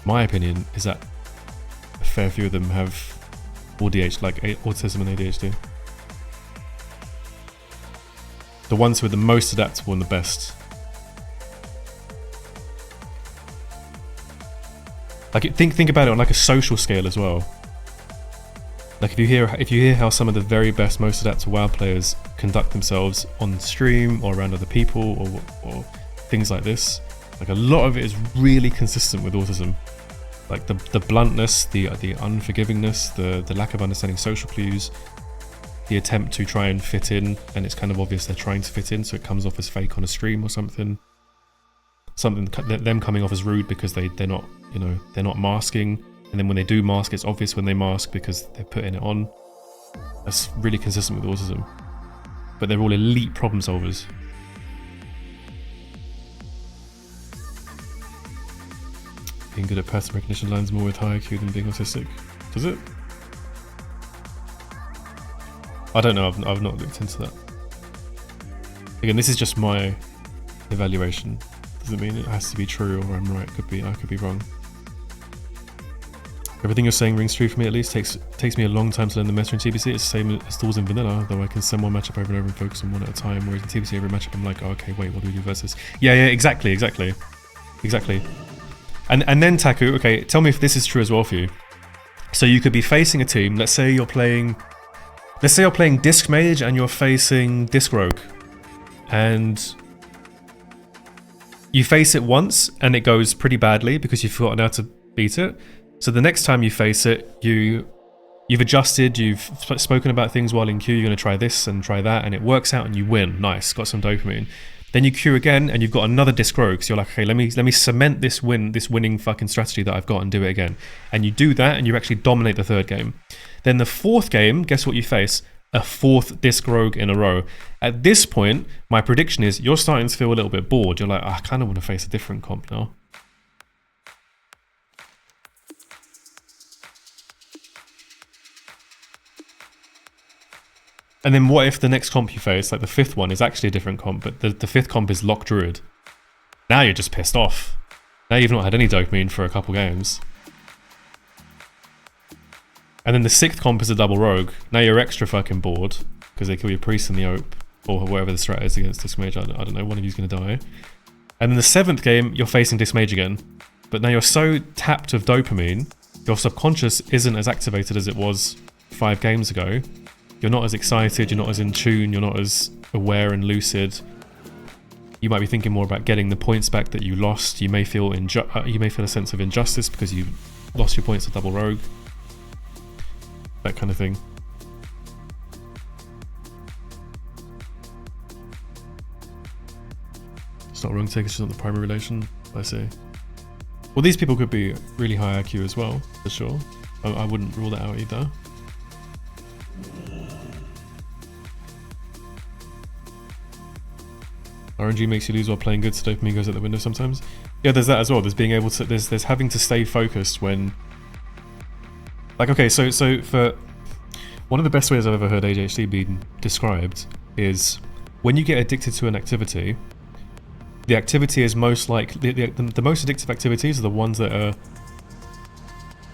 my opinion is that a fair few of them have ADHD, like autism and ADHD. The ones who are the most adaptable and the best. Like think about it on like a social scale as well. Like if you hear how some of the very best, most adaptable WoW players conduct themselves on stream or around other people or things like this, like a lot of it is really consistent with autism. Like the bluntness, the unforgivingness, the lack of understanding social cues, the attempt to try and fit in, and it's kind of obvious they're trying to fit in, so it comes off as fake on a stream or something. Them coming off as rude because they're not, you know, they're not masking. And then when they do mask, it's obvious when they mask because they're putting it on. That's really consistent with autism. But they're all elite problem solvers. Being good at pattern recognition lands more with high IQ than being autistic. Does it? I don't know, I've not looked into that. Again, this is just my evaluation. Doesn't mean it has to be true or I'm right. I could be wrong. Everything you're saying rings true for me at least. Takes me a long time to learn the meta in TBC. It's the same as tools in vanilla, though I can send one matchup over and over and focus on one at a time, whereas in TBC every matchup I'm like, oh, okay, wait, what do we do versus? Yeah, exactly. And then Taku, okay, tell me if this is true as well for you. So you could be facing a team, let's say you're playing Disc Mage and you're facing Disc Rogue. And you face it once and it goes pretty badly because you've forgotten how to beat it. So the next time you face it, you've adjusted, you've spoken about things while in queue, you're going to try this and try that, and it works out and you win. Nice, got some dopamine. Then you queue again and you've got another Disc Rogue, so you're like, okay, let me cement this winning fucking strategy that I've got and do it again. And you do that and you actually dominate the third game. Then the fourth game, guess what you face? A fourth Disc Rogue in a row. At this point, my prediction is you're starting to feel a little bit bored. You're like, I kind of want to face a different comp now. And then what if the next comp you face, like the fifth one, is actually a different comp, but the fifth comp is Lock Druid? Now you're just pissed off. Now you've not had any dopamine for a couple games. And then the sixth comp is a double rogue. Now you're extra fucking bored, because they kill your priest in the OP, or whatever the strat is against Disc Mage, I don't know, one of you's going to die. And then the seventh game, you're facing Disc Mage again. But now you're so tapped of dopamine, your subconscious isn't as activated as it was 5 games ago. You're not as excited, you're not as in tune, you're not as aware and lucid. You might be thinking more about getting the points back that you lost. You may feel a sense of injustice because you lost your points to double rogue. That kind of thing. It's not wrong to take, it's just not the primary relation, I see. Well, these people could be really high IQ as well, for sure. I wouldn't rule that out either. RNG makes you lose while playing good, so dopamine goes out the window sometimes. Yeah, there's that as well. There's being able to, there's having to stay focused when, like, okay, so for one of the best ways I've ever heard ADHD being described is when you get addicted to an activity, the activity is most like the most addictive activities are the ones that are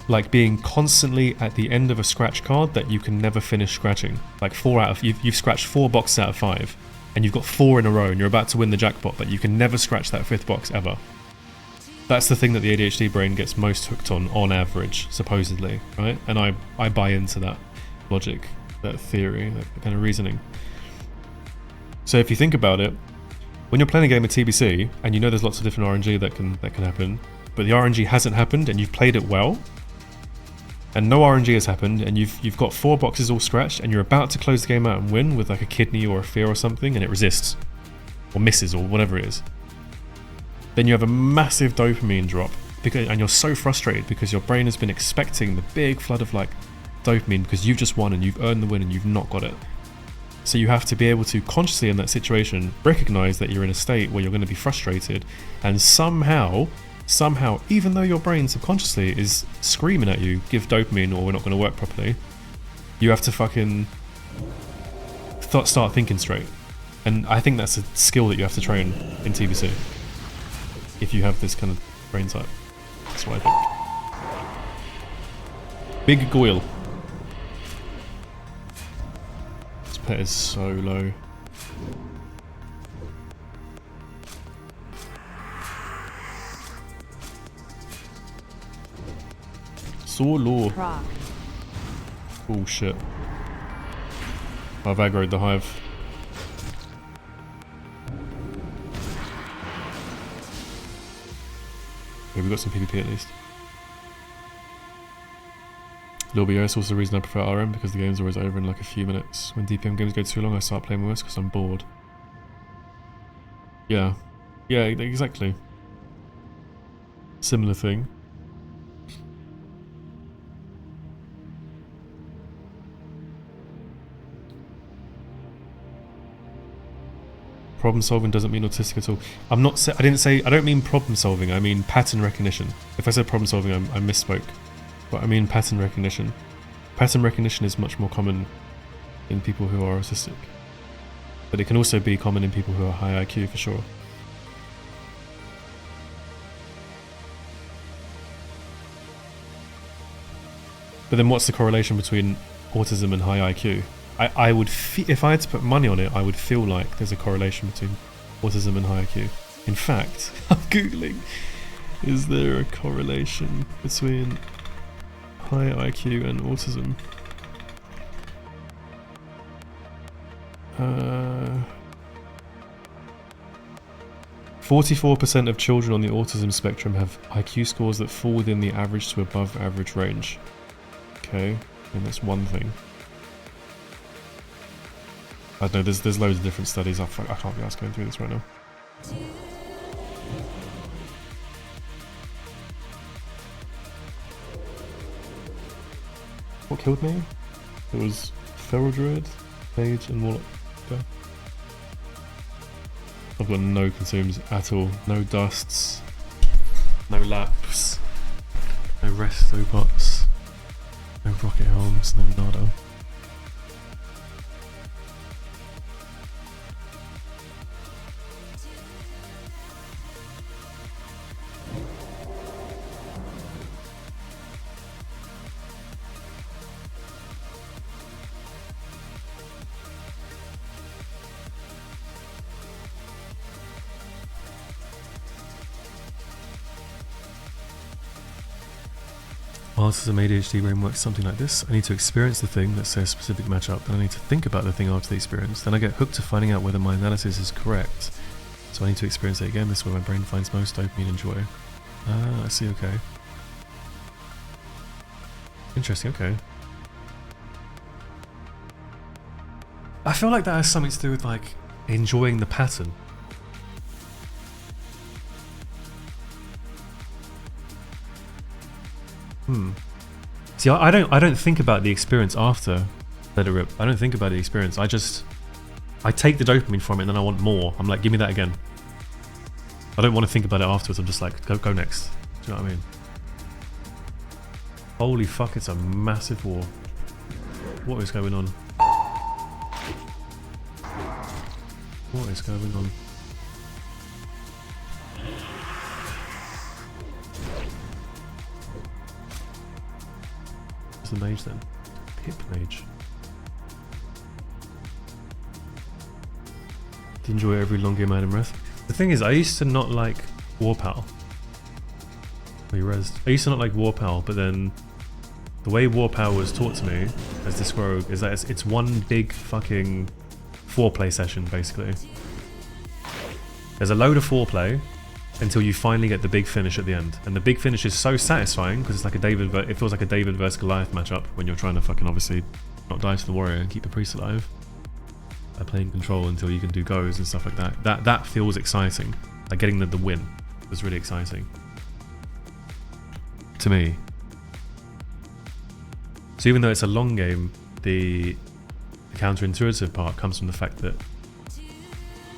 like being constantly at the end of a scratch card that you can never finish scratching. Like you've scratched 4 boxes out of 5. And you've got 4 in a row and you're about to win the jackpot, but you can never scratch that 5th box ever. That's the thing that the ADHD brain gets most hooked on average, supposedly, right? And I buy into that logic. that theory, that kind of reasoning. So if you think about it, when you're playing a game of TBC and you know there's lots of different RNG that can happen, but the RNG hasn't happened and you've played it well, and no RNG has happened, and you've got 4 boxes all scratched, and you're about to close the game out and win with like a kidney or a fear or something, and it resists or misses or whatever it is, then you have a massive dopamine drop and you're so frustrated because your brain has been expecting the big flood of like dopamine because you've just won and you've earned the win and you've not got it. So you have to be able to consciously in that situation recognize that you're in a state where you're going to be frustrated, and somehow, even though your brain subconsciously is screaming at you, give dopamine or we're not going to work properly, you have to fucking start thinking straight. And I think that's a skill that you have to train in TBC if you have this kind of brain type. That's what I think. Big Goyle. This pet is so low. So low. Proc. Oh shit. I've aggroed the hive. Okay, we got some PvP at least. Lil BO is also the reason I prefer RM, because the game's always over in like a few minutes. When DPM games go too long, I start playing worse because I'm bored. Yeah. Yeah, exactly. Similar thing. Problem solving doesn't mean autistic at all. I don't mean problem solving, I mean pattern recognition. If I said problem solving, I misspoke. But I mean pattern recognition. Pattern recognition is much more common in people who are autistic. But it can also be common in people who are high IQ for sure. But then what's the correlation between autism and high IQ? I would, if I had to put money on it, I would feel like there's a correlation between autism and high IQ. In fact, I'm googling, is there a correlation between high IQ and autism? 44% of children on the autism spectrum have IQ scores that fall within the average to above average range. Okay, and that's one thing. I don't know, there's loads of different studies. I can't be asked going through this right now. What killed me? It was Feral Druid, Mage, and Warlock. Okay. I've got no consumes at all. No dusts, no laps, no resto bots, no rocket helms, no nada. Autism ADHD brain works something like this. I need to experience the thing, let's say a specific matchup, then I need to think about the thing after the experience, then I get hooked to finding out whether my analysis is correct. So I need to experience it again, this is where my brain finds most dopamine and joy. Ah, I see, okay. Interesting, okay. I feel like that has something to do with like enjoying the pattern. See, I don't think about the experience after Let It Rip. I don't think about the experience. I take the dopamine from it and then I want more. I'm like, give me that again. I don't want to think about it afterwards. I'm just like, go next. Do you know what I mean? Holy fuck, it's a massive war. What is going on? What is going on? The mage then? Pip mage. To enjoy every long game I had in Wrath. The thing is, I used to not like Warpal. Oh, you rezzed. I used to not like Warpal, but then The way Warpower was taught to me as this rogue is that it's one big fucking foreplay session, basically. There's a load of foreplay until you finally get the big finish at the end. And the big finish is so satisfying because it's like it feels like a David versus Goliath matchup when you're trying to fucking obviously not die to the warrior and keep the priest alive. By playing control until you can do goes and stuff like that. That feels exciting. Like getting the win was really exciting. To me. So even though it's a long game, the counterintuitive part comes from the fact that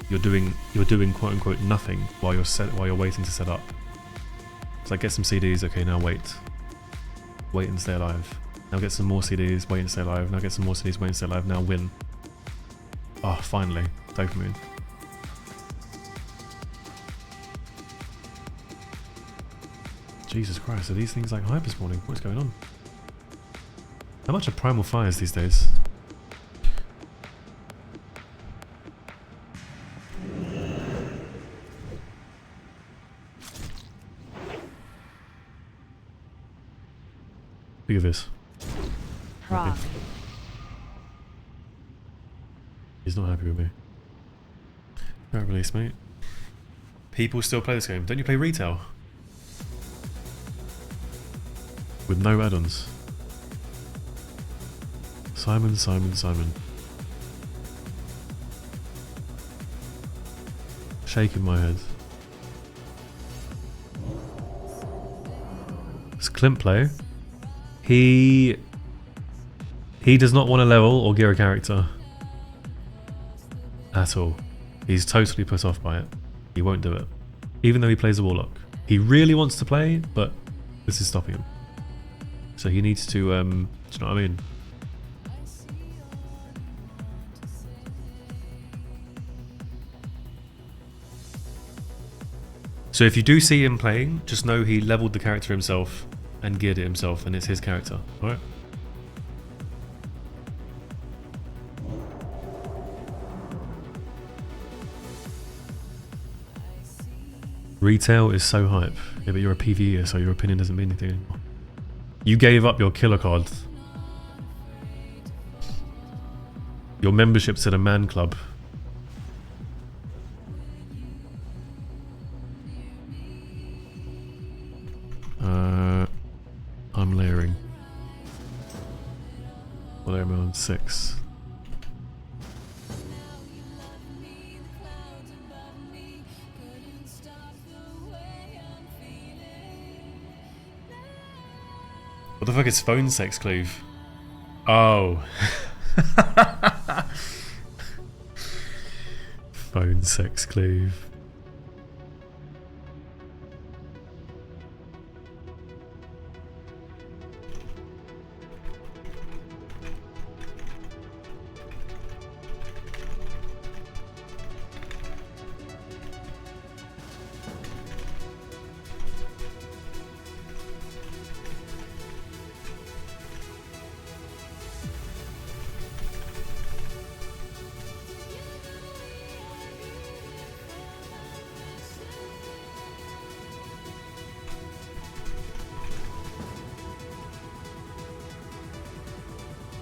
you're doing quote unquote nothing while you're waiting to set up. It's like get some CDs, okay, now wait and stay alive. Now get some more CDs, wait and stay alive. Now get some more CDs, wait and stay alive. Now win. Oh, finally, dopamine. Jesus Christ, are these things like hyper spawning? What's going on? How much are primal fires these days? Look at this. Prague. He's not happy with me. Don't release, mate. People still play this game. Don't you play retail? With no add-ons. Simon. Shaking my head. Does Clint play? He does not want to level or gear a character. At all. He's totally put off by it. He won't do it. Even though he plays a warlock. He really wants to play, but this is stopping him. So he needs to, do you know what I mean? So if you do see him playing, just know he leveled the character himself and geared it himself, and it's his character, alright? Retail is so hype. Yeah, but you're a PvEer, so your opinion doesn't mean anything anymore. You gave up your killer card. Your membership to the man club. I'm layering. Well, I'm on 6. What the fuck is phone sex, Cleve? Oh. Phone sex, Cleve.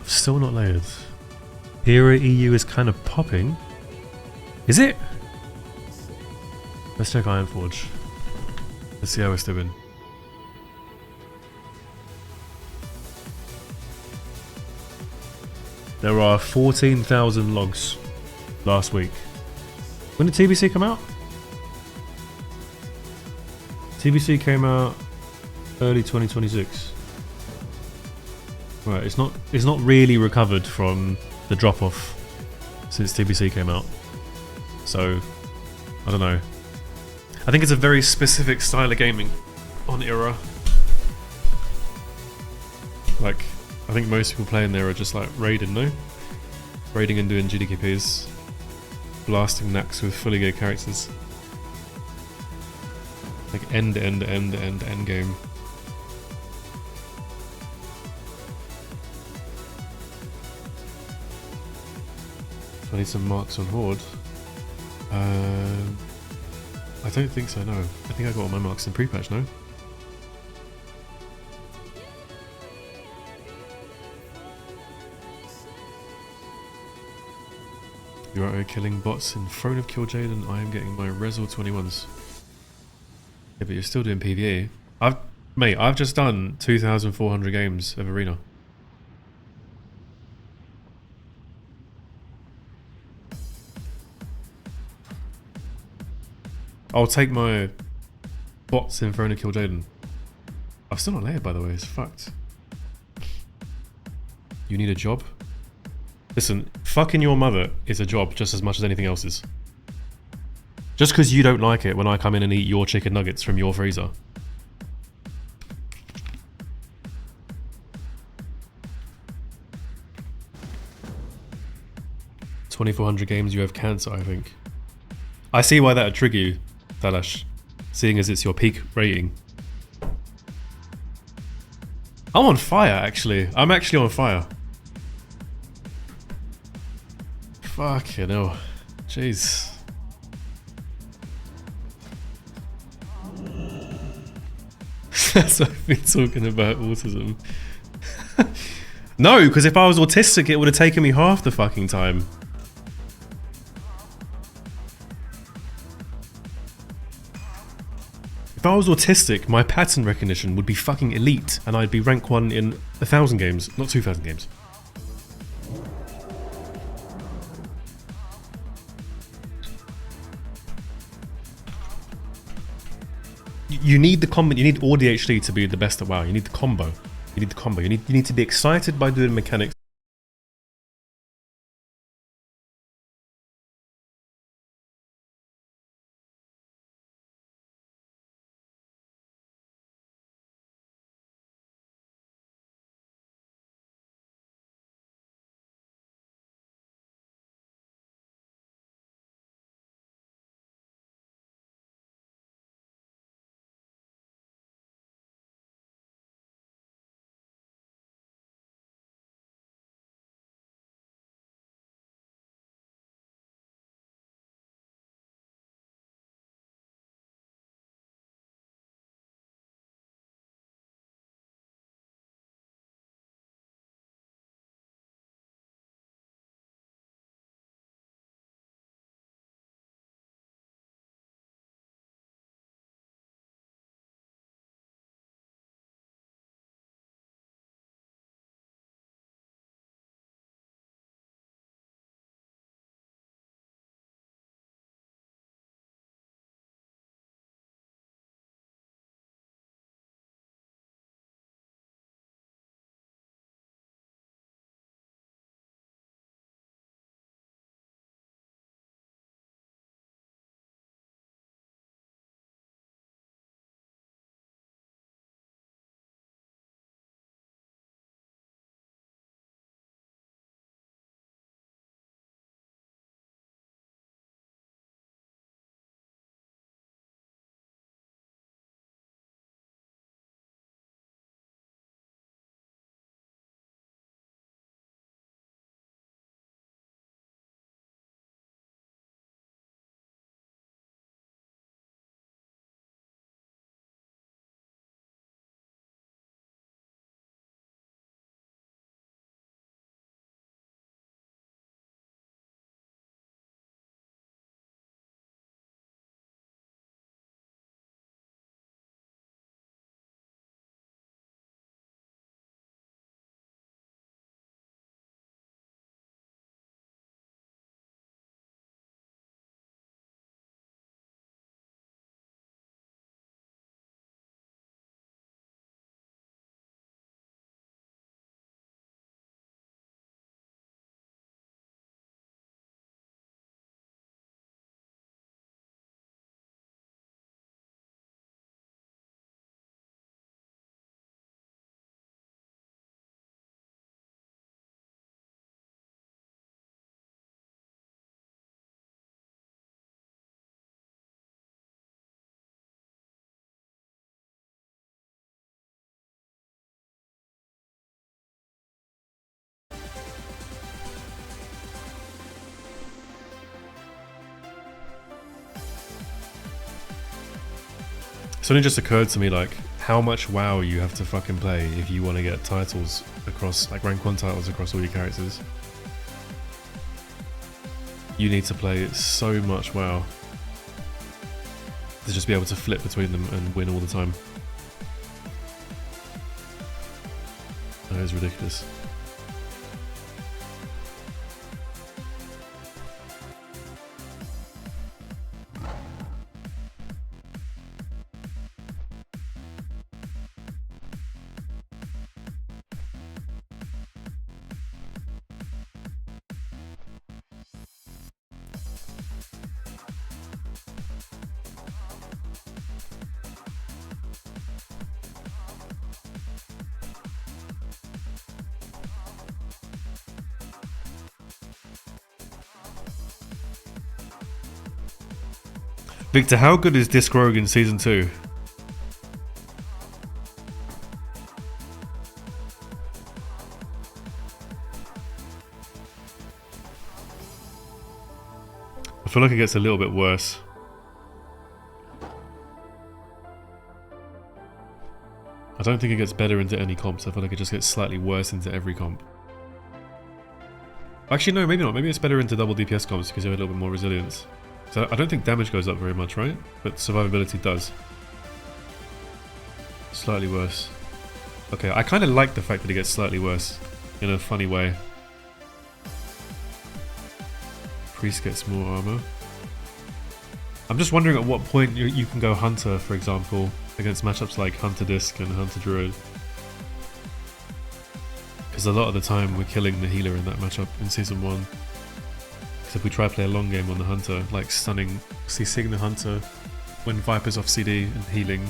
Still not layered. Hero EU is kind of popping. Is it? Let's check Ironforge. Let's see how it's doing. There are 14,000 logs last week. When did TBC come out? TBC came out early 2026. Right, it's not really recovered from the drop off since TBC came out. So I don't know. I think it's a very specific style of gaming on Era. Like, I think most people playing there are just like raiding, no? Raiding and doing GDKPs. Blasting Nax with fully geared characters. Like end game. I need some marks on Horde. I don't think so, no. I think I got all my marks in pre-patch, no? You're out here killing bots in Throne of Kil'jaeden. I am getting my Resol 21s. Yeah, but you're still doing PvE. Mate, I've just done 2,400 games of Arena. I'll take my bots in Throne of Kil'jaeden. I'm still not layered, by the way. It's fucked. You need a job? Listen, fucking your mother is a job just as much as anything else is. Just because you don't like it when I come in and eat your chicken nuggets from your freezer. "2,400 games, you have cancer, I think." I see why that would trigger you, Thalash, seeing as it's your peak rating. I'm on fire, actually. I'm actually on fire. Fucking hell. Jeez. So I've been talking about autism. No, because if I was autistic, it would have taken me half the fucking time. If I was autistic, my pattern recognition would be fucking elite, and I'd be rank 1 in 1,000 games, not 2,000 games. You need the combo. You need ADHD to be the best at WoW. You need the combo. You need the combo. You need to be excited by doing mechanics. It's only just occurred to me, like, how much WoW you have to fucking play if you want to get titles across, like rank 1 titles across all your characters. you need to play so much WoW to just be able to flip between them and win all the time. That is ridiculous. Victor, how good is Disc Rogue in Season 2? I feel like it gets a little bit worse. I don't think it gets better into any comps. I feel like it just gets slightly worse into every comp. Actually, no, maybe not. Maybe it's better into double DPS comps because you have a little bit more resilience. So I don't think damage goes up very much, right? But survivability does. Slightly worse. Okay, I kind of like the fact that it gets slightly worse in a funny way. Priest gets more armor. I'm just wondering at what point you can go Hunter, for example, against matchups like Hunter Disc and Hunter Druid. Because a lot of the time we're killing the healer in that matchup in Season 1. If we try to play a long game on the Hunter, like stunning, CCing the Hunter when Viper's off CD and healing,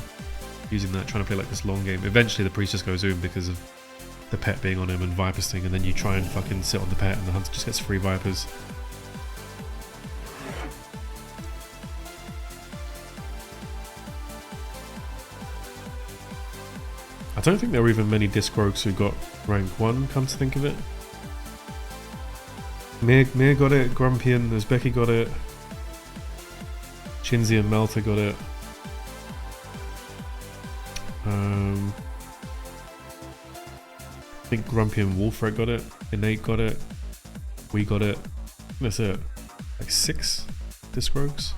using that, trying to play like this long game. Eventually the Priest just goes Zoom because of the pet being on him and Viper's thing, and then you try and fucking sit on the pet and the Hunter just gets free Vipers. I don't think there were even many Disc Rogues who got rank 1, come to think of it. Mir got it, Grumpian, Uzbeki got it, Shinzi and Melta got it. I think Grumpy and Wolfred got it, Innate got it, we got it. That's it. Like 6 Disc Rogues?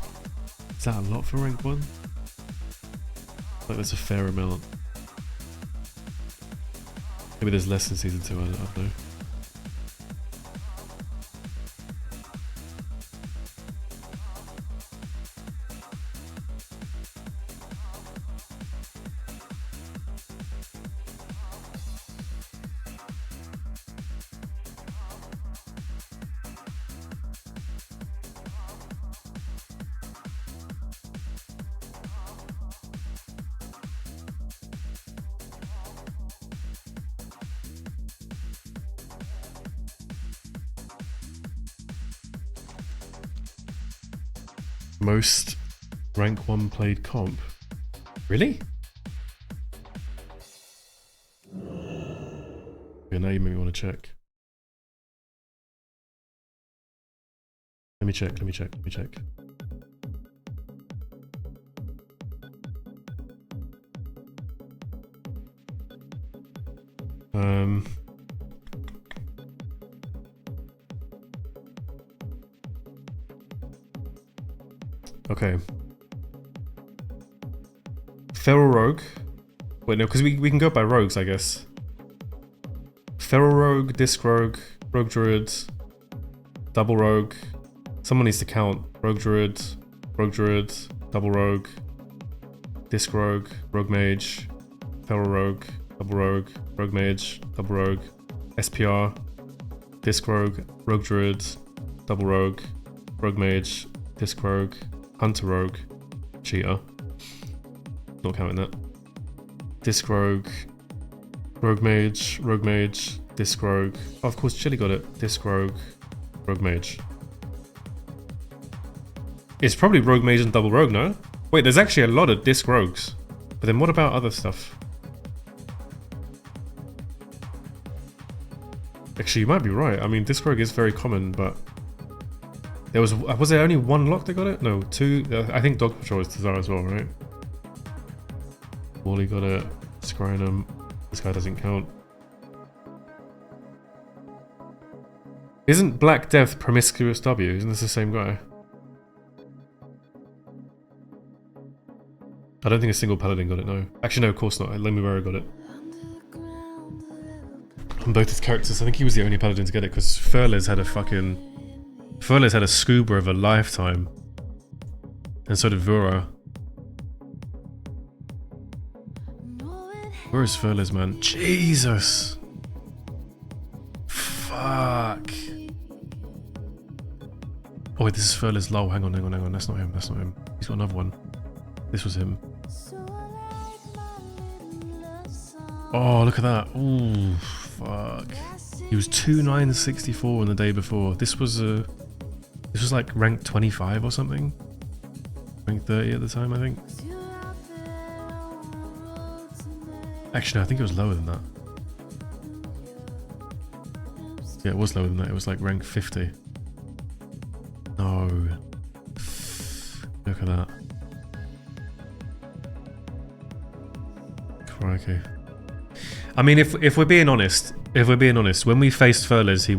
Is that a lot for rank 1? Like that's a fair amount. Maybe there's less in Season 2, I don't know. Most rank 1 played comp. Really? Yeah, now you maybe want to check. Let me check. Okay. Feral Rogue. Wait, no, because we can go by rogues, I guess. Feral Rogue, Disc Rogue, Rogue Druid, Double Rogue. Someone needs to count. Rogue Druid, Double Rogue, Disc Rogue, Rogue Mage, Feral Rogue, Double Rogue, Rogue Mage, Double Rogue, SPR, Disc Rogue, Rogue Druid, Double Rogue, Rogue Mage, Disc Rogue, Hunter Rogue, Cheater. Not counting that. Disc Rogue, Rogue Mage, Disc Rogue. Oh, of course, Chili got it. Disc Rogue, Rogue Mage. It's probably Rogue Mage and Double Rogue, no? Wait, there's actually a lot of Disc Rogues. But then what about other stuff? Actually, you might be right. I mean, Disc Rogue is very common, but... Was there only one lock that got it? No, 2. I think Dog Patrol is Tazar as well, right? Wally got it. Scrynum. This guy doesn't count. Isn't Black Death Promiscuous W? Isn't this the same guy? I don't think a single paladin got it, no. Actually, no, of course not. Lemurera got it. On both his characters, I think he was the only paladin to get it, because Furles had a fucking... Furles had a scuba of a lifetime. And so did Vura. Where is Furles, man? Jesus! Fuck! Oh wait, this is Furles Lull. Hang on. That's not him. He's got another one. This was him. Oh, look at that. Ooh, fuck. He was 2,964 on the day before. This was like rank 25 or something. Rank 30 at the time, I think. Actually, no, I think it was lower than that. Yeah, it was lower than that. It was like rank 50. No. Look at that. Crikey. I mean, if we're being honest, when we faced Furles, he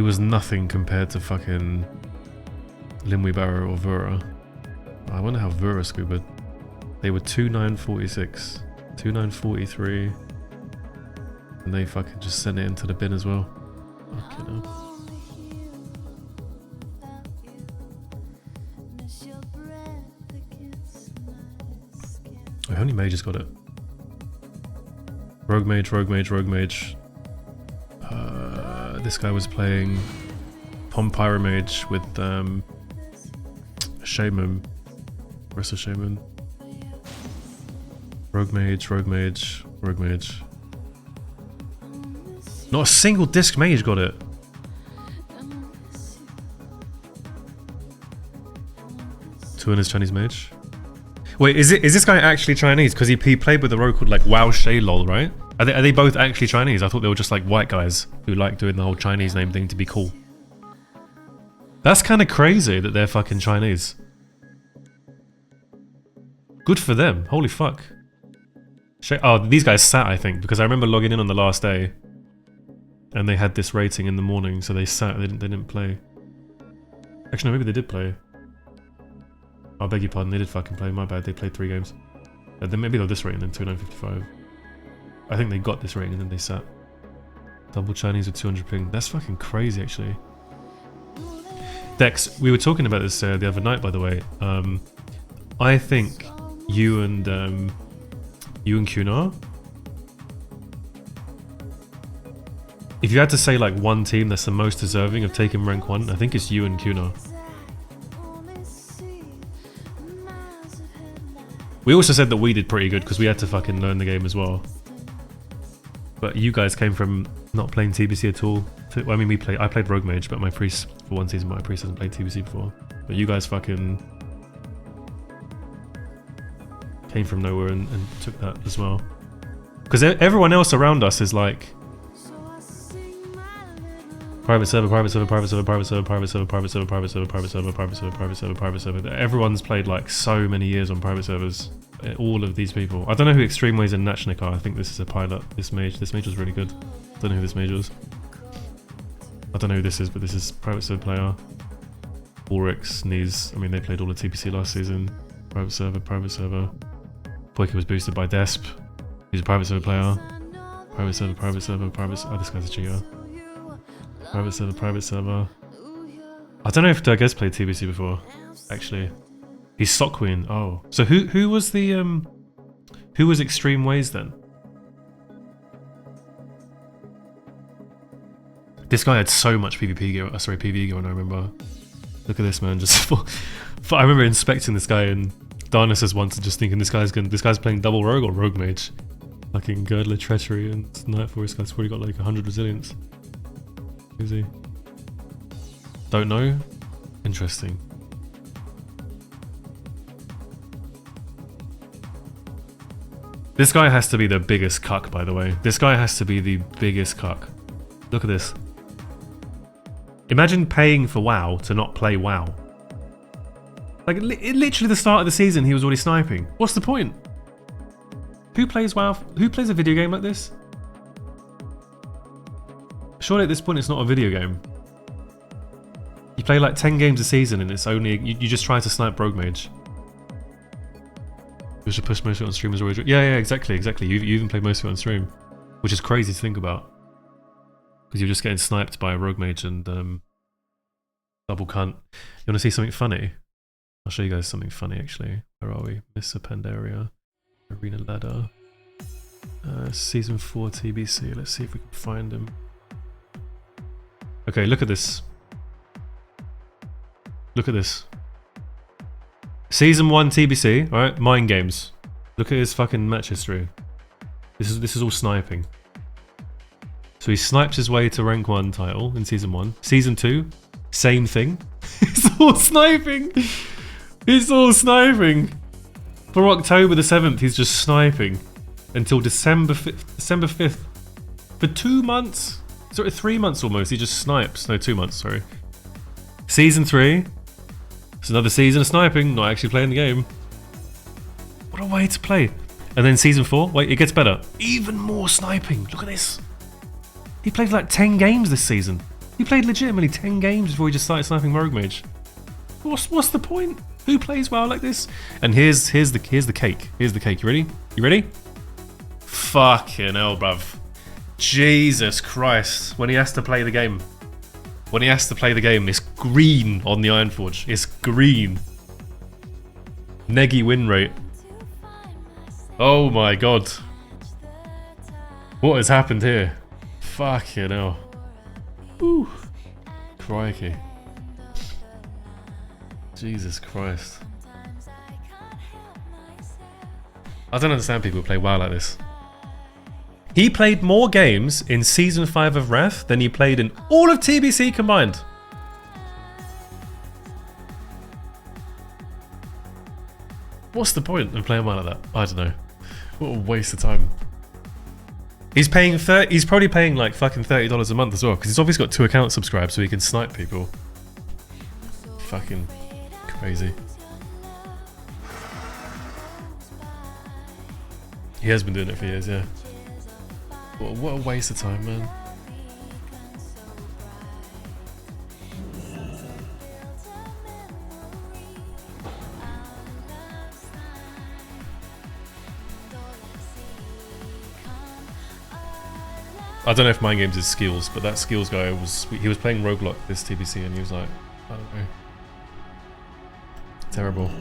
was nothing compared to fucking Limwe Barrow or Vura. I wonder how Vura scubaed. They were 2,946, 2,943, and they fucking just sent it into the bin as well. Fucking hell. Oh, how many mages got it? Rogue Mage. This guy was playing Pom Pyromage with Shaman. Rest of Shaman. Rogue Mage. Not a single disc mage got it. Two in his Chinese mage. Wait, is this guy actually Chinese? Because he played with a rogue called like Wow Shay Lol, right? Are they both actually Chinese? I thought they were just like white guys who like doing the whole Chinese name thing to be cool. That's kind of crazy that they're fucking Chinese. Good for them. Holy fuck. Oh, these guys sat, I think, because I remember logging in on the last day and they had this rating in the morning, so they sat. They didn't play. Actually, no, maybe they did play. I beg your pardon, they did fucking play. My bad. They played 3 games. Then maybe they're this rating then 2,955. I think they got this rating and then they sat. Double Chinese with 200 ping. That's fucking crazy, actually. Dex, we were talking about this the other night, by the way. I think you and Kunar, if you had to say like one team that's the most deserving of taking rank 1, I think it's you and Kunar. We also said that we did pretty good because we had to fucking learn the game as well. But you guys came from not playing TBC at all. I mean, I played Rogue Mage, but my priest for one season, my priest hasn't played TBC before. But you guys fucking came from nowhere and took that as well. Because everyone else around us is like private server. Everyone's played like so many years on private servers. All of these people. I don't know who Extreme Ways and Nachnik are. I think this is a pilot. This mage was really good. Don't know who this mage was. I don't know who this is, but this is private server player. Ulrix, Niz. I mean, they played all of TPC last season. Private server. Boyka was boosted by Desp. He's a private server player. Private server. Oh, this guy's a cheater. Private server. I don't know if Durges played TBC before, actually. He's Sock Queen. Oh. So who was the who was Extreme Ways then? This guy had so much PvP gear, PvE gear, and I remember. Look at this, man. Just I remember inspecting this guy and Darnus as once and just thinking this guy's playing double rogue or rogue mage. Fucking Girdler Treachery and Nightfall. This guy's probably got like 100 resilience. Who's he? Don't know? Interesting. This guy has to be the biggest cuck, by the way. This guy has to be the biggest cuck. Look at this. Imagine paying for WoW to not play WoW. Like, literally the start of the season, he was already sniping. What's the point? Who plays WoW? Who plays a video game like this? surely at this point it's not a video game. You play like 10 games a season and it's only you just try to snipe Rogue Mage. You should push most of it on stream as always. Yeah, exactly. You even played most of it on stream, which is crazy to think about. Because you're just getting sniped by a Rogue Mage and double cunt. You want to see something funny? I'll show you guys something funny actually. Where are we? Mr. Pandaria, Arena Ladder, Season 4 TBC. Let's see if we can find him. Okay, look at this. Look at this. Season 1 TBC, alright? Mind games. Look at his fucking match history. This is all sniping. So he snipes his way to rank 1 title in Season 1. Season 2, same thing. It's all sniping. It's all sniping. For October the 7th, he's just sniping. Until December 5th. For 2 months. Sorry, 3 months almost, he just snipes. No, 2 months, sorry. Season 3. It's another season of sniping, not actually playing the game. What a way to play. And then Season 4, wait, it gets better. Even more sniping, look at this. He played like 10 games this season. He played legitimately 10 games before he just started sniping Rogue Mage. What's the point? Who plays WoW like this? And here's the cake. Here's the cake. You ready? You ready? Fucking hell, bruv. Jesus Christ. When he has to play the game. When he has to play the game, it's green on the Ironforge. It's green. Neggy win rate. Oh my god. What has happened here? Fucking hell. Ooh. Crikey. Jesus Christ. I don't understand people who play WoW like this. He played more games in Season 5 of Wrath than he played in all of TBC combined. What's the point of playing WoW like that? I don't know. What a waste of time. He's probably paying like fucking $30 a month as well, because he's obviously got 2 accounts subscribed so he can snipe people. Fucking crazy. He has been doing it for years, yeah. What a waste of time, man. I don't know if Mind Games is skills, but that skills guy he was playing Roguelike this TBC and he was like, I don't know. Terrible.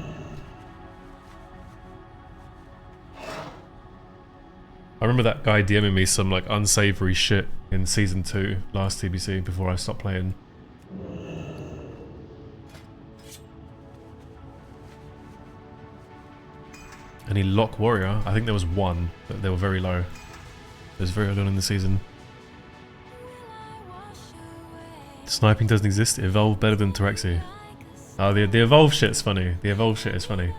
I remember that guy DMing me some like unsavory shit in Season 2 last TBC before I stopped playing. Any lock warrior? I think there was one, but they were very low. It was very early on in the season. Sniping doesn't exist. Evolve better than Terexi. Oh, the Evolve shit's funny. The Evolve shit is funny.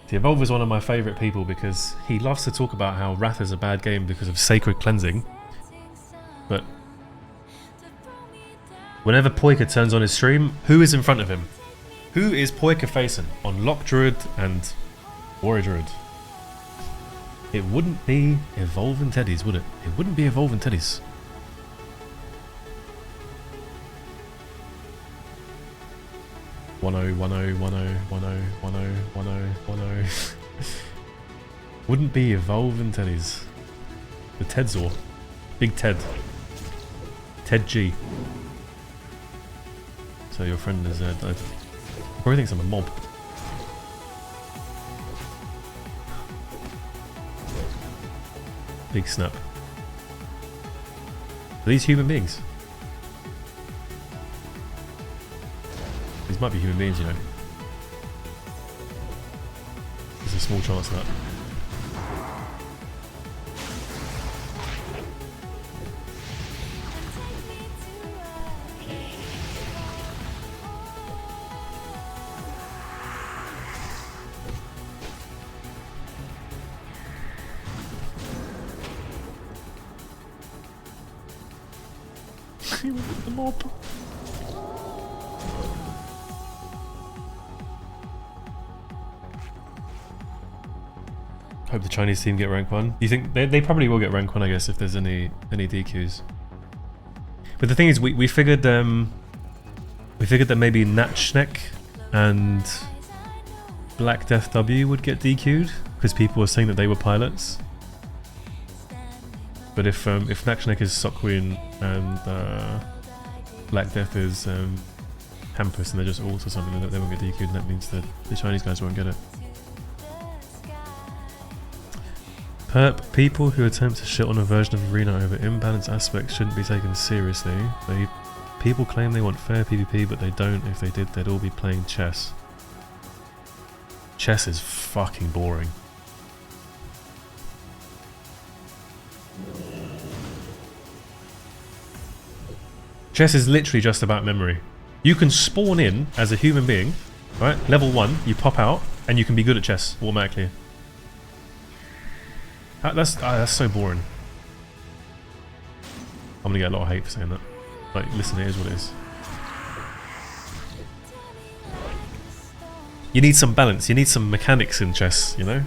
The Evolve is one of my favourite people because he loves to talk about how Wrath is a bad game because of Sacred Cleansing. But whenever Poika turns on his stream, who is in front of him? Who is Poika facing on Lock Druid and Warrior Druid? It wouldn't be Evolving Teddies, would it? It wouldn't be Evolving Teddies. Wouldn't be Evolving Teddies. The Tedzor. Big Ted. Ted G. So your friend is probably thinks I'm a mob. Big snap. Are these human beings? These might be human beings, you know. There's a small chance of that. He went with the mob. Hope the chat Chinese team get rank 1? You think they probably will get rank 1, I guess, if there's any DQs. But the thing is, we figured that maybe Natchnek and Black Death W would get DQ'd because people were saying that they were pilots. But if Natchnek is Sokwin and Black Death is Hampus and they're just alts or something, they won't get DQ'd, and that means that the Chinese guys won't get it. Perp, people who attempt to shit on a version of Arena over imbalanced aspects shouldn't be taken seriously. People claim they want fair PvP, but they don't. If they did, they'd all be playing chess. Chess is fucking boring. Chess is literally just about memory. You can spawn in as a human being, right? Level 1, you pop out, and you can be good at chess automatically. That's so boring. I'm gonna get a lot of hate for saying that. Like, listen, it is what it is. You need some balance, you need some mechanics in chess, you know?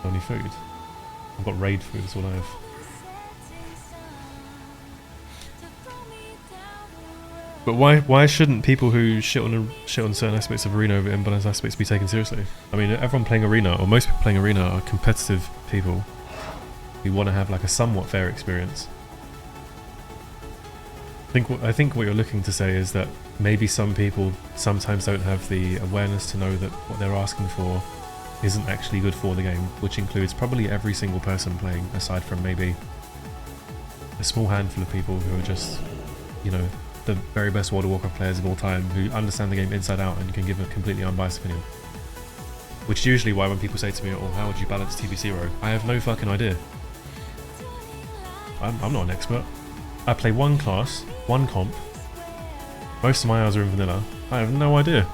Only food. I've got raid food, that's all I have. But why shouldn't people who shit on certain aspects of Arena over imbalanced aspects be taken seriously? I mean, everyone playing Arena, or most people playing Arena, are competitive people who want to have like a somewhat fair experience. I think what you're looking to say is that maybe some people sometimes don't have the awareness to know that what they're asking for isn't actually good for the game, which includes probably every single person playing, aside from maybe a small handful of people who are just, you know, the very best World of Warcraft players of all time who understand the game inside out and can give a completely unbiased opinion. Which is usually why when people say to me, oh, how would you balance TB0? I have no fucking idea. I'm not an expert. I play one class, one comp. Most of my hours are in vanilla. I have no idea.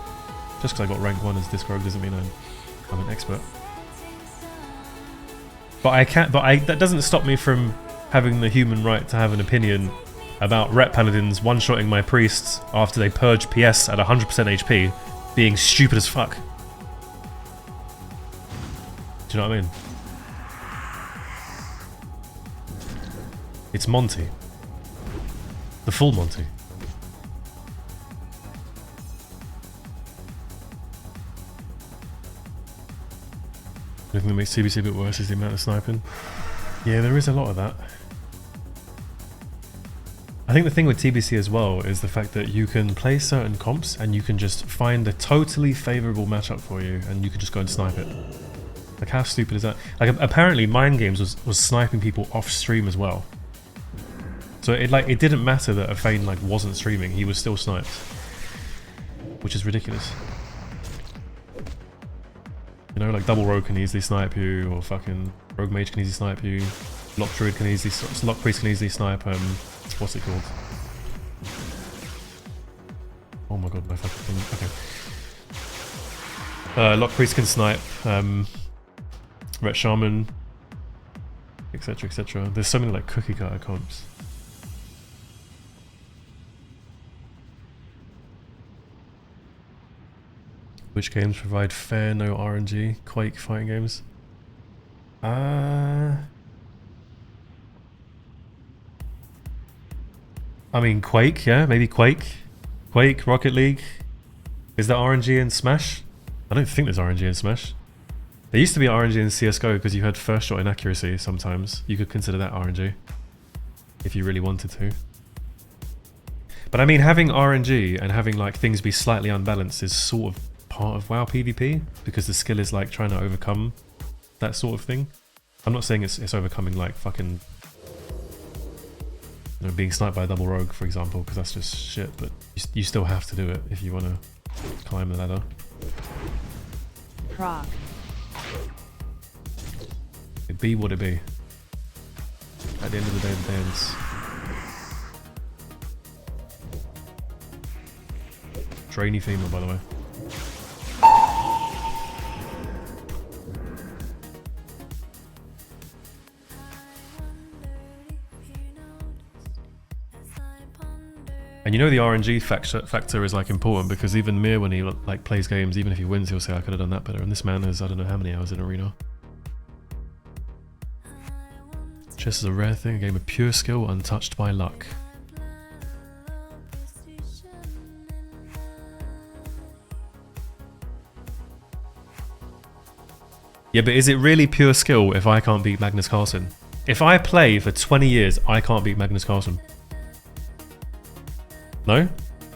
Just because I got rank 1 as Disc Rogue doesn't mean I'm an expert. But that doesn't stop me from having the human right to have an opinion about Ret Paladins one-shotting my priests after they purge PS at 100% HP being stupid as fuck. Do you know what I mean? It's Monty. The full Monty. The thing that makes TBC a bit worse is the amount of sniping. Yeah, there is a lot of that. I think the thing with TBC as well is the fact that you can play certain comps and you can just find a totally favourable matchup for you and you can just go and snipe it. Like, how stupid is that? Like, apparently Mind Games was sniping people off stream as well. So it didn't matter that a Fane like wasn't streaming, he was still sniped. Which is ridiculous. You know, like Double Rogue can easily snipe you, or fucking Rogue Mage can easily snipe you. Lock Druid can easily, Lock Priest can easily snipe, what's it called? Oh my god, my fucking thing. Okay. Lock Priest can snipe, Ret Shaman, etc, etc. There's so many like cookie cutter comps. Which games provide fair, no RNG? Quake fighting games? I mean, Quake, yeah, maybe Quake. Quake, Rocket League. Is there RNG in Smash? I don't think there's RNG in Smash. There used to be RNG in CSGO because you had first shot inaccuracy sometimes. You could consider that RNG. If you really wanted to. But I mean, having RNG and having like things be slightly unbalanced is sort of part of WoW PvP. Because the skill is like trying to overcome that sort of thing. I'm not saying it's overcoming like fucking... You know, being sniped by a Double Rogue, for example, because that's just shit, but you still have to do it if you want to climb the ladder. Proc. It be what it be. At the end of the day, the day ends. Drainy female, by the way. And you know the RNG factor is like important because even Mir, when he like plays games, even if he wins, he'll say I could have done that better. And this man has I don't know how many hours in Arena. Chess is a rare thing, a game of pure skill, untouched by luck. Yeah, but is it really pure skill if I can't beat Magnus Carlsen? If I play for 20 years, I can't beat Magnus Carlsen. No?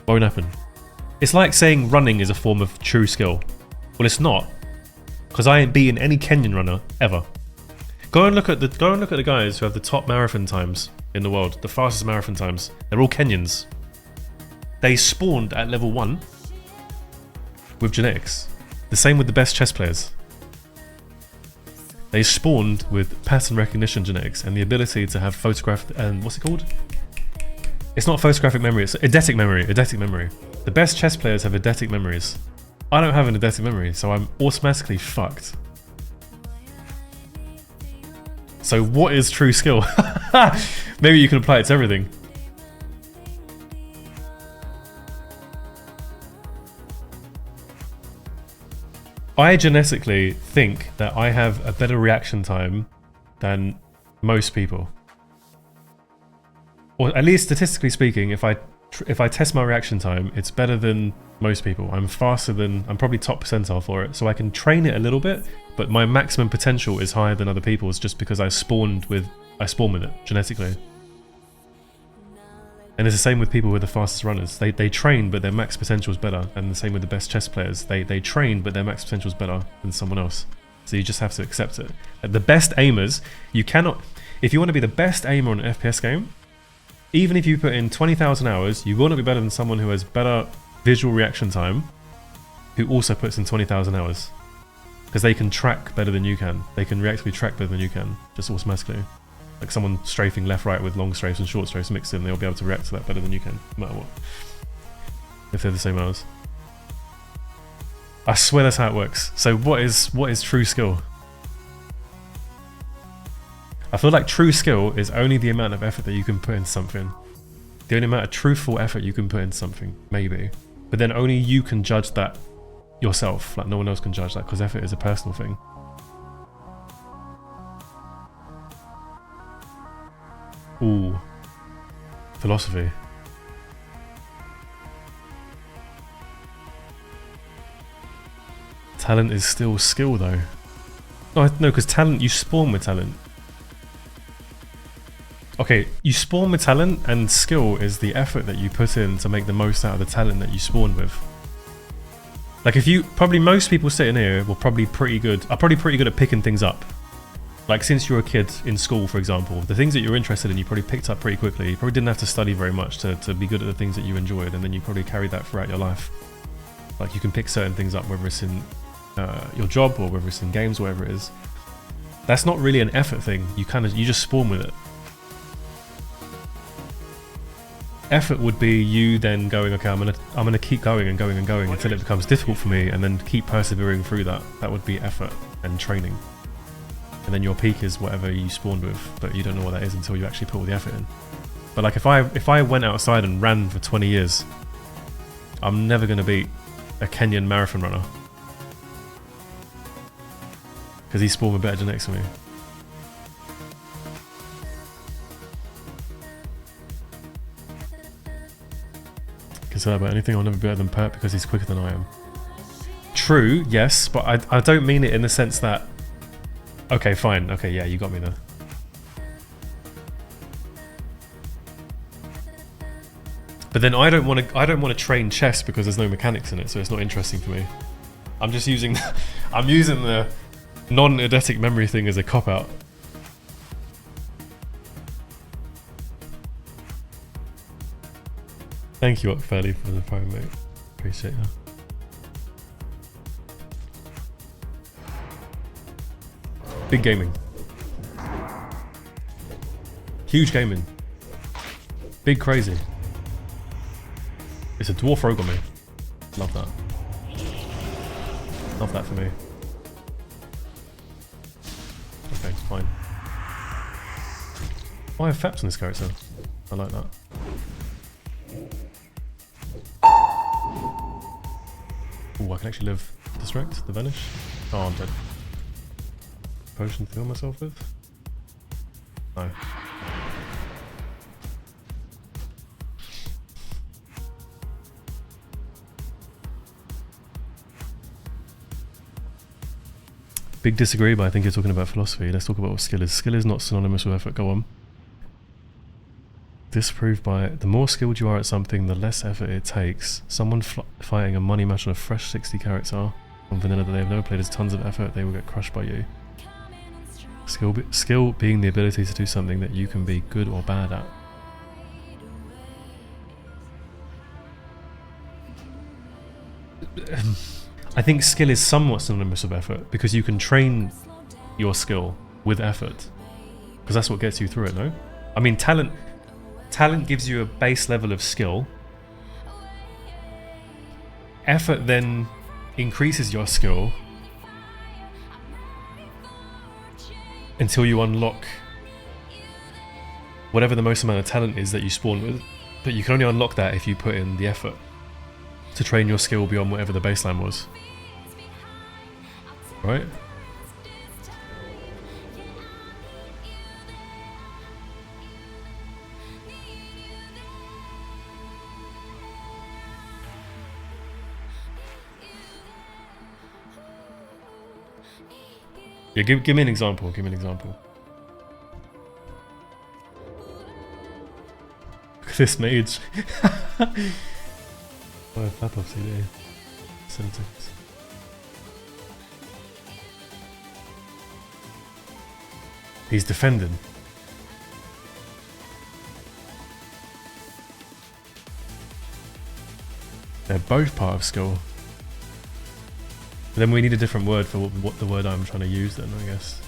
Won't happen. It's like saying running is a form of true skill. Well, it's not. Because I ain't beaten any Kenyan runner, ever. Go and look at the guys who have the top marathon times in the world, the fastest marathon times. They're all Kenyans. They spawned at level 1 with genetics. The same with the best chess players. They spawned with pattern recognition genetics and the ability to have photographed and what's it called? It's not photographic memory, it's eidetic memory. Eidetic memory. The best chess players have eidetic memories. I don't have an eidetic memory, so I'm automatically fucked. So what is true skill? Maybe you can apply it to everything. I genetically think that I have a better reaction time than most people. Or at least statistically speaking, if I test my reaction time, it's better than most people. I'm faster than, I'm probably top percentile for it. So I can train it a little bit, but my maximum potential is higher than other people's just because I spawn with it genetically. And it's the same with people with the fastest runners. They train, but their max potential is better. And the same with the best chess players. They train, but their max potential is better than someone else. So you just have to accept it. The best aimers, you cannot... If you want to be the best aimer on an FPS game, even if you put in 20,000 hours, you will not be better than someone who has better visual reaction time, who also puts in 20,000 hours. Because they can track better than you can. They can reactively track better than you can, just automatically. Like someone strafing left-right with long strafes and short strafes mixed in, they'll be able to react to that better than you can, no matter what. If they're the same hours. I swear that's how it works. So what is true skill? I feel like true skill is only the amount of effort that you can put into something. The only amount of truthful effort you can put into something, maybe. But then only you can judge that yourself. Like no one else can judge that because effort is a personal thing. Ooh. Philosophy. Talent is still skill though. No, because talent, you spawn with talent. Okay, you spawn with talent and skill is the effort that you put in to make the most out of the talent that you spawn with. Like if you, probably most people sitting here are probably pretty good at picking things up. Like since you were a kid in school, for example, the things that you're interested in, you probably picked up pretty quickly. You probably didn't have to study very much to be good at the things that you enjoyed, and then you probably carried that throughout your life. Like you can pick certain things up, whether it's in your job or whether it's in games, or whatever it is. That's not really an effort thing. You just spawn with it. Effort would be you then going, okay, I'm gonna keep going and going and going until it becomes difficult for me, and then keep persevering through that. That would be effort and training. And then your peak is whatever you spawned with, but you don't know what that is until you actually put all the effort in. But like if I went outside and ran for 20 years, I'm never gonna beat a Kenyan marathon runner. Because he spawned with better genetics than me. Can say that about anything, I'll never be better than Perp because he's quicker than I am. True, yes, but I don't mean it in the sense that... Okay, fine. Okay, yeah, you got me there. But then I don't want to train chess because there's no mechanics in it, so it's not interesting for me. I'm just using I'm using the non-eidetic memory thing as a cop-out. Thank you, Okfeli, for the phone, mate. Appreciate that. Big gaming. Huge gaming. Big crazy. It's a dwarf rogue on me. Love that. Love that for me. Okay, fine. Oh, I have Faps on this character. I like that. I can actually live. Distract, the vanish. Oh, I'm dead. Potion to heal myself with? No. Big disagree, but I think you're talking about philosophy. Let's talk about what skill is. Skill is not synonymous with effort. Go on. Disproved by the more skilled you are at something, the less effort it takes. Someone fighting a money match on a fresh 60 character on vanilla that they've never played has tons of effort, they will get crushed by you. Skill being the ability to do something that you can be good or bad at. I think skill is somewhat synonymous with effort because you can train your skill with effort because that's what gets you through it, no? I mean, talent gives you a base level of skill. Effort then increases your skill until you unlock whatever the most amount of talent is that you spawn with. But you can only unlock that if you put in the effort to train your skill beyond whatever the baseline was. Right? Yeah, give me an example. Give me an example. Look at this mage. Oh, flap off CD. Celtics. He's defending. They're both part of skill. But then we need a different word for what the word I'm trying to use then, I guess.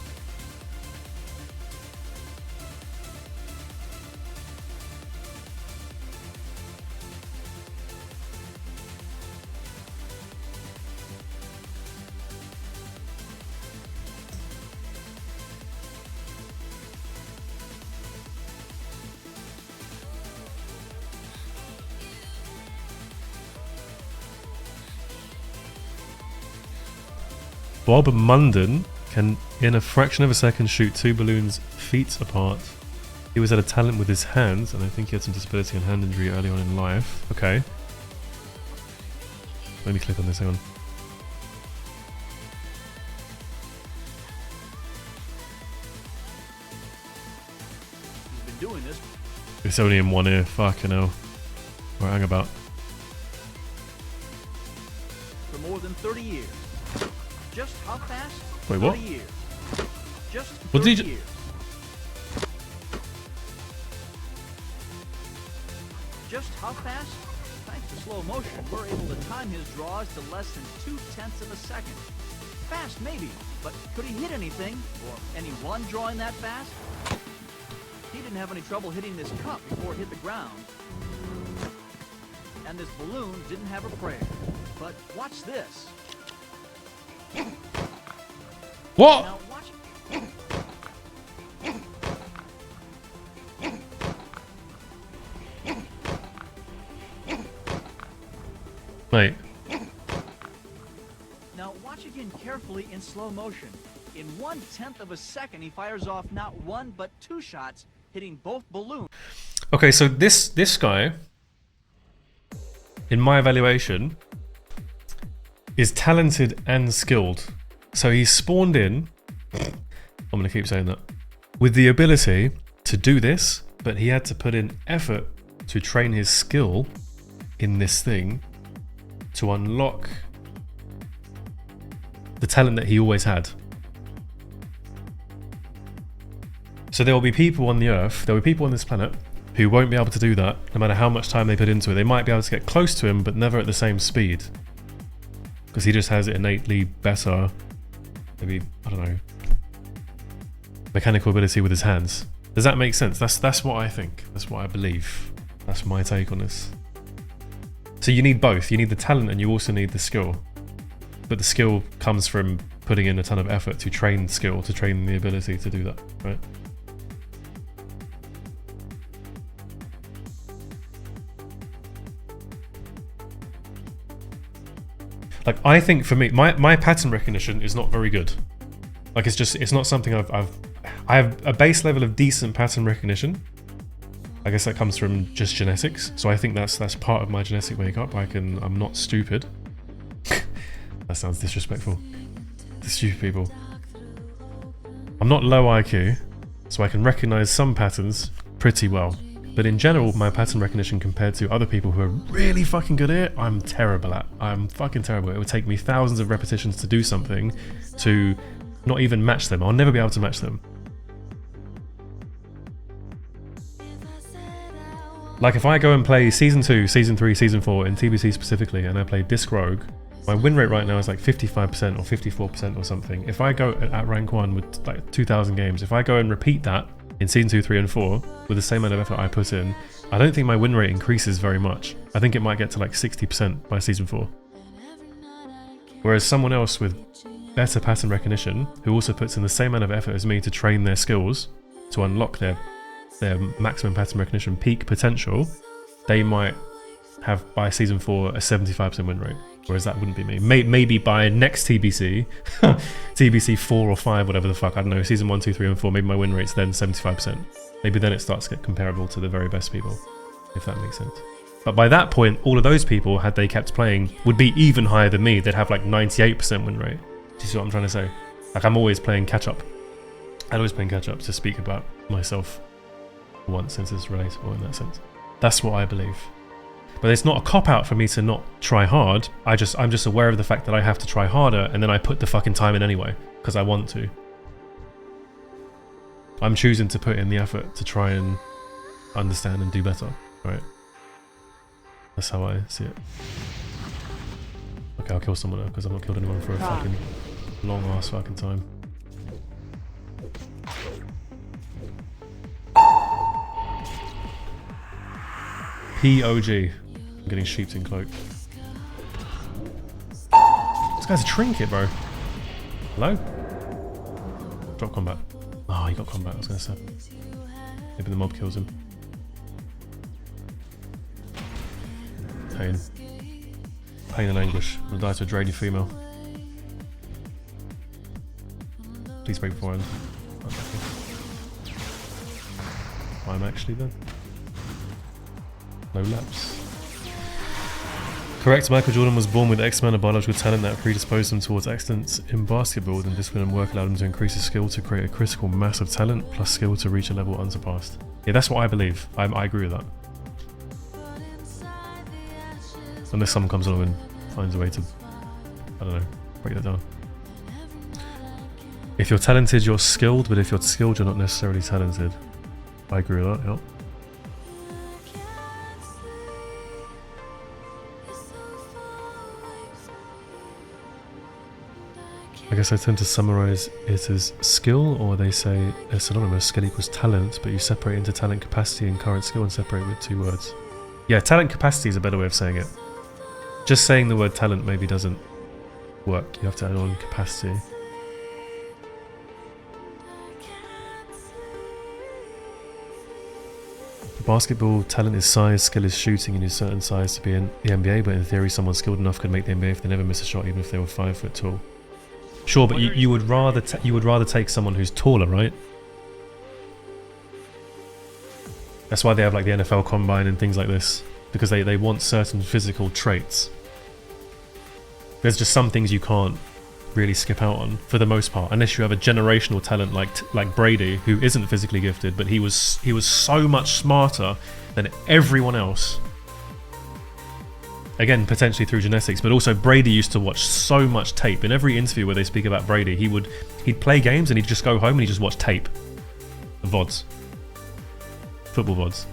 Bob Munden can, in a fraction of a second, shoot 2 balloons feet apart. He was at a talent with his hands, and I think he had some disability and hand injury early on in life. Okay. Let me click on this, hang on. He's been doing this It's only in one ear, fucking hell. Right, hang about. for more than 30 years. Just how fast? Wait, what? 30 years. Just What 30 did you- years. Just how fast? Thanks to slow motion, we're able to time his draws to less than 2/10 of a second. Fast, maybe, but could he hit anything, or anyone drawing that fast? He didn't have any trouble hitting this cup before it hit the ground. And this balloon didn't have a prayer. But watch this. What? Now watch. Mate. Now watch again carefully in slow motion. In 1/10 of a second, he fires off not one but 2 shots, hitting both balloons. Okay, so this guy, in my evaluation, is talented and skilled. So he's spawned in, I'm going to keep saying that, with the ability to do this, but he had to put in effort to train his skill in this thing to unlock the talent that he always had. So there will be people on the earth, there will be people on this planet who won't be able to do that no matter how much time they put into it. They might be able to get close to him, but never at the same speed. Because he just has it innately better, maybe, I don't know, mechanical ability with his hands. Does that make sense? That's what I think. That's what I believe. That's my take on this. So you need both. You need the talent and you also need the skill. But the skill comes from putting in a ton of effort to train skill, to train the ability to do that, right? Like, I think for me, my pattern recognition is not very good. Like, it's not something I have a base level of decent pattern recognition. I guess that comes from just genetics. So I think that's part of my genetic makeup. I'm not stupid. That sounds disrespectful to stupid people. I'm not low IQ, so I can recognize some patterns pretty well. But in general, my pattern recognition compared to other people who are really fucking good at it, I'm terrible at. I'm fucking terrible. It would take me thousands of repetitions to do something to not even match them. I'll never be able to match them. Like, if I go and play Season 2, Season 3, Season 4 in TBC specifically, and I play Disc Rogue, my win rate right now is like 55% or 54% or something. If I go at rank 1 with like 2,000 games, if I go and repeat that in Season 2, 3 and 4 with the same amount of effort I put in, I don't think my win rate increases very much. I think it might get to like 60% by Season 4. Whereas someone else with better pattern recognition, who also puts in the same amount of effort as me to train their skills, to unlock their maximum pattern recognition peak potential, they might have by Season 4 a 75% win rate. Whereas that wouldn't be me. Maybe by next TBC, TBC 4 or 5, whatever the fuck, I don't know, Season 1, 2, 3 and 4, maybe my win rate's then 75%. Maybe then it starts to get comparable to the very best people, if that makes sense. But by that point, all of those people, had they kept playing, would be even higher than me. They'd have like 98% win rate. Do you see what I'm trying to say? Like, I'm always playing catch up. I'm always playing catch up to speak about myself once, since it's relatable in that sense. That's what I believe. But it's not a cop-out for me to not try hard. I'm just aware of the fact that I have to try harder, and then I put the fucking time in anyway, because I want to. I'm choosing to put in the effort to try and understand and do better, right? That's how I see it. Okay, I'll kill someone now, because I've not killed anyone for a fucking long ass fucking time. POG. I'm getting sheepskin cloak. This guy's a trinket, bro. Hello? Drop combat. Oh, he got combat, I was gonna say. Maybe the mob kills him. Pain. Pain and anguish. I'm gonna die to a Drady female. Please break beforehand. I'm actually then. No laps. Correct, Michael Jordan was born with X amount of biological talent that predisposed him towards excellence in basketball, and discipline and work allowed him to increase his skill to create a critical mass of talent, plus skill to reach a level unsurpassed. Yeah, that's what I believe. I agree with that. Unless someone comes along and finds a way to, I don't know, break that down. If you're talented, you're skilled, but if you're skilled, you're not necessarily talented. I agree with that, yeah. I guess I tend to summarize it as skill, or they say they're synonymous. Skill equals talent, but you separate into talent capacity and current skill and separate with 2 words. Yeah, talent capacity is a better way of saying it. Just saying the word talent maybe doesn't work. You have to add on capacity. Basketball, talent is size, skill is shooting. You need a certain size to be in the NBA, but in theory someone skilled enough could make the NBA if they never miss a shot, even if they were 5 foot tall. Sure, but you would rather take someone who's taller, right? That's why they have like the NFL Combine and things like this, because they want certain physical traits. There's just some things you can't really skip out on for the most part, unless you have a generational talent like Brady, who isn't physically gifted, but he was so much smarter than everyone else. Again, potentially through genetics, but also Brady used to watch so much tape. In every interview where they speak about Brady, he'd play games and he'd just go home and he'd just watch tape. VODs. Football VODs.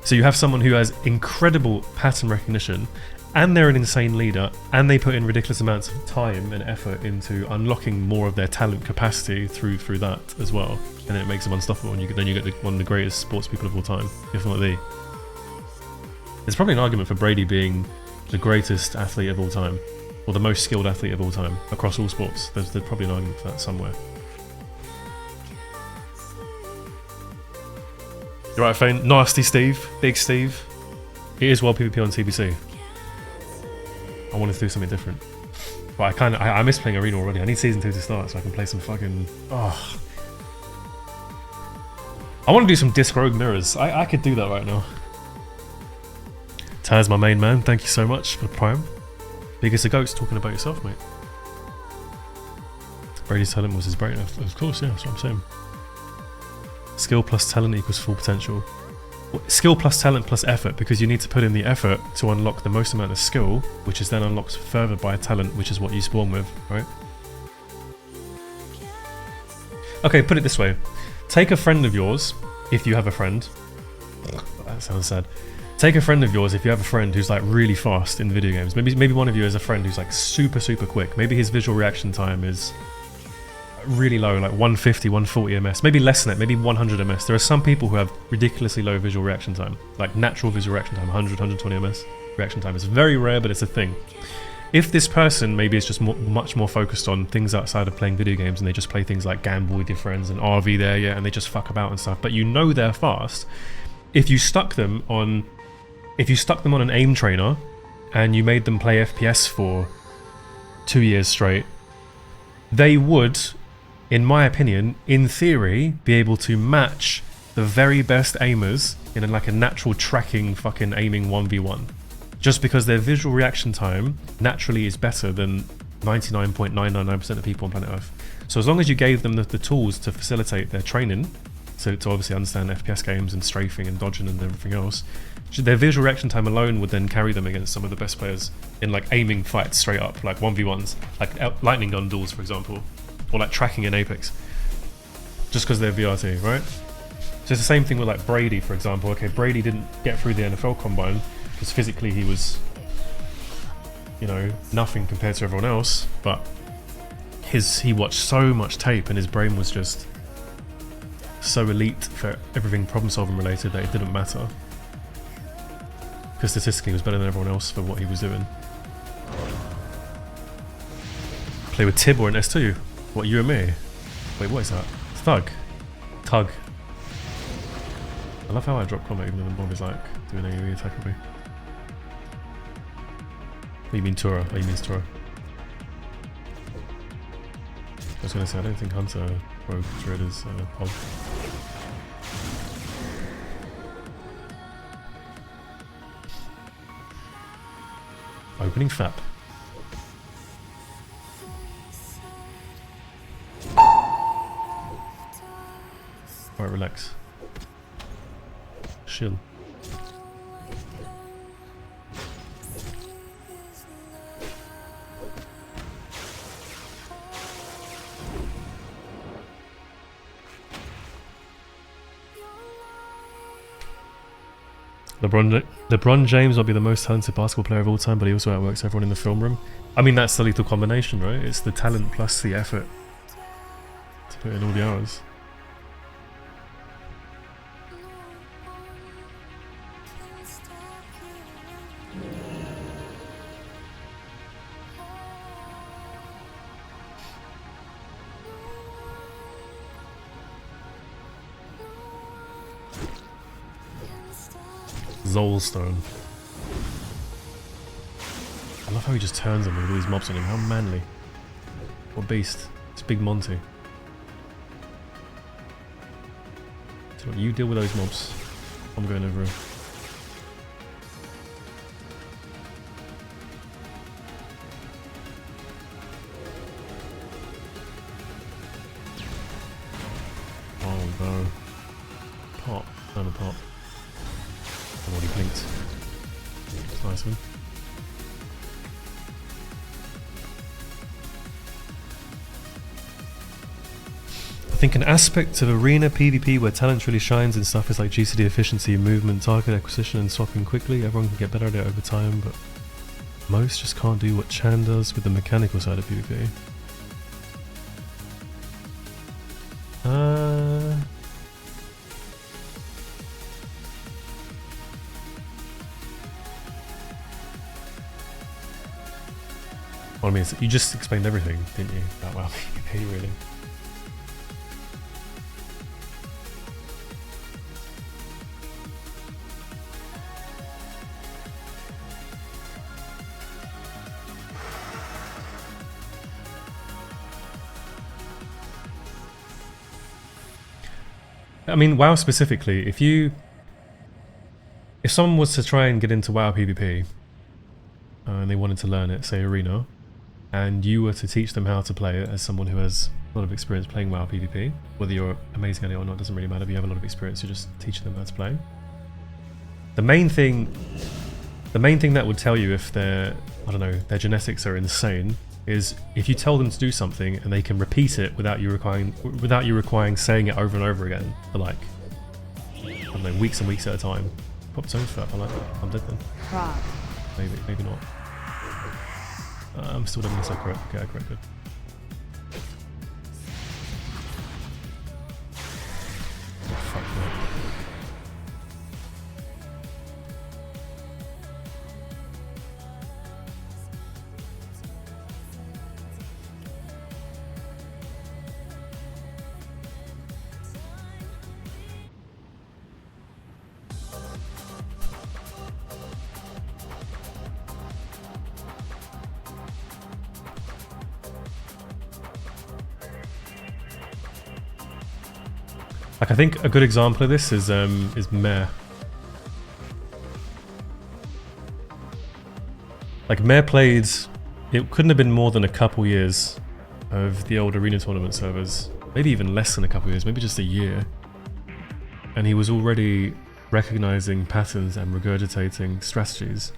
So you have someone who has incredible pattern recognition, and they're an insane leader, and they put in ridiculous amounts of time and effort into unlocking more of their talent capacity through that as well. And then it makes them unstoppable, and then you get one of the greatest sports people of all time, if not the. There's probably an argument for Brady being the greatest athlete of all time, or the most skilled athlete of all time across all sports. There's probably an argument for that somewhere. You're right, Fane. Nasty Steve, Big Steve. It is World PvP on TBC. I wanted to do something different. But I miss playing Arena already. I need Season 2 to start so I can play some fucking... Oh. I want to do some Disc Rogue mirrors. I could do that right now. Taz, my main man, thank you so much for the Prime. Biggest of goats, talking about yourself, mate. Brady's talent was his brain. Of course, yeah, that's what I'm saying. Skill plus talent equals full potential. Skill plus talent plus effort, because you need to put in the effort to unlock the most amount of skill, which is then unlocked further by talent, which is what you spawn with, right? Okay, put it this way. Take a friend of yours, if you have a friend. That sounds sad. Take a friend of yours if you have a friend who's like really fast in video games. Maybe one of you has a friend who's like super quick. Maybe his visual reaction time is really low, like 150, 140 ms, maybe less than it, maybe 100 ms. There are some people who have ridiculously low visual reaction time, like natural visual reaction time, 100, 120 ms reaction time. It's very rare, but it's a thing. If this person maybe is just much more focused on things outside of playing video games and they just play things like Gamble with your friends and RV there, yeah, and they just fuck about and stuff, but you know they're fast, if you stuck them on an aim trainer and you made them play FPS for 2 years straight, they would, in my opinion, in theory, be able to match the very best aimers in like a natural tracking fucking aiming 1v1. Just because their visual reaction time naturally is better than 99.999% of people on planet Earth. So as long as you gave them the tools to facilitate their training, so to obviously understand FPS games and strafing and dodging and everything else, their visual reaction time alone would then carry them against some of the best players in like aiming fights straight up, like 1v1s, like lightning gun duels, for example, or like tracking in Apex, just because they're VRT, right? So it's the same thing with like Brady, for example. Okay, Brady didn't get through the NFL Combine because physically he was, you know, nothing compared to everyone else, but he watched so much tape and his brain was just so elite for everything problem solving related that it didn't matter. Because statistically he was better than everyone else for what he was doing. Play with Tib or an S2? What, you and me? Wait, what is that? Thug. Tug. I love how I drop comment even though the mob is like doing AoE attack at me. Oh, you mean Tura? Oh, he means Tura. I was gonna say, I don't think Hunter Rogue Dread is Pog. Opening FAP. Alright, relax. Chill. LeBron James will be the most talented basketball player of all time, but he also outworks everyone in the film room. I mean, that's the lethal combination, right? It's the talent plus the effort to put in all the hours. Zolstone. I love how he just turns on me with all these mobs on him. How manly. What beast. It's Big Monty. So you deal with those mobs. I'm going over here. Oh no. Pop. No, no, pop. I've already blinked. Nice one. I think an aspect of arena PvP where talent really shines and stuff is like GCD efficiency, movement, target acquisition and swapping quickly. Everyone can get better at it over time, but most just can't do what Chan does with the mechanical side of PvP. Well, I mean, you just explained everything, didn't you? That well, PvP, really. I mean, WoW specifically, if someone was to try and get into WoW PvP, and they wanted to learn it, say Arena, and you were to teach them how to play it as someone who has a lot of experience playing WoW PvP, whether you're amazing at it or not, doesn't really matter. If you have a lot of experience, you're just teaching them how to play. The main thing that would tell you if their genetics are insane is if you tell them to do something and they can repeat it without you requiring saying it over and over again for like, I don't know, weeks and weeks at a time. Pop zones for that, I'm dead then. Frog. Maybe not. I'm still doing this, correct? Okay, correct, good. Oh, fuck that. Like, I think a good example of this is Mare. Like, Mare played, it couldn't have been more than a couple years of the old Arena tournament servers. Maybe even less than a couple years, maybe just a year. And he was already recognizing patterns and regurgitating strategies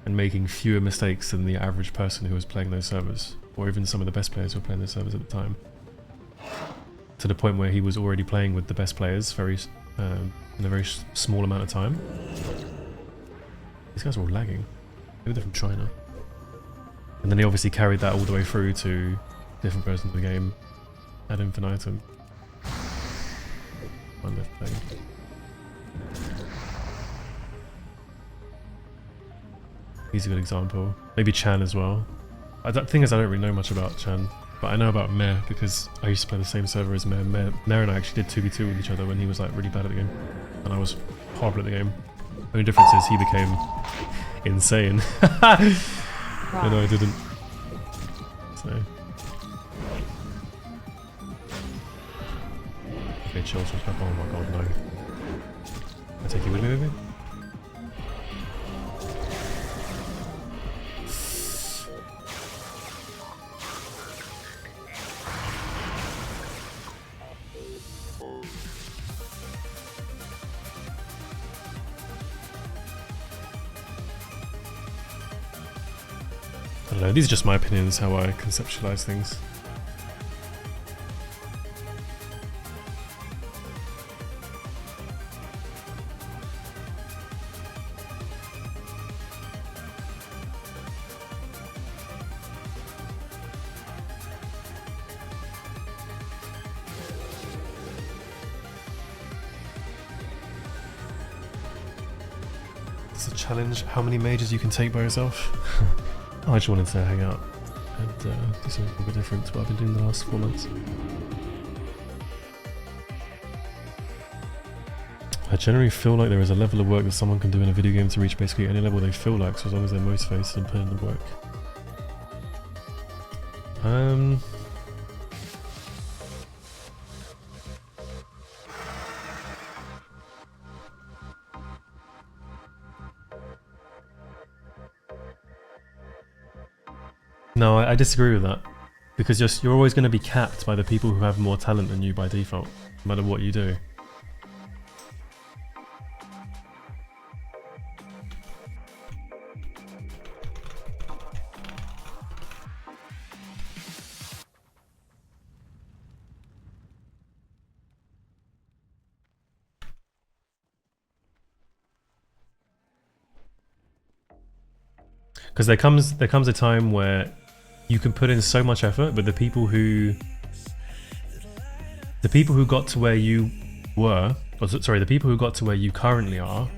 and making fewer mistakes than the average person who was playing those servers, or even some of the best players who were playing those servers at the time. To the point where he was already playing with the best players in a very small amount of time. These guys are all lagging. Maybe they're from China. And then he obviously carried that all the way through to different versions of the game ad infinitum. One left playing. He's a good example. Maybe Chan as well. The thing is, I don't really know much about Chan. But I know about Mare because I used to play the same server as Mare. Mare and I actually did 2v2 with each other when he was like really bad at the game. And I was horrible at the game. The only difference is he became insane. And I didn't. So. Okay, chill, switch back. Oh my god, no. I take you with me, maybe? I don't know, these are just my opinions, how I conceptualize things. It's a challenge, how many mages you can take by yourself. I just wanted to hang out and do something a bit different to what I've been doing the last 4 months. I generally feel like there is a level of work that someone can do in a video game to reach basically any level they feel like, so as long as they're motivated and put in the work. No, I disagree with that. Because you're always going to be capped by the people who have more talent than you by default, no matter what you do. Because there comes a time where you can put in so much effort, but the people who got to where you were, or sorry, the people who got to where you currently are,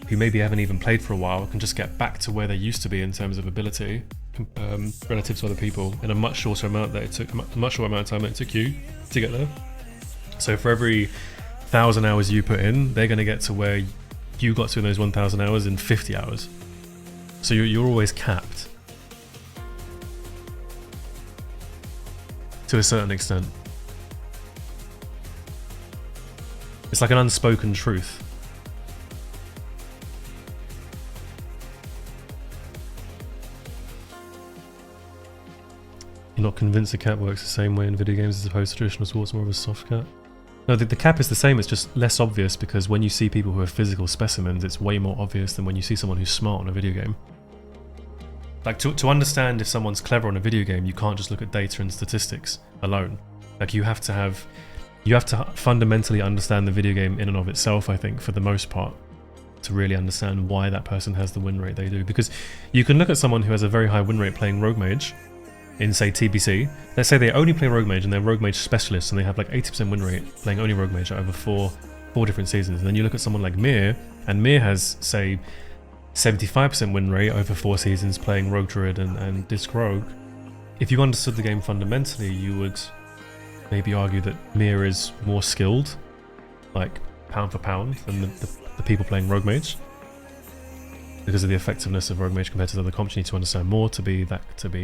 who maybe haven't even played for a while, can just get back to where they used to be in terms of ability, relative to other people, in a much shorter amount that it took, a much shorter amount of time that it took you to get there. So for every 1,000 hours you put in, they're going to get to where you got to in those 1,000 hours in 50 hours. So you're always capped. To a certain extent. like an unspoken truth. You're not convinced the cap works the same way in video games as opposed to traditional sports, more of a soft cap? No, the cap is the same, it's just less obvious because when you see people who are physical specimens, it's way more obvious than when you see someone who's smart on a video game. Like, to understand if someone's clever on a video game, you can't just look at data and statistics alone. Like, you have to fundamentally understand the video game in and of itself, I think, for the most part, to really understand why that person has the win rate they do. Because you can look at someone who has a very high win rate playing Rogue Mage in, say, TBC. Let's say they only play Rogue Mage and they're Rogue Mage specialists and they have like 80% win rate playing only Rogue Mage over four different seasons. And then you look at someone like Mir, and Mir has, say, 75% win rate over 4 seasons playing Rogue Druid and Disc Rogue. If you understood the game fundamentally, you would maybe argue that Mir is more skilled, like pound for pound, than the people playing Rogue Mage. Because of the effectiveness of Rogue Mage compared to the other comps, you need to understand more to be that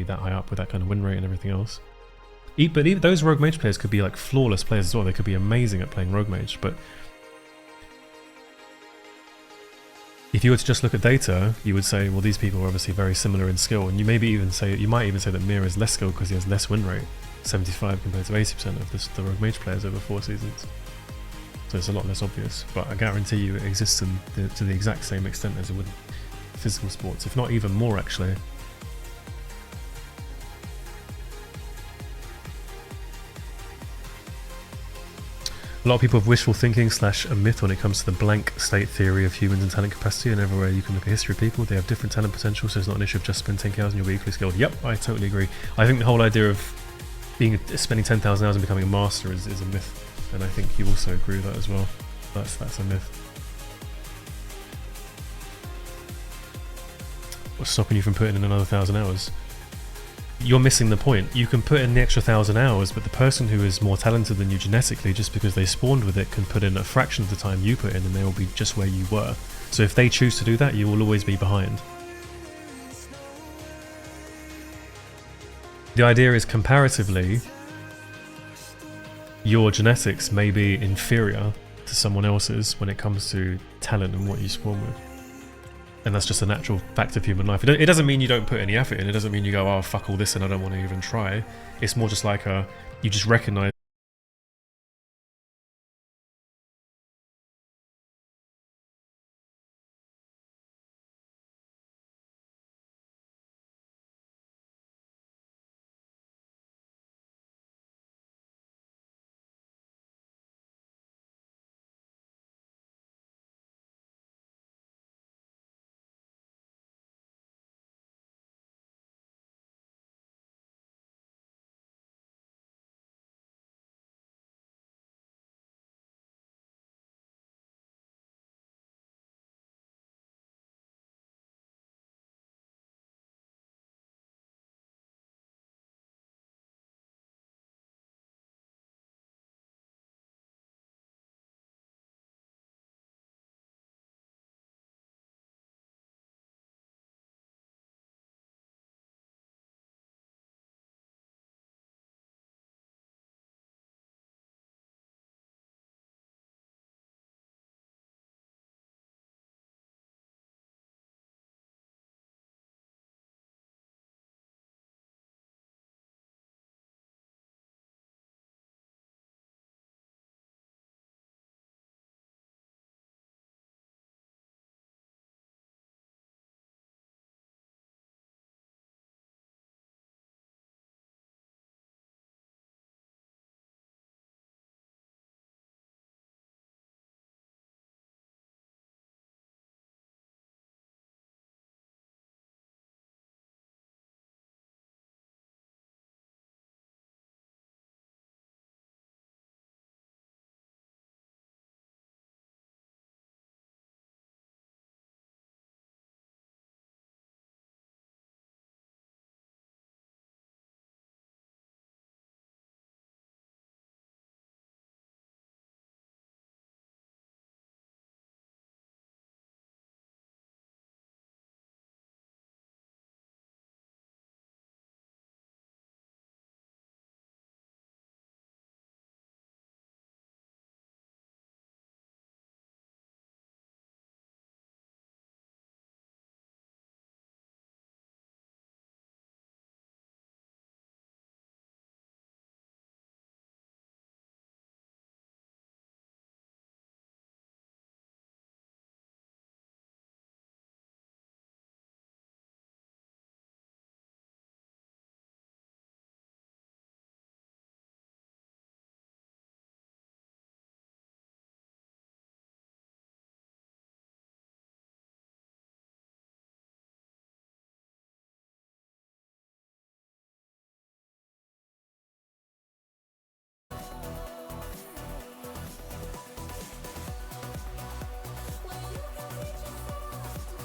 high up with that kind of win rate and everything else. But even those Rogue Mage players could be like flawless players as well. They could be amazing at playing Rogue Mage, but if you were to just look at data, you would say, well, these people are obviously very similar in skill, and you might even say that Mir is less skilled because he has less win rate, 75 compared to 80% of the Rogue Mage players over 4 seasons. So it's a lot less obvious, but I guarantee you it exists to the exact same extent as it would in physical sports, if not even more actually. A lot of people have wishful thinking / a myth when it comes to the blank state theory of humans and talent capacity, and everywhere you can look at history of people, they have different talent potential, so it's not an issue of just spend 10,000 and you'll be equally skilled. Yep, I totally agree. I think the whole idea of spending 10,000 hours and becoming a master is a myth, and I think you also agree with that as well. That's a myth. What's stopping you from putting in another 1,000 hours? You're missing the point. You can put in the extra 1,000 hours, but the person who is more talented than you genetically, just because they spawned with it, can put in a fraction of the time you put in and they will be just where you were. So if they choose to do that, you will always be behind. The idea is, comparatively, your genetics may be inferior to someone else's when it comes to talent and what you spawn with. And that's just a natural fact of human life. It doesn't mean you don't put any effort in. It doesn't mean you go, oh, fuck all this and I don't want to even try. It's more just like you just recognize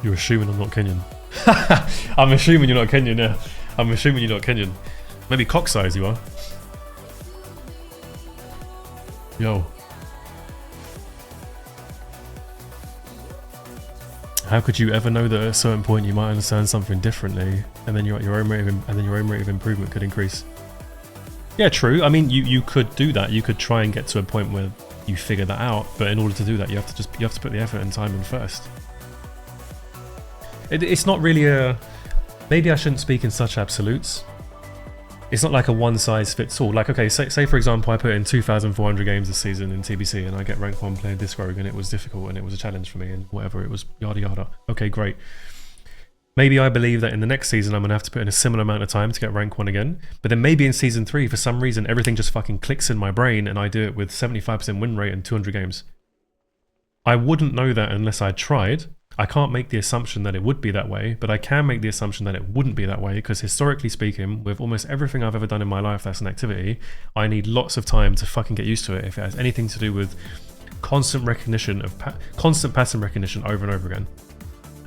You're assuming I'm not Kenyan. I'm assuming you're not Kenyan, yeah. I'm assuming you're not Kenyan. Maybe cock size you are. Yo. How could you ever know that at a certain point you might understand something differently, and then your own rate of improvement could increase? Yeah, true. I mean, you could do that. You could try and get to a point where you figure that out, but in order to do that, you have to put the effort and time in first. It's not really a. Maybe I shouldn't speak in such absolutes. It's not like a one size fits all. Like, okay, say for example, I put in 2,400 games this season in TBC and I get rank 1 playing Disc Rogue and it was difficult and it was a challenge for me and whatever, it was yada yada. Okay, great. Maybe I believe that in the next season I'm going to have to put in a similar amount of time to get rank 1 again. But then maybe in season 3, for some reason, everything just fucking clicks in my brain and I do it with 75% win rate and 200 games. I wouldn't know that unless I tried. I can't make the assumption that it would be that way, but I can make the assumption that it wouldn't be that way because historically speaking, with almost everything I've ever done in my life that's an activity, I need lots of time to fucking get used to it if it has anything to do with constant recognition of constant pattern recognition over and over again.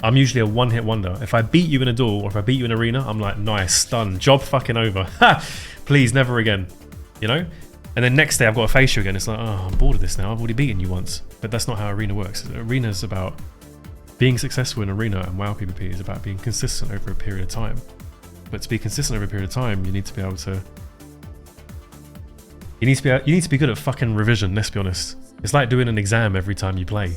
I'm usually a one-hit wonder. If I beat you in a duel or if I beat you in arena, I'm like, nice, done, job fucking over. Ha! Please, never again. You know? And then next day I've got to face you again. It's like, oh, I'm bored of this now. I've already beaten you once. But that's not how arena works. Arena's about being successful in arena, and WoW PvP is about being consistent over a period of time. But to be consistent over a period of time, you need to be able to. You need to be good at fucking revision. Let's be honest. It's like doing an exam every time you play.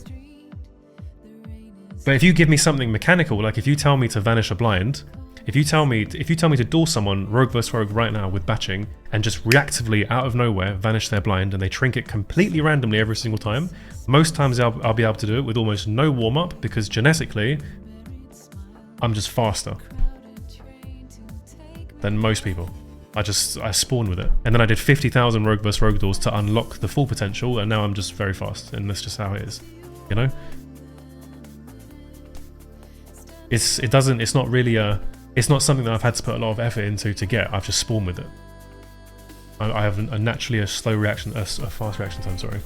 But if you give me something mechanical, like if you tell me to vanish a blind, if you tell me to duel someone rogue versus rogue right now with batching and just reactively out of nowhere vanish their blind and they trinket completely randomly every single time, most times I'll be able to do it with almost no warm up because genetically I'm just faster than most people. I spawn with it, and then I did 50,000 rogue versus rogue duels to unlock the full potential, and now I'm just very fast, and that's just how it is, you know. It's not really a. It's not something that I've had to put a lot of effort into to get. I've just spawned with it. I have naturally a slow reaction, a fast reaction time, sorry.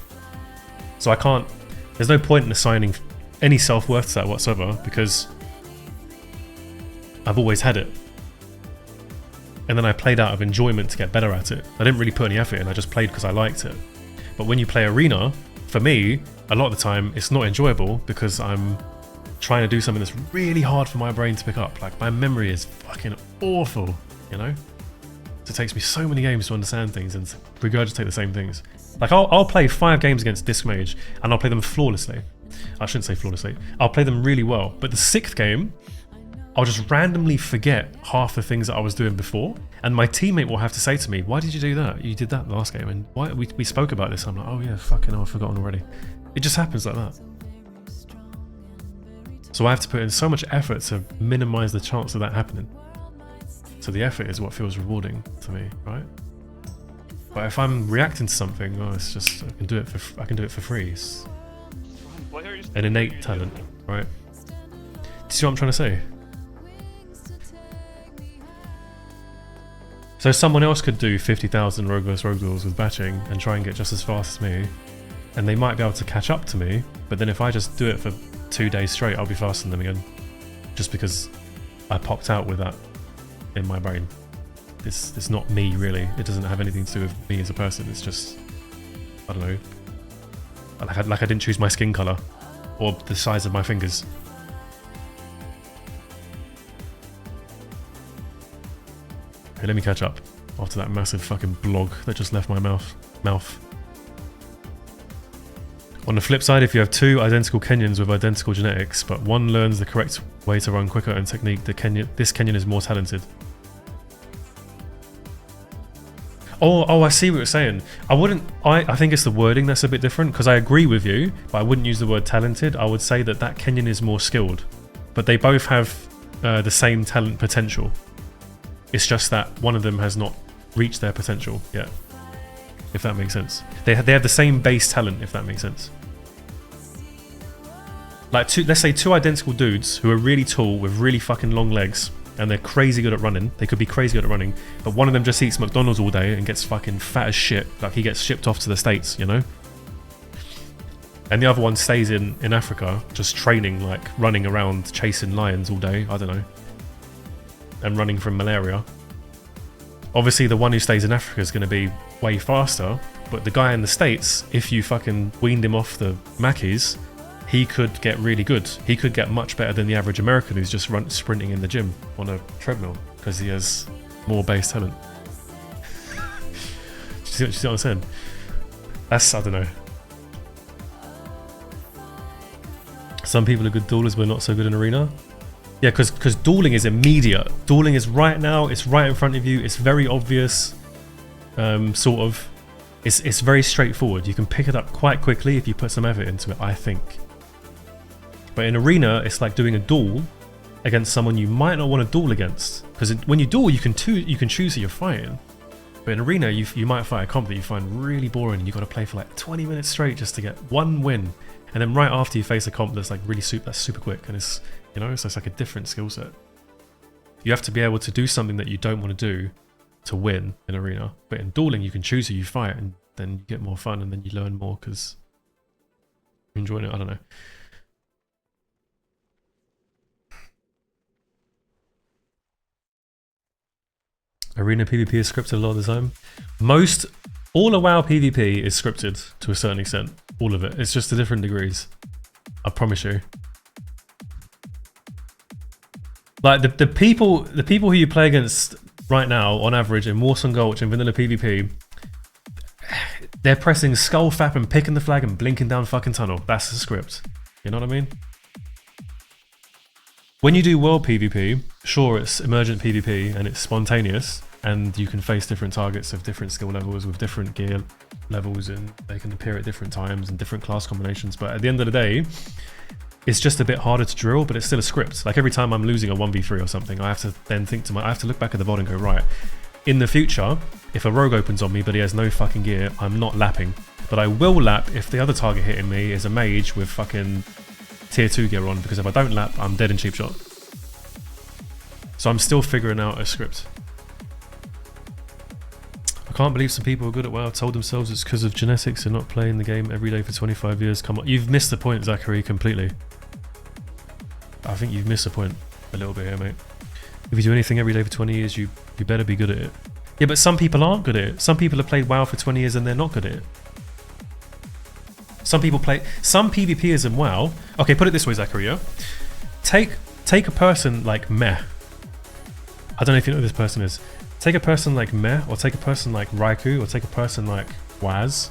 So I can't, there's no point in assigning any self-worth to that whatsoever because I've always had it. And then I played out of enjoyment to get better at it. I didn't really put any effort in, I just played because I liked it. But when you play arena, for me, a lot of the time it's not enjoyable because I'm trying to do something that's really hard for my brain to pick up. Like, my memory is fucking awful, you know? So it takes me so many games to understand things and to regurgitate the same things. Like, I'll play 5 games against Disc Mage and I'll play them flawlessly. I shouldn't say flawlessly. I'll play them really well. But the 6th game, I'll just randomly forget half the things that I was doing before. And my teammate will have to say to me, why did you do that? You did that last game. And why we spoke about this. I'm like, oh yeah, fucking hell, I've forgotten already. It just happens like that. So I have to put in so much effort to minimize the chance of that happening. So the effort is what feels rewarding to me, right? But if I'm reacting to something, oh, it's just I can do it for free. It's an innate talent, right? Do you see what I'm trying to say? So someone else could do 50,000 rogue vs rogue duels with batching and try and get just as fast as me, and they might be able to catch up to me. But then if I just do it for 2 days straight, I'll be faster than them again, just because I popped out with that in my brain. It's not me really. It doesn't have anything to do with me as a person. It's just, I don't know, like I didn't choose my skin color or the size of my fingers. Okay, let me catch up after that massive fucking blog that just left my mouth. On the flip side, if you have 2 identical Kenyans with identical genetics, but one learns the correct way to run quicker and technique, this Kenyan is more talented. Oh, I see what you're saying. I think it's the wording that's a bit different, because I agree with you, but I wouldn't use the word talented. I would say that Kenyan is more skilled, but they both have the same talent potential. It's just that one of them has not reached their potential yet, if that makes sense. They have the same base talent, if that makes sense. Like, let's say 2 identical dudes who are really tall with really fucking long legs, and they're crazy good at running. They could be crazy good at running, but one of them just eats McDonald's all day and gets fucking fat as shit. Like, he gets shipped off to the States, you know? and the other one stays in Africa, just training, like running around chasing lions all day, I don't know, and running from malaria. Obviously the one who stays in Africa is going to be way faster, but the guy in the States, if you fucking weaned him off the Mackies, he could get really good. He could get much better than the average American who's just sprinting in the gym on a treadmill because he has more base talent. Do you see what I'm saying? That's, I don't know. Some people are good duelers but not so good in arena. Yeah, because dueling is immediate. Dueling is right now, it's right in front of you, it's very obvious, sort of. It's very straightforward. You can pick it up quite quickly if you put some effort into it, I think. But in arena, it's like doing a duel against someone you might not want to duel against. Because when you duel, you can choose who you're fighting. But in arena, you might fight a comp that you find really boring and you've got to play for like 20 minutes straight just to get one win. And then right after you face a comp that's like really super quick, and it's, you know, so it's like a different skill set. You have to be able to do something that you don't want to do to win in arena. But in dueling, you can choose who you fight, and then you get more fun, and then you learn more because you're enjoying it. I don't know. Arena PvP is scripted a lot of the time. All of WoW PvP is scripted to a certain extent. All of it. It's just to different degrees. I promise you. Like the people who you play against right now, on average, in Warsong Gulch and Vanilla PvP, they're pressing Skull Fap and picking the flag and blinking down fucking tunnel. That's the script. You know what I mean? When you do world PvP, sure, it's emergent PvP and it's spontaneous, and you can face different targets of different skill levels with different gear levels, and they can appear at different times and different class combinations. But at the end of the day, it's just a bit harder to drill, but it's still a script. Like every time I'm losing a 1v3 or something, I have to then I have to look back at the VOD and go, right, in the future, if a rogue opens on me but he has no fucking gear, I'm not lapping. But I will lap if the other target hitting me is a mage with fucking tier 2 gear on, because if I don't lap, I'm dead in cheap shot. So I'm still figuring out a script. I can't believe some people are good at WoW told themselves it's because of genetics and not playing the game every day for 25 years. Come on, you've missed the point, Zachary, completely. I think you've missed the point a little bit here, mate. If you do anything every day for 20 years, you better be good at it. Yeah, but some people aren't good at it. Some people have played WoW for 20 years and they're not good at it. Some PvPers in WoW. Okay, put it this way, Zachary. Yeah? Take a person like Meh. I don't know if you know who this person is. Take a person like Meh, or take a person like Raikou, or take a person like Waz.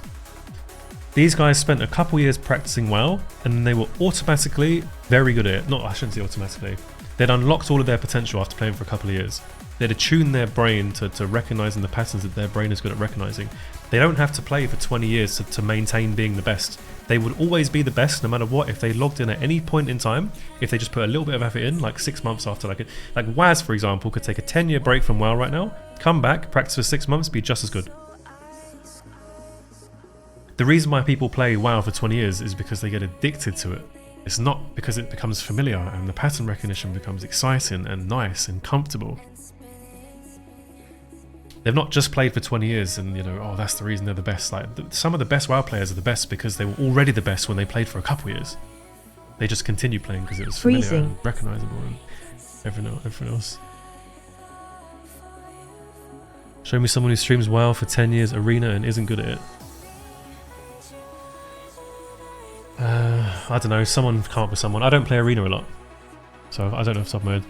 These guys spent a couple years practicing WoW, and they were automatically very good at it. I shouldn't say automatically. They'd unlocked all of their potential after playing for a couple of years. They'd attuned their brain to recognizing the patterns that their brain is good at recognizing. They don't have to play for 20 years to maintain being the best. They would always be the best no matter what if they logged in at any point in time, if they just put a little bit of effort in, like 6 months after. Like Waz, for example, could take a 10-year break from WoW right now, come back, practice for 6 months, be just as good. The reason why people play WoW for 20 years is because they get addicted to it. It's not because it becomes familiar and the pattern recognition becomes exciting and nice and comfortable. They've not just played for 20 years and, you know, oh, that's the reason they're the best. Like, some of the best WoW players are the best because they were already the best when they played for a couple years. They just continued playing because it was familiar and recognizable and everything else. Show me someone who streams WoW for 10 years arena and isn't good at it. I don't know, someone come up with someone. I don't play arena a lot, so I don't know off the top of my head.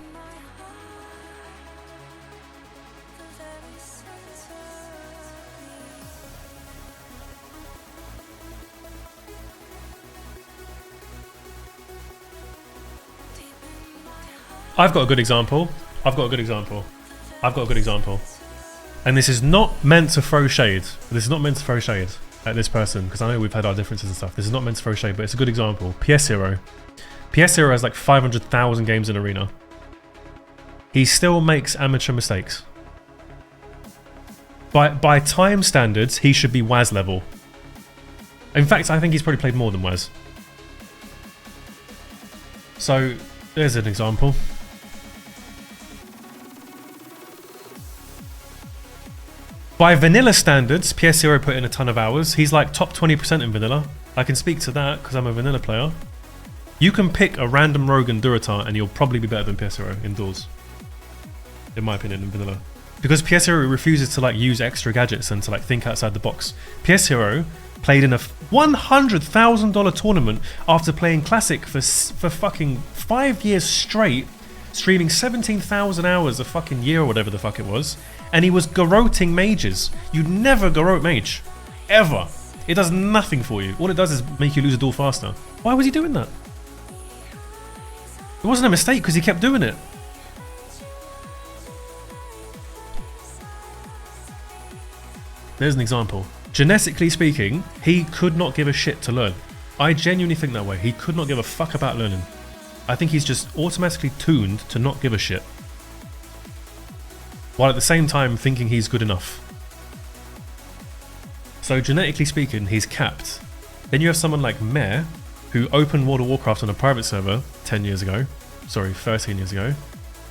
I've got a good example. And this is not meant to throw shade. At this person, because I know we've had our differences and stuff. This is not meant to throw shade, but it's a good example. PS Hero. PS Hero has like 500,000 games in arena. He still makes amateur mistakes. By time standards, he should be Waz level. In fact, I think he's probably played more than Waz. So, there's an example. By vanilla standards, PS0 put in a ton of hours. He's like top 20% in vanilla. I can speak to that because I'm a vanilla player. You can pick a random rogue in Durotar and you'll probably be better than PS0 indoors. In my opinion, in vanilla. Because PS0 refuses to like use extra gadgets and to like think outside the box. PS0 played in a $100,000 tournament after playing Classic for fucking 5 years straight, streaming 17,000 hours a fucking year or whatever the fuck it was, and he was garroting mages. You'd never garrote mage. Ever. It does nothing for you. All it does is make you lose a duel faster. Why was he doing that? It wasn't a mistake because he kept doing it. There's an example. Genetically speaking, he could not give a shit to learn. I genuinely think that way. He could not give a fuck about learning. I think he's just automatically tuned to not give a shit. While at the same time thinking he's good enough. So genetically speaking, he's capped. Then you have someone like Mare, who opened World of Warcraft on a private server 13 years ago,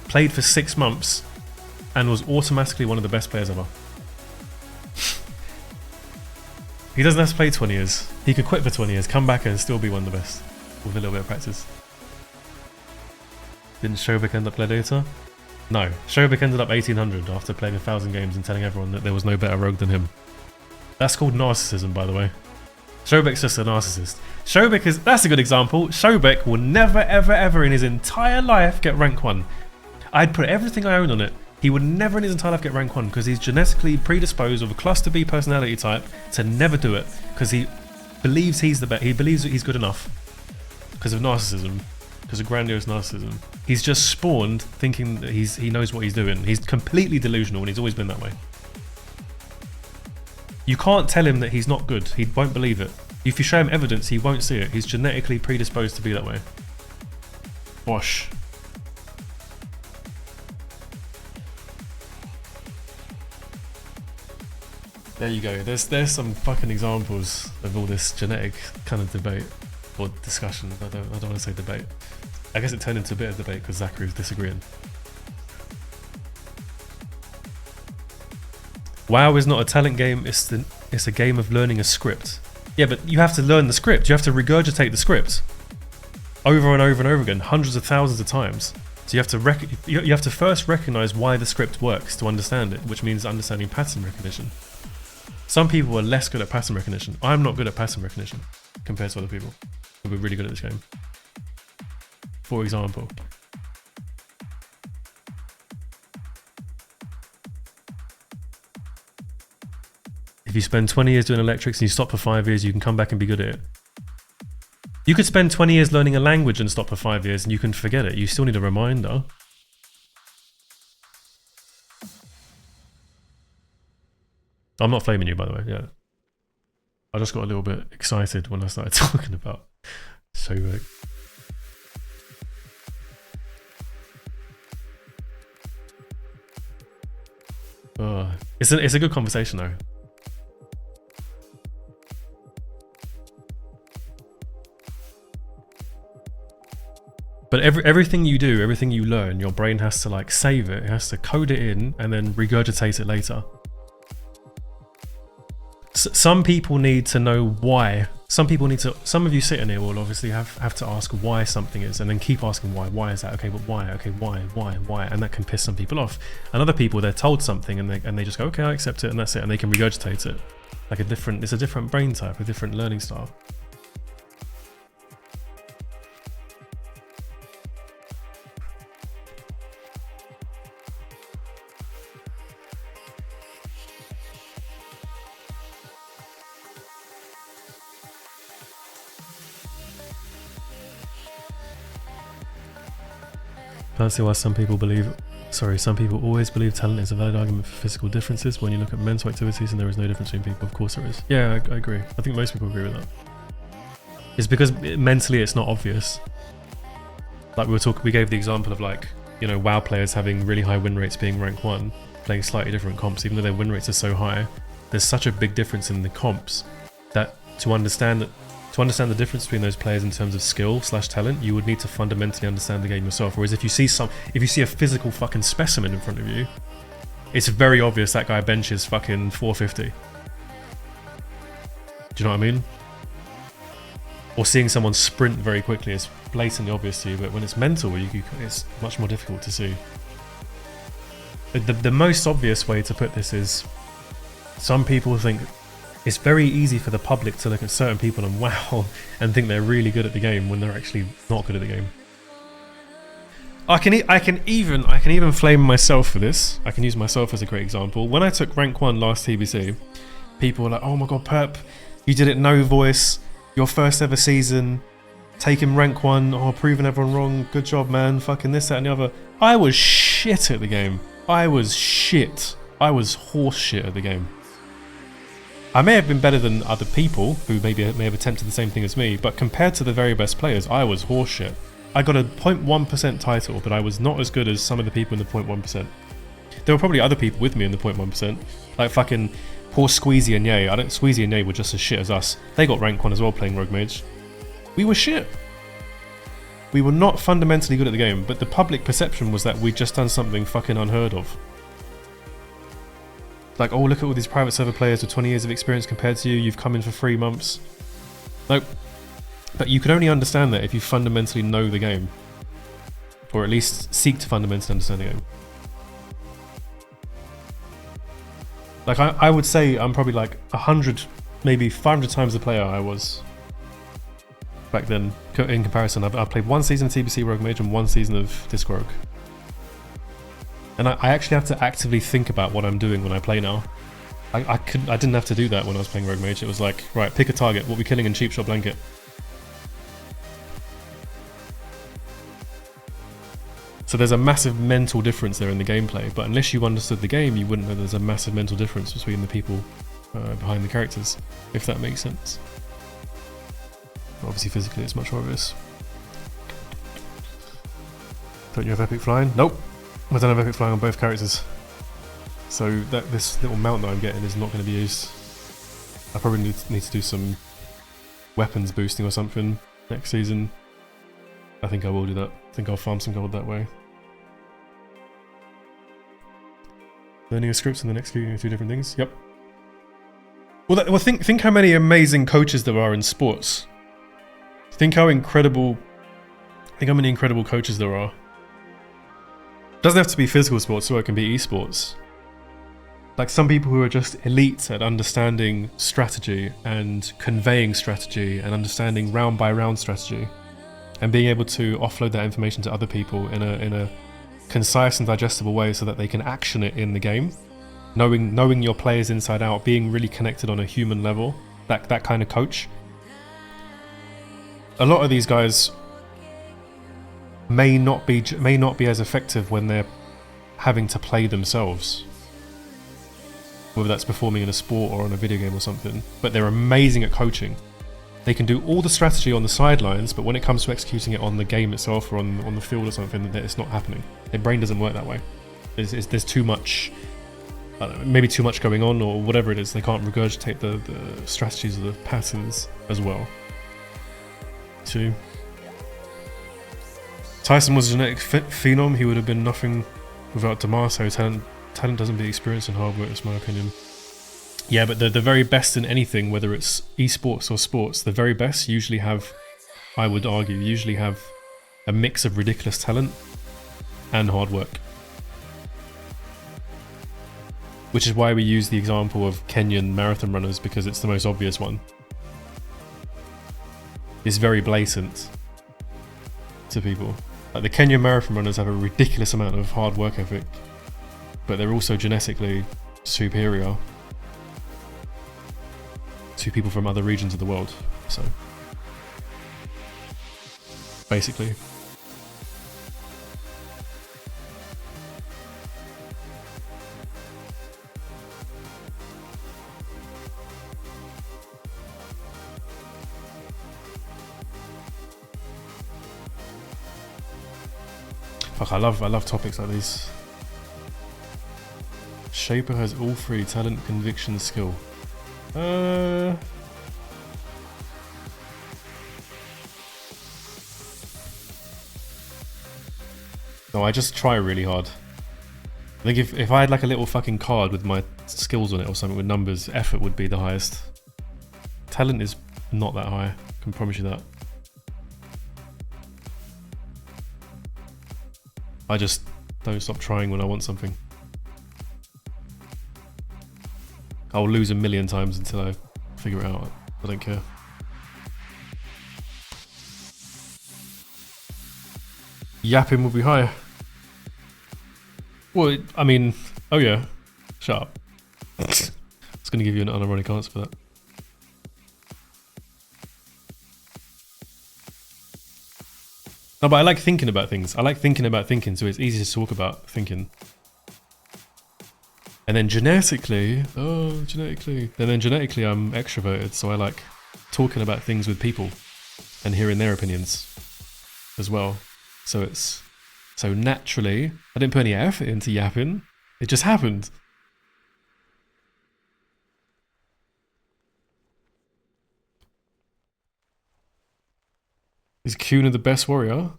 played for 6 months, and was automatically one of the best players ever. He doesn't have to play 20 years. He could quit for 20 years, come back and still be one of the best, with a little bit of practice. Didn't Shobek end up Gladiator? No, Shobek ended up 1800 after playing 1,000 games and telling everyone that there was no better rogue than him. That's called narcissism, by the way. Shobek's just a narcissist. That's a good example. Shobek will never ever ever in his entire life get rank 1. I'd put everything I own on it. He would never in his entire life get rank 1 because he's genetically predisposed of a cluster B personality type to never do it because he believes he's the best. He believes that he's good enough because of narcissism, because of grandiose narcissism. He's just spawned thinking that he knows what he's doing. He's completely delusional and he's always been that way. You can't tell him that he's not good. He won't believe it. If you show him evidence, he won't see it. He's genetically predisposed to be that way. Bosh. There you go. There's some fucking examples of all this genetic kind of debate or discussion. I don't want to say debate. I guess it turned into a bit of debate because Zachary was disagreeing. WoW is not a talent game. It's a game of learning a script. Yeah, but you have to learn the script. You have to regurgitate the script over and over and over again, hundreds of thousands of times. So you have to first recognize why the script works to understand it, which means understanding pattern recognition. Some people are less good at pattern recognition. I'm not good at pattern recognition compared to other people who are really good at this game. For example, if you spend 20 years doing electrics and you stop for 5 years, you can come back and be good at it. You could spend 20 years learning a language and stop for 5 years and you can forget it. You still need a reminder. I'm not flaming you, by the way, yeah. I just got a little bit excited when I started talking about Shobek. Oh, it's a good conversation though. But everything you do, everything you learn, your brain has to like save it. It has to code it in and then regurgitate it later. Some people need to know why. Some of you sitting here will obviously have to ask why something is and then keep asking why. Why is that? Okay, but why? Okay, why? And that can piss some people off. And other people, they're told something and they just go, okay, I accept it and that's it. And they can regurgitate it. Like it's a different brain type, a different learning style. Can't see why some people always believe talent is a valid argument for physical differences. When you look at mental activities and there is no difference between people, of course there is. Yeah, I agree. I think most people agree with that. It's because mentally it's not obvious. Like we gave the example of like, you know, WoW players having really high win rates being rank 1, playing slightly different comps, even though their win rates are so high. There's such a big difference in the comps that to understand the difference between those players in terms of skill/talent, you would need to fundamentally understand the game yourself. Whereas if you see a physical fucking specimen in front of you, it's very obvious that guy benches fucking 450. Do you know what I mean? Or seeing someone sprint very quickly is blatantly obvious to you, but when it's mental, it's much more difficult to see. The most obvious way to put this is, some people think it's very easy for the public to look at certain people and wow, and think they're really good at the game when they're actually not good at the game. I can even flame myself for this. I can use myself as a great example. When I took rank 1 last TBC, people were like, "Oh my god, Perp, you did it no voice. Your first ever season, taking rank 1, oh, proving everyone wrong, good job, man, fucking this, that and the other." I was shit at the game. I was shit. I was horse shit at the game. I may have been better than other people who may have attempted the same thing as me, but compared to the very best players, I was horse shit. I got a 0.1% title, but I was not as good as some of the people in the 0.1%. There were probably other people with me in the 0.1%, like fucking poor Squeezy and Ye. Squeezy and Ye were just as shit as us. They got rank 1 as well playing Rogue Mage. We were shit. We were not fundamentally good at the game, but the public perception was that we'd just done something fucking unheard of. Like, oh, look at all these private server players with 20 years of experience compared to you. You've come in for 3 months. Nope. But you can only understand that if you fundamentally know the game. Or at least seek to fundamentally understand the game. Like, I would say I'm probably like 100, maybe 500 times the player I was back then in comparison. I've played 1 season of TBC Rogue Mage and 1 season of Disc Rogue. And I actually have to actively think about what I'm doing when I play now. I didn't have to do that when I was playing Rogue Mage. It was like, right, pick a target, what we're killing in Cheap Shot Blanket. So there's a massive mental difference there in the gameplay, but unless you understood the game, you wouldn't know there's a massive mental difference between the people behind the characters, if that makes sense. Obviously physically it's much more obvious. Don't you have epic flying? Nope. I don't have epic flying on both characters. So this little mount that I'm getting is not going to be used. I probably need to do some weapons boosting or something next season. I think I will do that. I think I'll farm some gold that way. Learning a script and then executing 2 different things. Yep. Well, think how many amazing coaches there are in sports. Think how many incredible coaches there are. Doesn't have to be physical sports, so it can be esports. Like some people who are just elite at understanding strategy and conveying strategy and understanding round by round strategy, and being able to offload that information to other people in a concise and digestible way so that they can action it in the game. Knowing your players inside out, being really connected on a human level, that kind of coach. A lot of these guys may not be as effective when they're having to play themselves, whether that's performing in a sport or on a video game or something, but they're amazing at coaching. They can do all the strategy on the sidelines, but when it comes to executing it on the game itself or on the field or something, it's not happening. Their brain doesn't work that way. There's too much, I don't know, maybe too much going on or whatever it is. They can't regurgitate the strategies or the patterns as well. Too. Tyson was a genetic phenom. He would have been nothing without Damaso. Talent doesn't beat experience and hard work, is my opinion. Yeah, but the very best in anything, whether it's esports or sports, the very best usually have, I would argue, usually have a mix of ridiculous talent and hard work. Which is why we use the example of Kenyan marathon runners, because it's the most obvious one. It's very blatant to people. Like the Kenyan marathon runners have a ridiculous amount of hard work ethic, but they're also genetically superior to people from other regions of the world. So basically, fuck, I love topics like these. Shaper has all 3: talent, conviction, skill. No, I just try really hard. I think if I had like a little fucking card with my skills on it or something with numbers, effort would be the highest. Talent is not that high, I can promise you that. I just don't stop trying when I want something. I'll lose a million times until I figure it out. I don't care. Yapping will be higher. Well, I mean, oh yeah, shut up. I was going to give you an unironic answer for that. No, but I like thinking about things. I like thinking about thinking, so it's easy to talk about thinking. And then genetically, I'm extroverted, so I like talking about things with people and hearing their opinions as well. So naturally, I didn't put any effort into yapping. It just happened. Is Kuna the best warrior?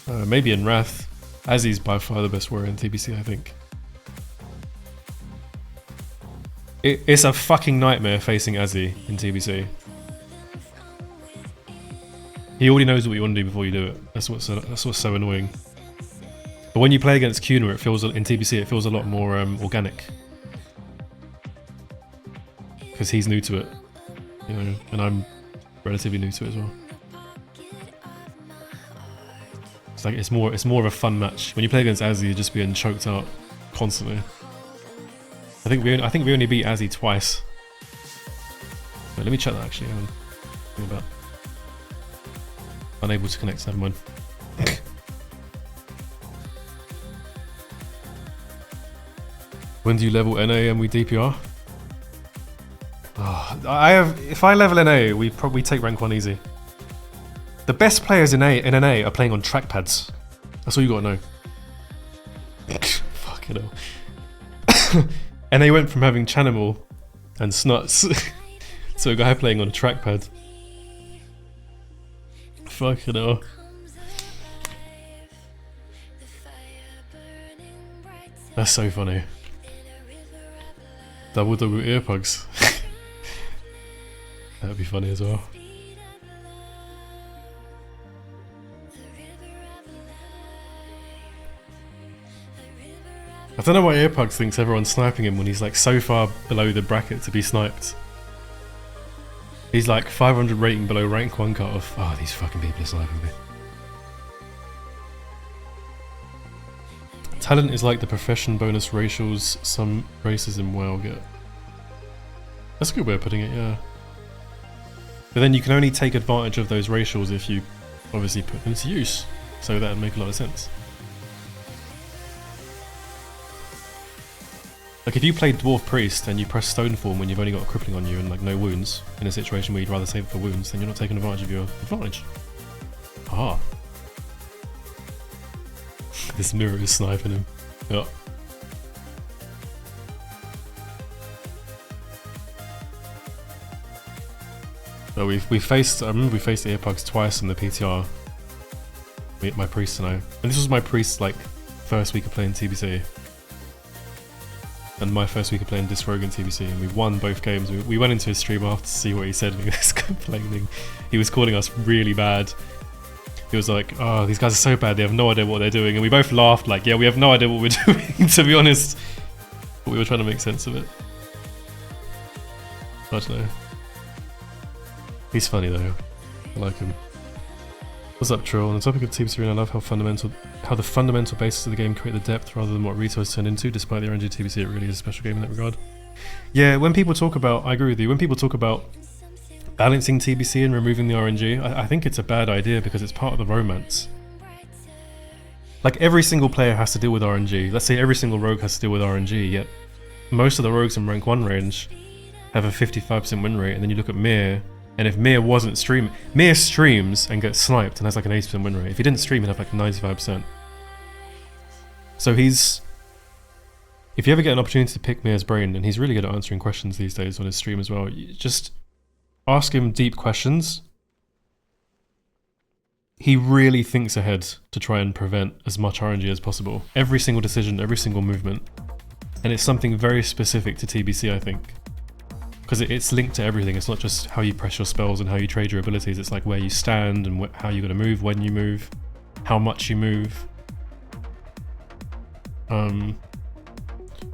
Maybe in Wrath. Azzy's by far the best warrior in TBC, I think. It's a fucking nightmare facing Azzy in TBC. He already knows what you want to do before you do it. That's what's so annoying. But when you play against Kuna, it feels in TBC it feels a lot more organic. Because he's new to it, you know, and I'm relatively new to it as well. It's like it's more of a fun match. When you play against Azzy, you're just being choked out constantly. I think we only beat Azzy twice. Wait, let me check that actually. Think about. Unable to connect, never mind. When do you level NA and we DPR? Oh, if I level NA, we probably take rank 1 easy. The best players in NA are playing on trackpads. That's all you gotta know. Fucking hell. NA went from having Chanimal and Snuts to a guy playing on a trackpad. Fucking hell. That's so funny. Double earplugs. That'd be funny as well. I don't know why Earpugs thinks everyone's sniping him when he's like so far below the bracket to be sniped. He's like 500 rating below rank 1 cutoff. Oh, these fucking people are sniping me. Talent is like the profession bonus racials some races in WoW get. That's a good way of putting it, yeah. But then you can only take advantage of those racials if you obviously put them to use. So that would make a lot of sense. Like if you play Dwarf Priest and you press Stone Form when you've only got a crippling on you and like no wounds, in a situation where you'd rather save it for wounds, then you're not taking advantage of your advantage. Ah. This mirror is sniping him. Yeah. So we faced, I remember we faced Earpugs twice in the PTR. My priest and I. And this was my priest's like first week of playing TBC. And my first week of playing Disrogue in TBC, and we won both games. We went into his stream after to see what he said, and he was complaining. He was calling us really bad. He was like, oh, these guys are so bad, they have no idea what they're doing. And we both laughed like, yeah, we have no idea what we're doing, to be honest. But we were trying to make sense of it. I don't know. He's funny though. I like him. What's up, Troll? On the topic of TBC Arena, I love how the fundamental basis of the game create the depth rather than what Rito has turned into. Despite the RNG TBC, it really is a special game in that regard. Yeah, when people talk about, I agree with you, when people talk about balancing TBC and removing the RNG, I think it's a bad idea because it's part of the romance. Like every single player has to deal with RNG. Let's say every single rogue has to deal with RNG, yet most of the rogues in rank 1 range have a 55% win rate, and then you look at Mir, and if Mir wasn't streaming, Mir streams and gets sniped and has like an 80% win rate. If he didn't stream, he'd have like 95%. So he's... If you ever get an opportunity to pick Mir's brain, and he's really good at answering questions these days on his stream as well, you just ask him deep questions. he really thinks ahead to try and prevent as much RNG as possible. Every single decision, every single movement. And it's something very specific to TBC, I think. Because it's linked to everything. It's not just how you press your spells and how you trade your abilities. It's like where you stand and how you're going to move, when you move, how much you move.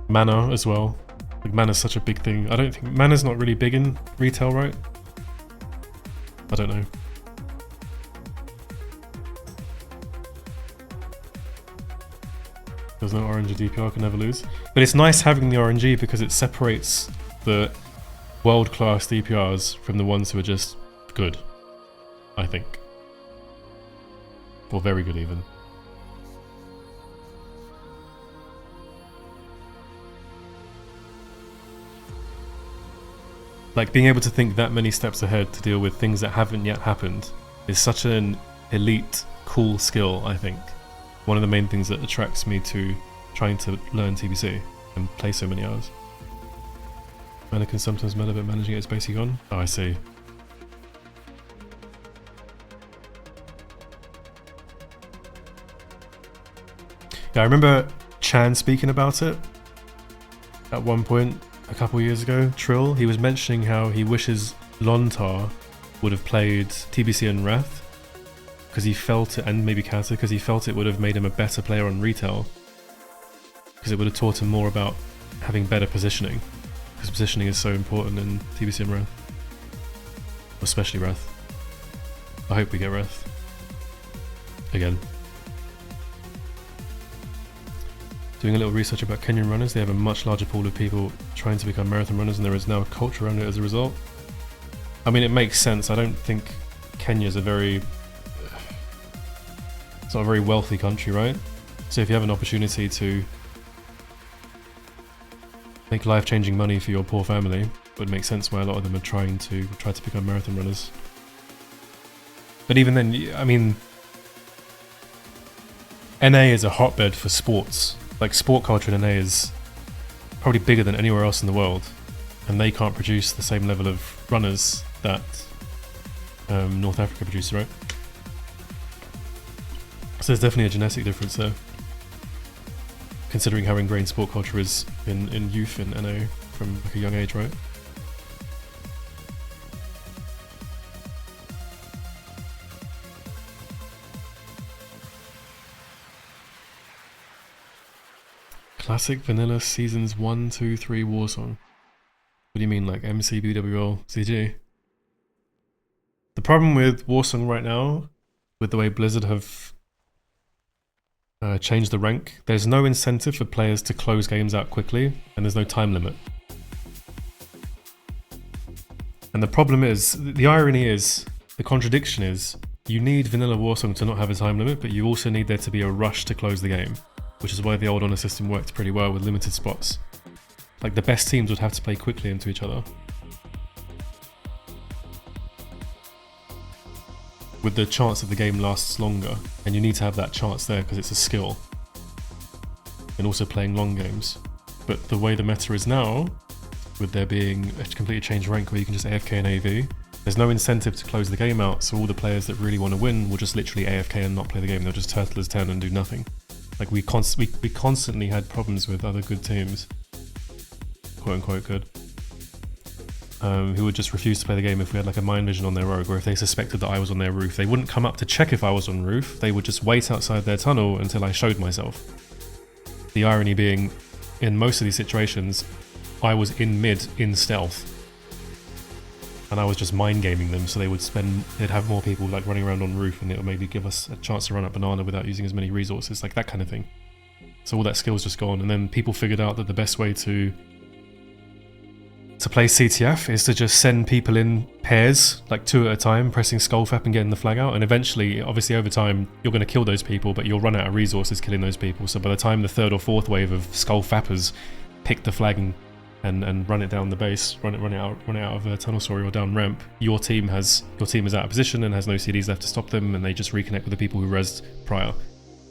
Mana as well. Like mana's such a big thing. I don't think mana's not really big in retail, right? I don't know. There's no RNG DPR, can never lose. But it's nice having the RNG because it separates the world-class DPRs from the ones who are just good, I think. Or very good even. Like being able to think that many steps ahead to deal with things that haven't yet happened is such an elite, cool skill, I think. One of the main things that attracts me to trying to learn TBC and play so many hours. Mana can sometimes matter, but managing it is basically gone. Oh, I see. Yeah, I remember Chan speaking about it at one point a couple years ago. Trill, he was mentioning how he wishes Lontar would have played TBC and Wrath because he felt it, and maybe Kata, because he felt it would have made him a better player on retail because it would have taught him more about having better positioning, because positioning is so important in TBC and Wrath, especially Wrath. I hope we get Wrath again. Doing a little research about Kenyan runners, they have a much larger pool of people trying to become marathon runners, and there is now a culture around it as a result. I mean, it makes sense. I don't think Kenya's it's not a very wealthy country, right? So if you have an opportunity to make life-changing money for your poor family, it would make sense why a lot of them are trying to become marathon runners. But even then, I mean, NA is a hotbed for sports. Like, sport culture in NA is probably bigger than anywhere else in the world, and they can't produce the same level of runners that North Africa produces, right? So there's definitely a genetic difference there, considering how ingrained sport culture is in youth in NA from like a young age, right? Classic vanilla seasons 1, 2, 3 Warsong. What do you mean, like MC, BWL, CG? The problem with Warsong right now, with the way Blizzard have changed the rank, there's no incentive for players to close games out quickly, and there's no time limit. And the problem is, the irony is, the contradiction is, you need vanilla Warsong to not have a time limit, but you also need there to be a rush to close the game, which is why the old honor system worked pretty well with limited spots. Like, the best teams would have to play quickly into each other, with the chance that the game lasts longer, and you need to have that chance there because it's a skill, and also playing long games. But the way the meta is now, with there being a completely changed rank where you can just AFK and AV, there's no incentive to close the game out, so all the players that really want to win will just literally AFK and not play the game. They'll just turtle as 10 and do nothing. Like, we constantly had problems with other good teams, quote unquote good, who would just refuse to play the game if we had like a mind vision on their rogue, or if they suspected that I was on their roof. They wouldn't come up to check if I was on roof, they would just wait outside their tunnel until I showed myself. The irony being, in most of these situations, I was in mid, in stealth, and I was just mind gaming them, so they'd have more people like running around on roof, and it would maybe give us a chance to run up banana without using as many resources, like that kind of thing. So all that skill's just gone, and then people figured out that the best way to play CTF is to just send people in pairs, like 2 at a time, pressing Skullfap and getting the flag out, and eventually, obviously over time, you're going to kill those people, but you'll run out of resources killing those people, so by the time the 3rd or 4th wave of Skullfappers pick the flag and run it down the base, run it out of a tunnel story or down ramp, your team is out of position and has no CDs left to stop them, and they just reconnect with the people who rezzed prior.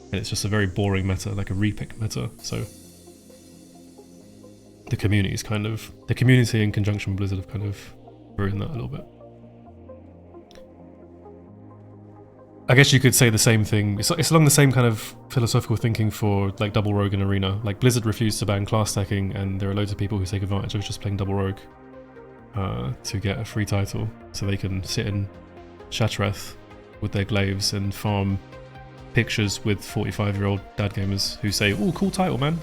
And it's just a very boring meta, like a repick meta, so the community in conjunction with Blizzard have kind of ruined that a little bit. I guess you could say the same thing. It's along the same kind of philosophical thinking for like Double Rogue and Arena. Like Blizzard refused to ban class stacking, and there are loads of people who take advantage of just playing Double Rogue to get a free title, so they can sit in Shattrath with their glaives and farm pictures with 45-year-old dad gamers who say, "Oh, cool title, man."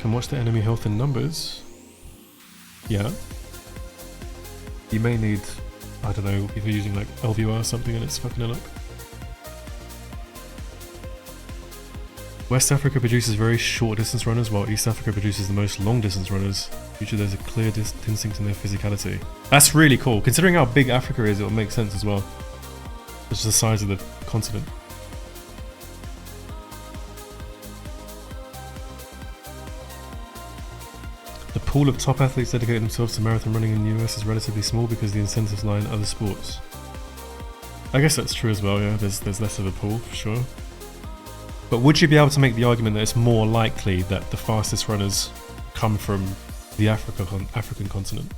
Can watch the enemy health in numbers. Yeah. You may need, I don't know, if you're using like LVR or something and it's fucking it up. West Africa produces very short distance runners, while East Africa produces the most long distance runners. Usually there's a clear distinct in their physicality. That's really cool. Considering how big Africa is, it will make sense as well. It's just the size of the continent. The pool of top athletes dedicating themselves to marathon running in the US is relatively small because the incentives lie in other sports. I guess that's true as well, yeah. There's less of a pool, for sure. But would you be able to make the argument that it's more likely that the fastest runners come from the African continent?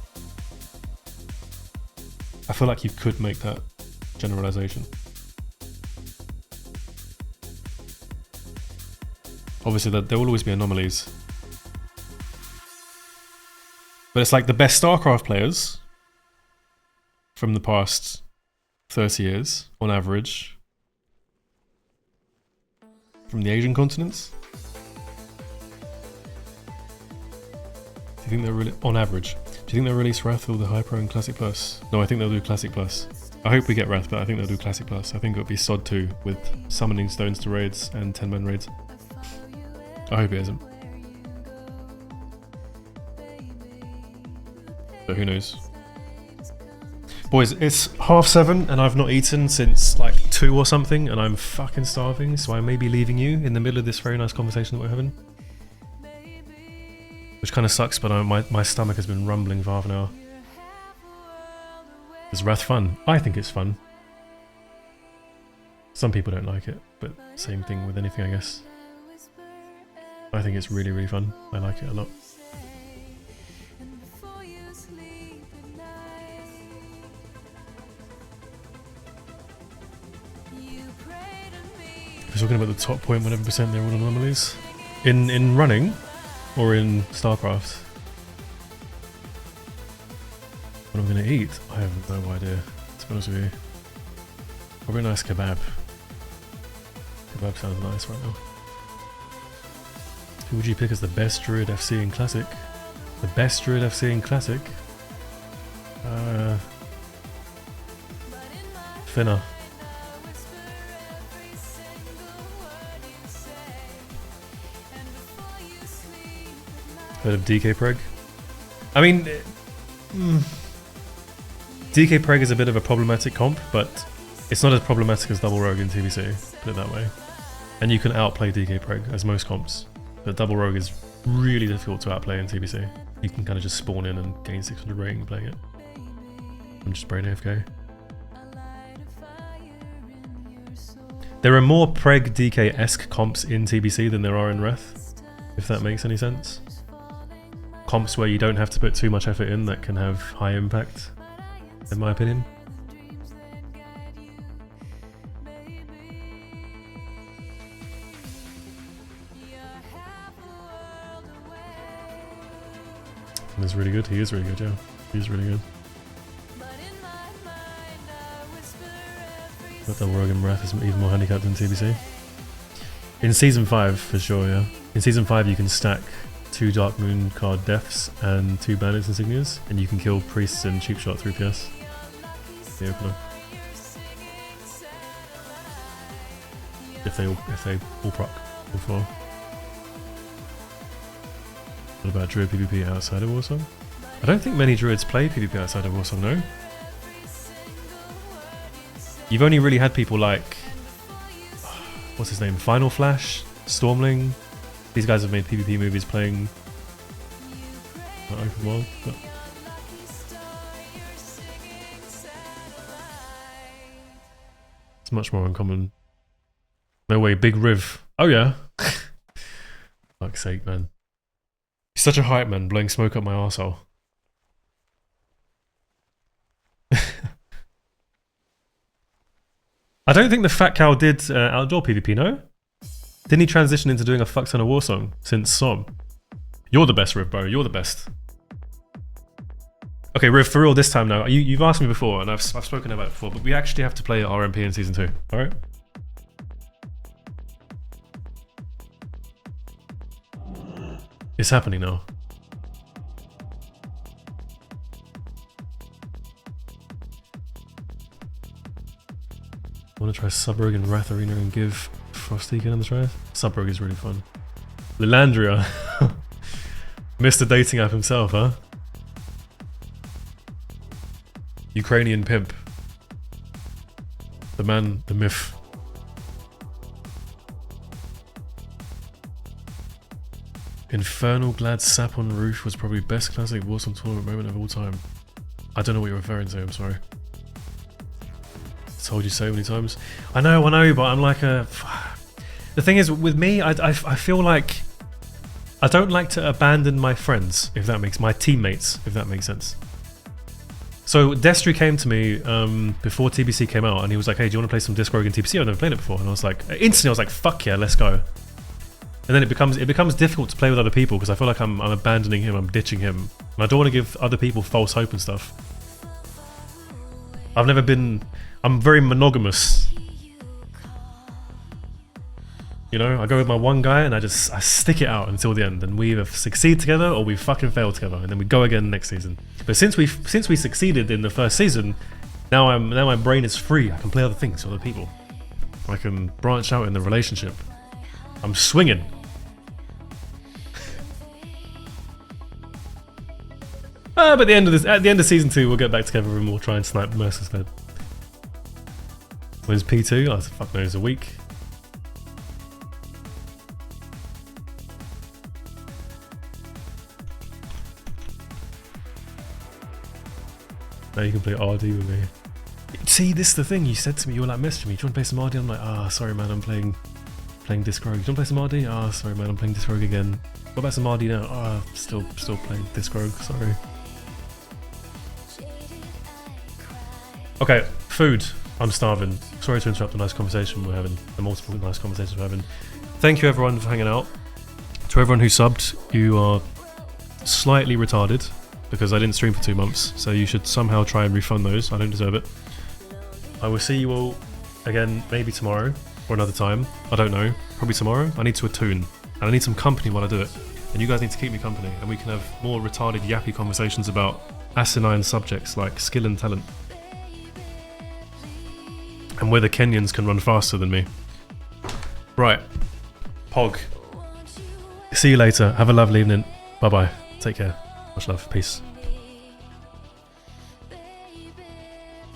I feel like you could make that generalization. Obviously, there will always be anomalies. But it's like the best StarCraft players from the past 30 years, on average, from the Asian continents. Do you think they're really, on average, do you think they'll release Wrath or the Hyper and Classic Plus? No, I think they'll do Classic Plus. I hope we get Wrath, but I think they'll do Classic Plus. I think it'll be SOD 2 with summoning stones to raids and 10-man raids. I hope it isn't. But who knows? Boys, it's 7:30 and I've not eaten since like 2 or something, and I'm fucking starving, so I may be leaving you in the middle of this very nice conversation that we're having. Which kind of sucks, but my stomach has been rumbling for half an hour. Is Wrath fun? I think it's fun. Some people don't like it, but same thing with anything, I guess. I think it's really, really fun. I like it a lot. We're talking about the top 0.1%, they're all anomalies. In running, or in StarCraft? What I'm going to eat? I have no idea, to be honest with you. Probably a nice kebab. Kebab sounds nice right now. Who would you pick as the best Druid FC in Classic? The best Druid FC in Classic? Finna. Heard of DK Preg? I mean, DK Preg is a bit of a problematic comp, but it's not as problematic as Double Rogue in TBC, put it that way. And you can outplay DK Preg, as most comps. But Double Rogue is really difficult to outplay in TBC. You can kind of just spawn in and gain 600 rating playing it. I'm just brain AFK. There are more Preg DK-esque comps in TBC than there are in Wrath, if that makes any sense. Comps where you don't have to put too much effort in that can have high impact, in my opinion. And he's really good. He is really good, yeah. He's really good. But the Rogue and Wrath is even more handicapped than TBC. In Season 5, for sure, yeah. In Season 5 you can stack 2 Dark Moon card deaths and 2 bandits insignias, and you can kill priests and cheap shot through PS. The opener. If they all proc before. What about Druid PvP outside of Warsong? I don't think many Druids play PvP outside of Warsong, no? You've only really had people like, what's his name, Final Flash, Stormling. These guys have made PvP movies playing open world, but it's much more uncommon. No way, Big Riv. Oh yeah. Fuck's sake, man. Such a hype man, blowing smoke up my arsehole. I don't think the Fat Cow did outdoor PvP, no? Didn't he transition into doing a fuck ton of war song since SOM? You're the best, Riv, bro. You're the best. Okay, Riv, for real this time now. You've asked me before, and I've spoken about it before, but we actually have to play RMP in Season 2, alright? It's happening now. I want to try Subrog and Wrath Arena and give Frosty again on the try. Subrog is really fun. Lilandria. Mr. Dating App himself, huh? Ukrainian pimp. The man, the myth. Infernal Glad Sap on Roof was probably best classic Warsong tournament moment of all time. I don't know what you're referring to, I'm sorry. Told you so many times. I know, but I'm like a... The thing is, with me, I feel like I don't like to abandon my friends, if that makes... my teammates, if that makes sense. So Destry came to me before TBC came out, and he was like, hey, do you want to play some Disc Rogue in TBC? I've never played it before. And I was like, instantly I was like, fuck yeah, let's go. And then it becomes difficult to play with other people, because I feel like I'm abandoning him, I'm ditching him. And I don't want to give other people false hope and stuff. I'm very monogamous. You know, I go with my one guy and I stick it out until the end, and we either succeed together or we fucking fail together, and then we go again next season. But since we succeeded in the first season, now my brain is free. I can play other things with other people. I can branch out in the relationship. I'm swinging. But at the end of season 2, we'll get back together and we'll try and snipe Mercer's Bed. When's P2? Oh, fuck knows, a week. Now you can play RD with me. See, this is the thing. You said to me, you were like messaging me, do you want to play some RD? I'm like, ah, sorry man, I'm playing Disc Rogue. Do you want to play some RD? Ah, sorry man, I'm playing Disc Rogue again. What about some RD now? Ah, still playing Disc Rogue, sorry. Okay, food. I'm starving. Sorry to interrupt the nice conversation we're having, the multiple nice conversations we're having. Thank you everyone for hanging out. To everyone who subbed, you are slightly retarded because I didn't stream for 2 months, so you should somehow try and refund those. I don't deserve it. I will see you all again maybe tomorrow or another time. I don't know. Probably tomorrow. I need to attune and I need some company while I do it. And you guys need to keep me company, and we can have more retarded yappy conversations about asinine subjects like skill and talent. And whether Kenyans can run faster than me. Right. Pog. See you later. Have a lovely evening. Bye bye. Take care. Much love. Peace.